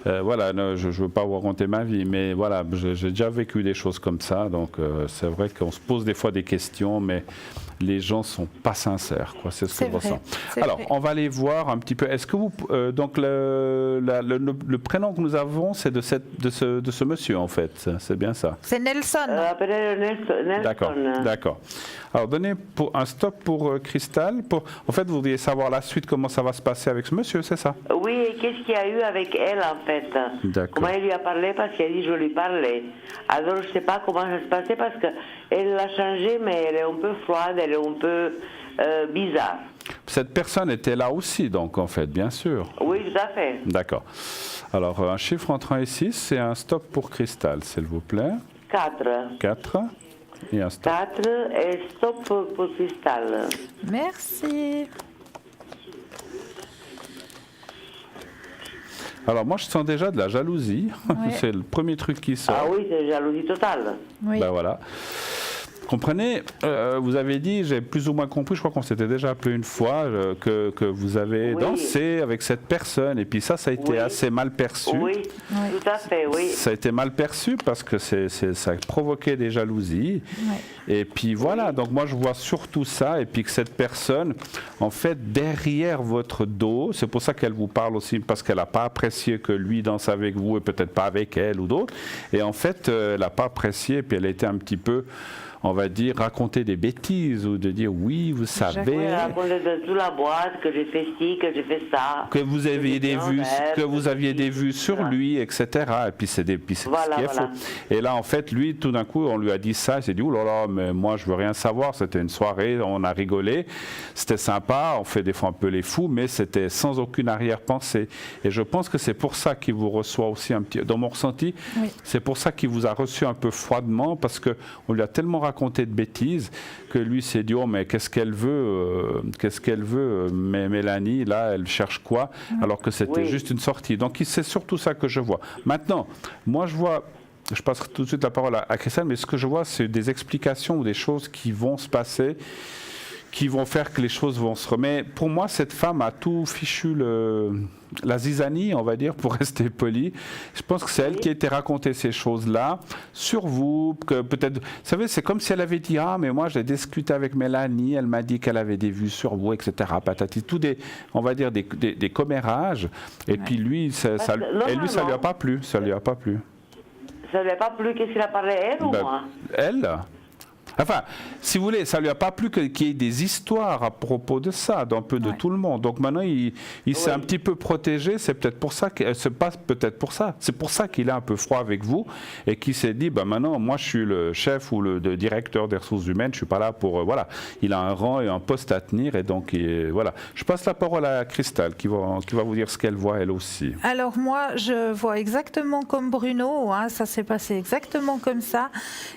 voilà, je ne veux pas vous raconter ma vie, mais voilà, j'ai déjà vécu des choses comme ça, donc c'est vrai qu'on se pose des fois des questions, mais les gens ne sont pas sincères, quoi, c'est ce que je ressens. Alors, on va aller voir un petit peu, est-ce que vous... donc, le prénom que nous avons, c'est de ce monsieur, en fait, c'est bien ça? C'est Nelson. Appelez-le Nelson. D'accord. Alors, donnez un stop pour Cristal. En fait, vous voudriez savoir la suite, comment ça va se passer avec ce monsieur, c'est ça? Oui, et qu'est-ce qu'il y a eu avec elle, en fait? D'accord. Comment elle lui a parlé, parce qu'elle dit je lui parlais. Alors, je ne sais pas comment ça se passait, parce qu'elle l'a changé, mais elle est un peu froide, elle est un peu bizarre. Cette personne était là aussi, donc, en fait, bien sûr. Oui, tout à fait. D'accord. Alors, un chiffre entre 1 et 6, c'est un stop pour Cristal, s'il vous plaît. 4. 4. Et un stop. 4 et stop pour Cristal. Merci. Alors, moi, je sens déjà de la jalousie. Ouais. C'est le premier truc qui sort. Ah oui, c'est jalousie totale. Oui. Ben voilà. Comprenez, vous avez dit, j'ai plus ou moins compris, je crois qu'on s'était déjà appelé une fois, que vous avez dansé avec cette personne, et puis ça a été assez mal perçu. Oui, tout à fait, oui. Ça a été mal perçu parce que ça a provoqué des jalousies. Ouais. Et puis voilà, donc moi je vois surtout ça, et puis que cette personne, en fait, derrière votre dos, c'est pour ça qu'elle vous parle aussi, parce qu'elle n'a pas apprécié que lui danse avec vous, et peut-être pas avec elle ou d'autres, et en fait, elle n'a pas apprécié, et puis elle a été un petit peu... on va dire, raconter des bêtises ou de dire oui, vous savez. Oui, raconter de toute la boîte que j'ai fait ci, que j'ai fait ça. Que vous aviez des vues sur lui, etc. Et puis c'est ce qui est faux. Et là, en fait, lui, tout d'un coup, on lui a dit ça. Il s'est dit, oh là là, mais moi, je veux rien savoir. C'était une soirée, on a rigolé. C'était sympa. On fait des fois un peu les fous, mais c'était sans aucune arrière-pensée. Et je pense que c'est pour ça qu'il vous reçoit aussi un petit... Dans mon ressenti, c'est pour ça qu'il vous a reçu un peu froidement, parce qu'on lui a tellement raconté de bêtises que lui s'est dit, oh mais qu'est-ce qu'elle veut, mais Mélanie là elle cherche quoi, alors que c'était juste une sortie. Donc c'est surtout ça que je vois. Maintenant, moi je passe tout de suite la parole à Cristal, mais ce que je vois, c'est des explications ou des choses qui vont se passer, qui vont faire que les choses vont se remettre. Pour moi, cette femme a tout fichu la zizanie, on va dire, pour rester poli. Je pense que c'est elle qui a été raconter ces choses-là sur vous, que peut-être, vous savez, c'est comme si elle avait dit, ah, mais moi, j'ai discuté avec Mélanie, elle m'a dit qu'elle avait des vues sur vous, etc. Patati, on va dire, des commérages. Et puis lui, ça lui a pas plu, ça lui a pas plu. Ça lui a pas plu, qu'est-ce qu'il a parlé, elle ou moi? Elle. Enfin, si vous voulez, ça lui a pas plu qu'il y ait des histoires à propos de ça, d'un peu de tout le monde. Donc maintenant, il s'est un petit peu protégé. C'est peut-être pour ça qu'elle se passe, peut-être pour ça. C'est pour ça qu'il est un peu froid avec vous et qu'il s'est dit, maintenant, moi, je suis le chef ou le directeur des ressources humaines. Je suis pas là pour, voilà. Il a un rang et un poste à tenir et donc, voilà. Je passe la parole à Cristal qui va vous dire ce qu'elle voit elle aussi. Alors moi, je vois exactement comme Bruno. Ça s'est passé exactement comme ça.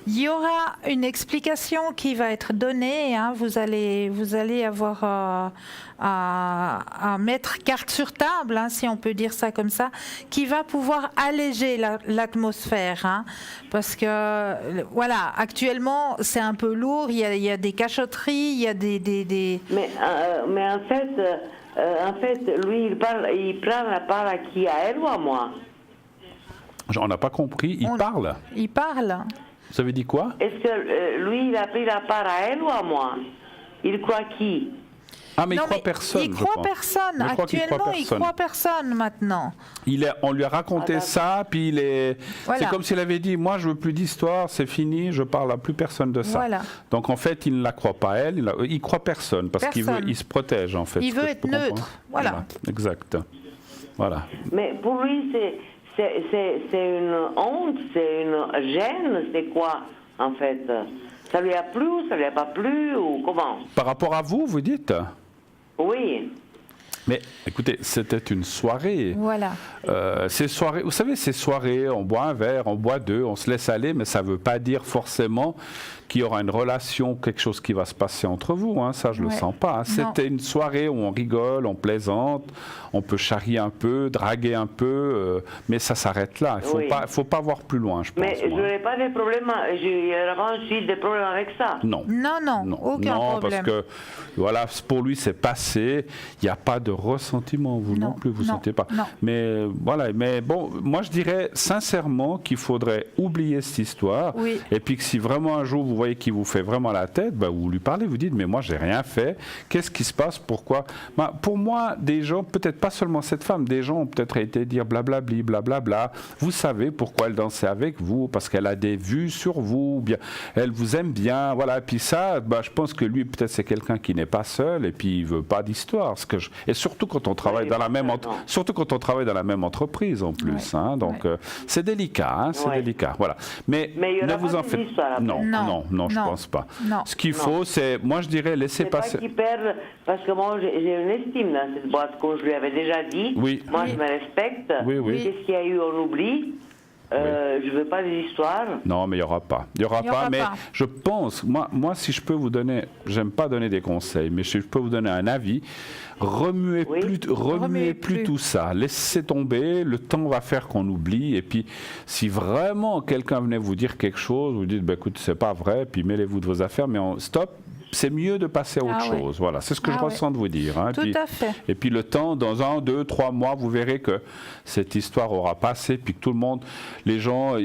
Il y aura une explication qui va être donnée, vous allez avoir à mettre carte sur table, si on peut dire ça comme ça, qui va pouvoir alléger l'atmosphère, parce que voilà, actuellement c'est un peu lourd, il y a des cachotteries, il y a des... Mais en fait, lui il prend la part à qui, à elle ou à moi? On n'a pas compris, il parle. Il parle. Vous avez dit quoi? Est-ce que lui, il a pris la part à elle ou à moi? Il croit qui? Ah, mais il croit personne. Il croit personne. Actuellement, il croit personne maintenant. On lui a raconté ça, puis il est. Voilà. C'est comme s'il avait dit, moi, je veux plus d'histoire, c'est fini, je parle à plus personne de ça. Voilà. Donc en fait, il ne la croit pas elle, il croit personne parce qu'il se protège en fait. Il veut être neutre. Voilà. Exact. Voilà. Mais pour lui, c'est une honte, c'est une gêne, c'est quoi en fait? Ça lui a plu ou ça lui a pas plu ou comment? Par rapport à vous, vous dites? Oui. Mais écoutez, c'était une soirée. Voilà. Ces soirées, vous savez, ces soirées, on boit un verre, on boit deux, on se laisse aller, mais ça ne veut pas dire forcément qu'il y aura une relation, quelque chose qui va se passer entre vous. Hein, ça, je ne le sens pas. Hein. C'était une soirée où on rigole, on plaisante, on peut charrier un peu, draguer un peu, mais ça s'arrête là. Il ne faut pas voir plus loin, je pense. Mais je n'aurais pas de problème, j'ai ensuite des problèmes avec ça. Non. Non, aucun problème. Parce que voilà, pour lui, c'est passé. Il n'y a pas de ressentiment, vous non plus, vous ne sentez pas. Non. Mais voilà, mais bon, moi je dirais sincèrement qu'il faudrait oublier cette histoire. Oui. Et puis que si vraiment un jour vous voyez qu'il vous fait vraiment la tête, bah, vous lui parlez, vous dites, mais moi j'ai rien fait. Qu'est-ce qui se passe? Pourquoi? Bah, pour moi, des gens, peut-être pas seulement cette femme, des gens ont peut-être été dire blablabli, blablabla. Vous savez pourquoi elle dansait avec vous, parce qu'elle a des vues sur vous, ou bien elle vous aime bien, voilà. Et puis ça, bah, je pense que lui, peut-être c'est quelqu'un qui n'est pas seul et puis il veut pas d'histoire. Et surtout quand on travaille dans la même surtout quand on travaille dans la même entreprise en plus. Hein, donc c'est délicat, hein, c'est délicat. Voilà. Mais ne vous en faites pas. Non, je pense pas. Non. Ce qu'il faut, c'est, moi je dirais, laisser passer. C'est pas qu'il perd, parce que moi j'ai une estime dans cette boîte, comme je lui avais déjà dit. Oui. Moi je me respecte. Oui. Qu'est-ce qu'il y a eu, on oublie. Je veux pas des histoires. Non, mais il n'y aura pas. Il n'y aura pas, mais je pense, moi, si je peux vous donner, j'aime pas donner des conseils, mais si je peux vous donner un avis, remuez plus tout ça. Laissez tomber, le temps va faire qu'on oublie. Et puis, si vraiment quelqu'un venait vous dire quelque chose, vous dites, bah, écoute, c'est pas vrai, puis mêlez-vous de vos affaires, mais stop. C'est mieux de passer à autre chose. Voilà, c'est ce que je ressens de vous dire. Hein. Tout à fait. Et puis le temps, dans 1, 2, 3 mois, vous verrez que cette histoire aura passé, puis que tout le monde, les gens,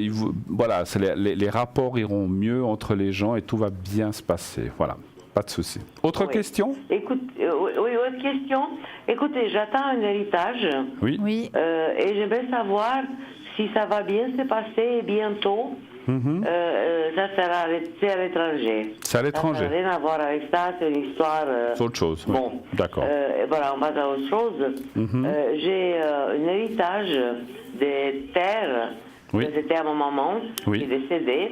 voilà, les rapports iront mieux entre les gens et tout va bien se passer. Voilà, pas de souci. Autre question? Écoute, autre question. Écoutez, j'attends un héritage. Oui. Et j'aimerais savoir si ça va bien se passer bientôt. Ça sera à l'étranger. C'est à l'étranger. Ça n'a rien à voir avec ça, c'est une histoire. C'est autre chose. Bon, d'accord. Voilà, on passe à autre chose. J'ai un héritage des terres. C'était à mon maman qui est décédée.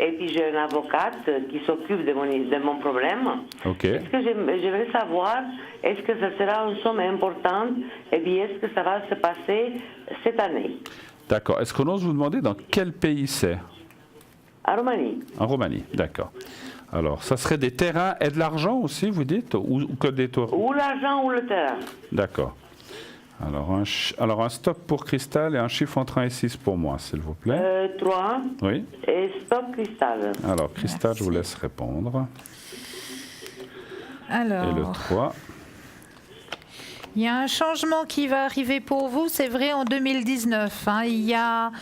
Et puis j'ai une avocate qui s'occupe de mon problème. Est-ce que j'aimerais savoir, est-ce que ça sera une somme importante et bien est-ce que ça va se passer cette année? D'accord. Est-ce qu'on ose vous demander dans quel pays c'est? En Roumanie. En Roumanie, d'accord. Alors, ça serait des terrains et de l'argent aussi, vous dites, ou que des tours? Ou l'argent ou le terrain. D'accord. Alors, un stop pour Cristal et un chiffre entre 1 et 6 pour moi, s'il vous plaît. 3. Oui. Et stop Cristal. Alors, Cristal, je vous laisse répondre. Alors. Et le 3. Il y a un changement qui va arriver pour vous, c'est vrai, en 2019. Hein. Il y a,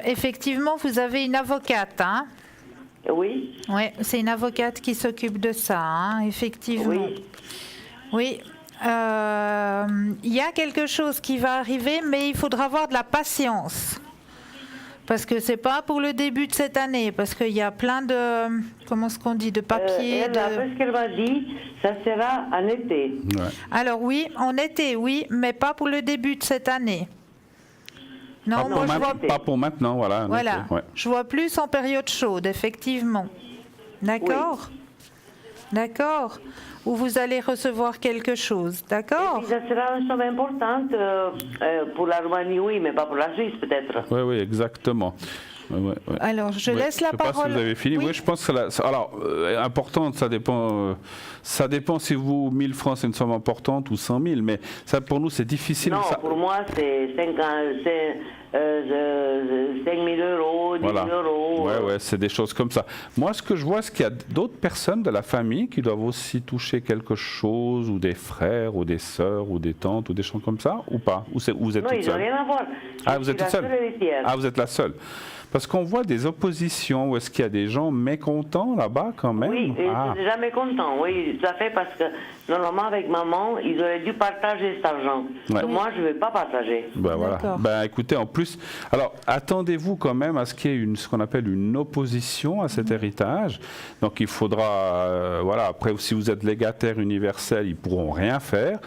effectivement, vous avez une avocate. Hein. Oui. Oui, c'est une avocate qui s'occupe de ça, hein, effectivement. Oui. Il y a quelque chose qui va arriver, mais il faudra avoir de la patience. Parce que c'est pas pour le début de cette année, parce qu'il y a plein de, comment est-ce qu'on dit, de papiers. Après ce qu'elle m'a dit, ça sera en été. Alors oui, en été, oui, mais pas pour le début de cette année. Non, moi je vois pas pour maintenant, voilà. Voilà, je vois plus en période chaude, effectivement. D'accord. D'accord. Où vous allez recevoir quelque chose, d'accord? Ça sera une somme importante pour la Roumanie, oui, mais pas pour la Suisse, peut-être. Oui, exactement. Alors, je laisse la parole. Je ne sais pas si vous avez fini. Oui, je pense que alors, importante, ça dépend si vous, 1000 francs, c'est une somme importante ou 100 000, mais ça, pour nous, c'est difficile. Non, pour moi, c'est 5 000 euros, 10 000 euros. Oui, c'est des choses comme ça. Moi, ce que je vois, c'est qu'il y a d'autres personnes de la famille qui doivent aussi toucher quelque chose, ou des frères, ou des sœurs, ou des tantes, ou des choses comme ça, ou pas? Ou vous êtes toute seule? Non, ils n'ont rien à voir. Vous êtes toute seule? Vous êtes la seule. Parce qu'on voit des oppositions, où est-ce qu'il y a des gens mécontents là-bas quand même? Oui, c'est déjà mécontent, oui, tout à fait, parce que normalement avec maman, ils auraient dû partager cet argent. Que moi, je ne vais pas partager. Voilà. Écoutez, en plus, alors attendez-vous quand même à ce qu'il y ait ce qu'on appelle une opposition à cet héritage. Donc il faudra, après si vous êtes légataire universel, ils ne pourront rien faire.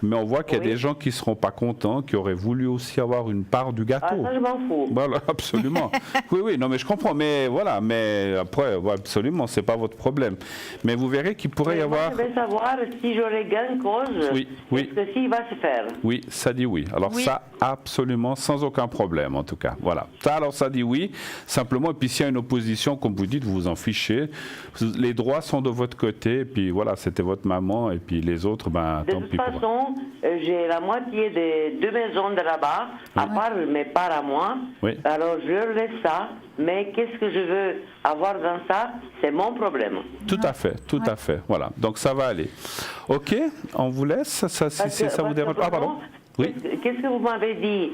Mais on voit qu'il y a des gens qui ne seront pas contents, qui auraient voulu aussi avoir une part du gâteau. Ah, ça, je m'en fous. Voilà, absolument. Oui, non, mais je comprends. Mais voilà, mais après, ouais, absolument, c'est pas votre problème. Mais vous verrez qu'il pourrait y avoir. Moi, je vais savoir si j'aurai gain de cause. Oui. Est-ce que s'il va se faire? Oui, ça dit oui. Alors Oui. ça, absolument, sans aucun problème, en tout cas. Voilà. Ça, alors ça dit oui. Simplement, et puis s'il y a une opposition, comme vous dites, vous vous en fichez. Les droits sont de votre côté. Et puis voilà, c'était votre maman. Et puis les autres, ben, De tant toute pis pour eux. façon, j'ai la moitié des 2 maisons de là-bas, à part mes parts à moi. Oui. Alors je leur laisse ça, mais qu'est-ce que je veux avoir dans ça, c'est mon problème. Tout à fait, tout à fait. Voilà. Donc ça va aller. Ok, on vous laisse. Ça, si ça vous dérange. Ah, pardon. Oui. Qu'est-ce que vous m'avez dit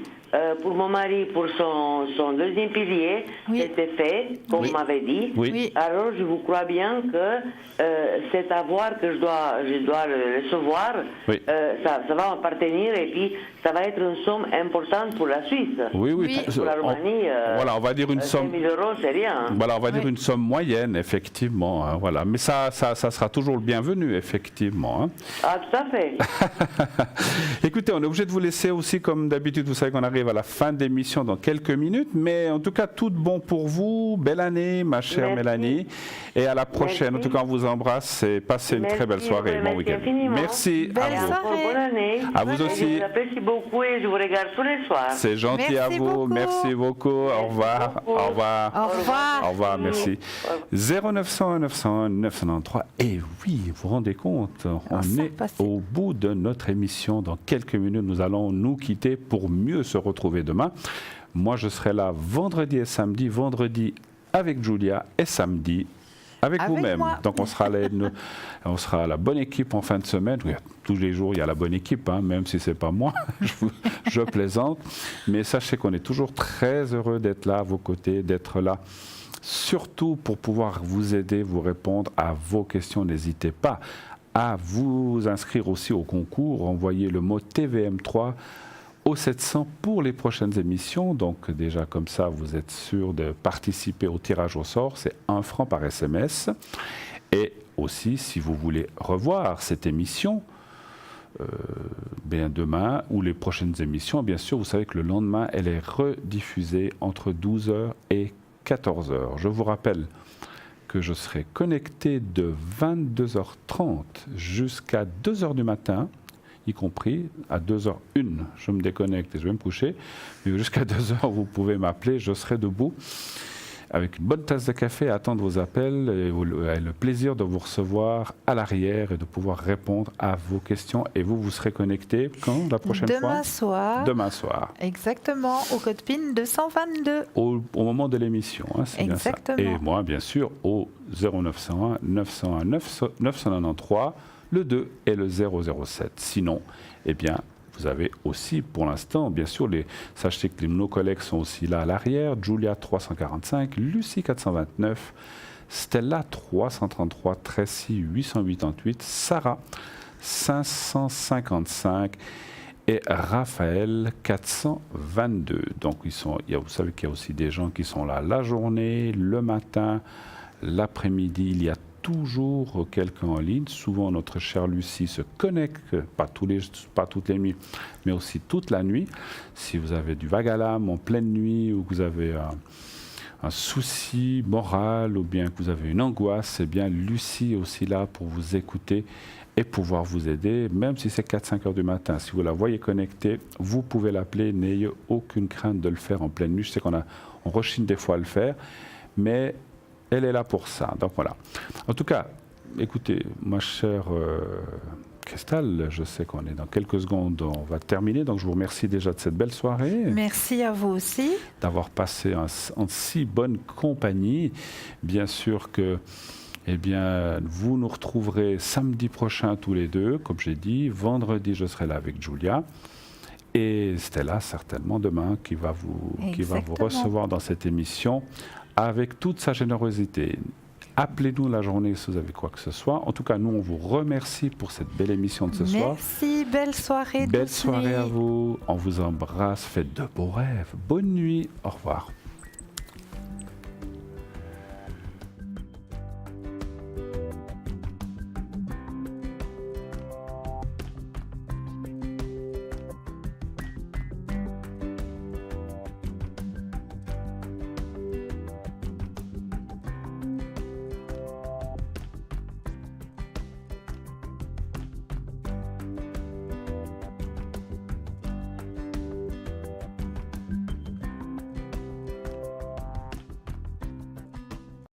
pour mon mari, pour son deuxième pilier, Oui. c'était fait, comme Oui. vous m'avez dit. Oui. Oui. Alors je vous crois bien que cet avoir que je dois le recevoir, Oui. ça va m'appartenir et puis ça va être une somme importante pour la Suisse. Oui, Oui. Pour la Roumanie, voilà, on va dire une 5 somme. 000 euros, c'est rien. hein. Voilà, on va dire Oui. une somme moyenne, effectivement. Hein, voilà. Mais ça sera toujours le bienvenu, effectivement. Hein. Ah, tout à fait. Écoutez, on est obligé de vous laisser aussi, comme d'habitude. Vous savez qu'on arrive à la fin de l'émission dans quelques minutes. Mais en tout cas, tout de bon pour vous. Belle année, ma chère Merci. Mélanie. Et à la prochaine. Merci. En tout cas, on vous embrasse et passez une très belle Merci, soirée. Bon merci week-end. infiniment. Merci à Belle vous. soirée. Bonne année. À vous Et aussi. Je vous apprécie beaucoup et je vous regarde tous les soirs. C'est gentil Merci à vous. beaucoup. Merci beaucoup. Au revoir. beaucoup. Au revoir. Au revoir. Au revoir, merci. 0901 901 993. Et oui, vous vous rendez compte, on ça est passe. au bout de notre émission. Dans quelques minutes, nous allons nous quitter pour mieux se retrouver demain. Moi, je serai là vendredi et samedi. Vendredi avec Julia et samedi avec Avec vous-même. moi. Donc, on sera la bonne équipe en fin de semaine. Oui, tous les jours, il y a la bonne équipe, hein, même si ce n'est pas moi. Je plaisante. Mais sachez qu'on est toujours très heureux d'être là à vos côtés, d'être là. Surtout pour pouvoir vous aider, vous répondre à vos questions. N'hésitez pas à vous inscrire aussi au concours. Envoyez le mot TVM3 au 700 pour les prochaines émissions. Donc déjà comme ça, vous êtes sûr de participer au tirage au sort. C'est 1 franc par SMS. Et aussi, si vous voulez revoir cette émission, bien demain ou les prochaines émissions, bien sûr, vous savez que le lendemain, elle est rediffusée entre 12h et 14h. Je vous rappelle que je serai connecté de 22h30 jusqu'à 2h du matin, y compris à 2h01. Je me déconnecte et je vais me coucher. Mais jusqu'à 2h, vous pouvez m'appeler, je serai debout avec une bonne tasse de café à attendre vos appels et le plaisir de vous recevoir à l'arrière et de pouvoir répondre à vos questions. Et vous serez connecté quand la prochaine fois Demain soir. Demain soir. Exactement, au code PIN 222. Au moment de l'émission, hein, c'est bien ça. Exactement. Et moi, bien sûr, au 0901 901 993, le 2 et le 007. Sinon, eh bien, vous avez aussi, pour l'instant, bien sûr, sachez que nos collègues sont aussi là à l'arrière. Julia 345, Lucie 429, Stella 333, Tracy 888, Sarah 555 et Raphaël 422. Donc, vous savez qu'il y a aussi des gens qui sont là la journée, le matin, l'après-midi. Il y a toujours quelqu'un en ligne. Souvent, notre chère Lucie se connecte, pas toutes les nuits, mais aussi toute la nuit. Si vous avez du vague à l'âme en pleine nuit ou que vous avez un souci moral ou bien que vous avez une angoisse, eh bien, Lucie est aussi là pour vous écouter et pouvoir vous aider, même si c'est 4-5 heures du matin. Si vous la voyez connectée, vous pouvez l'appeler. N'ayez aucune crainte de le faire en pleine nuit. Je sais on rechigne des fois à le faire, mais elle est là pour ça. Donc voilà. En tout cas, écoutez, ma chère Christelle, je sais qu'on est dans quelques secondes, on va terminer. Donc je vous remercie déjà de cette belle soirée. Merci à vous aussi. D'avoir passé en si bonne compagnie. Bien sûr que vous nous retrouverez samedi prochain tous les deux, comme j'ai dit. Vendredi, je serai là avec Julia. Et Stella, certainement demain, qui va vous recevoir dans cette émission avec toute sa générosité. Appelez-nous la journée si vous avez quoi que ce soit. En tout cas, nous, on vous remercie pour cette belle émission de ce soir. Merci, belle soirée. Belle soirée à vous. On vous embrasse. Faites de beaux rêves. Bonne nuit. Au revoir.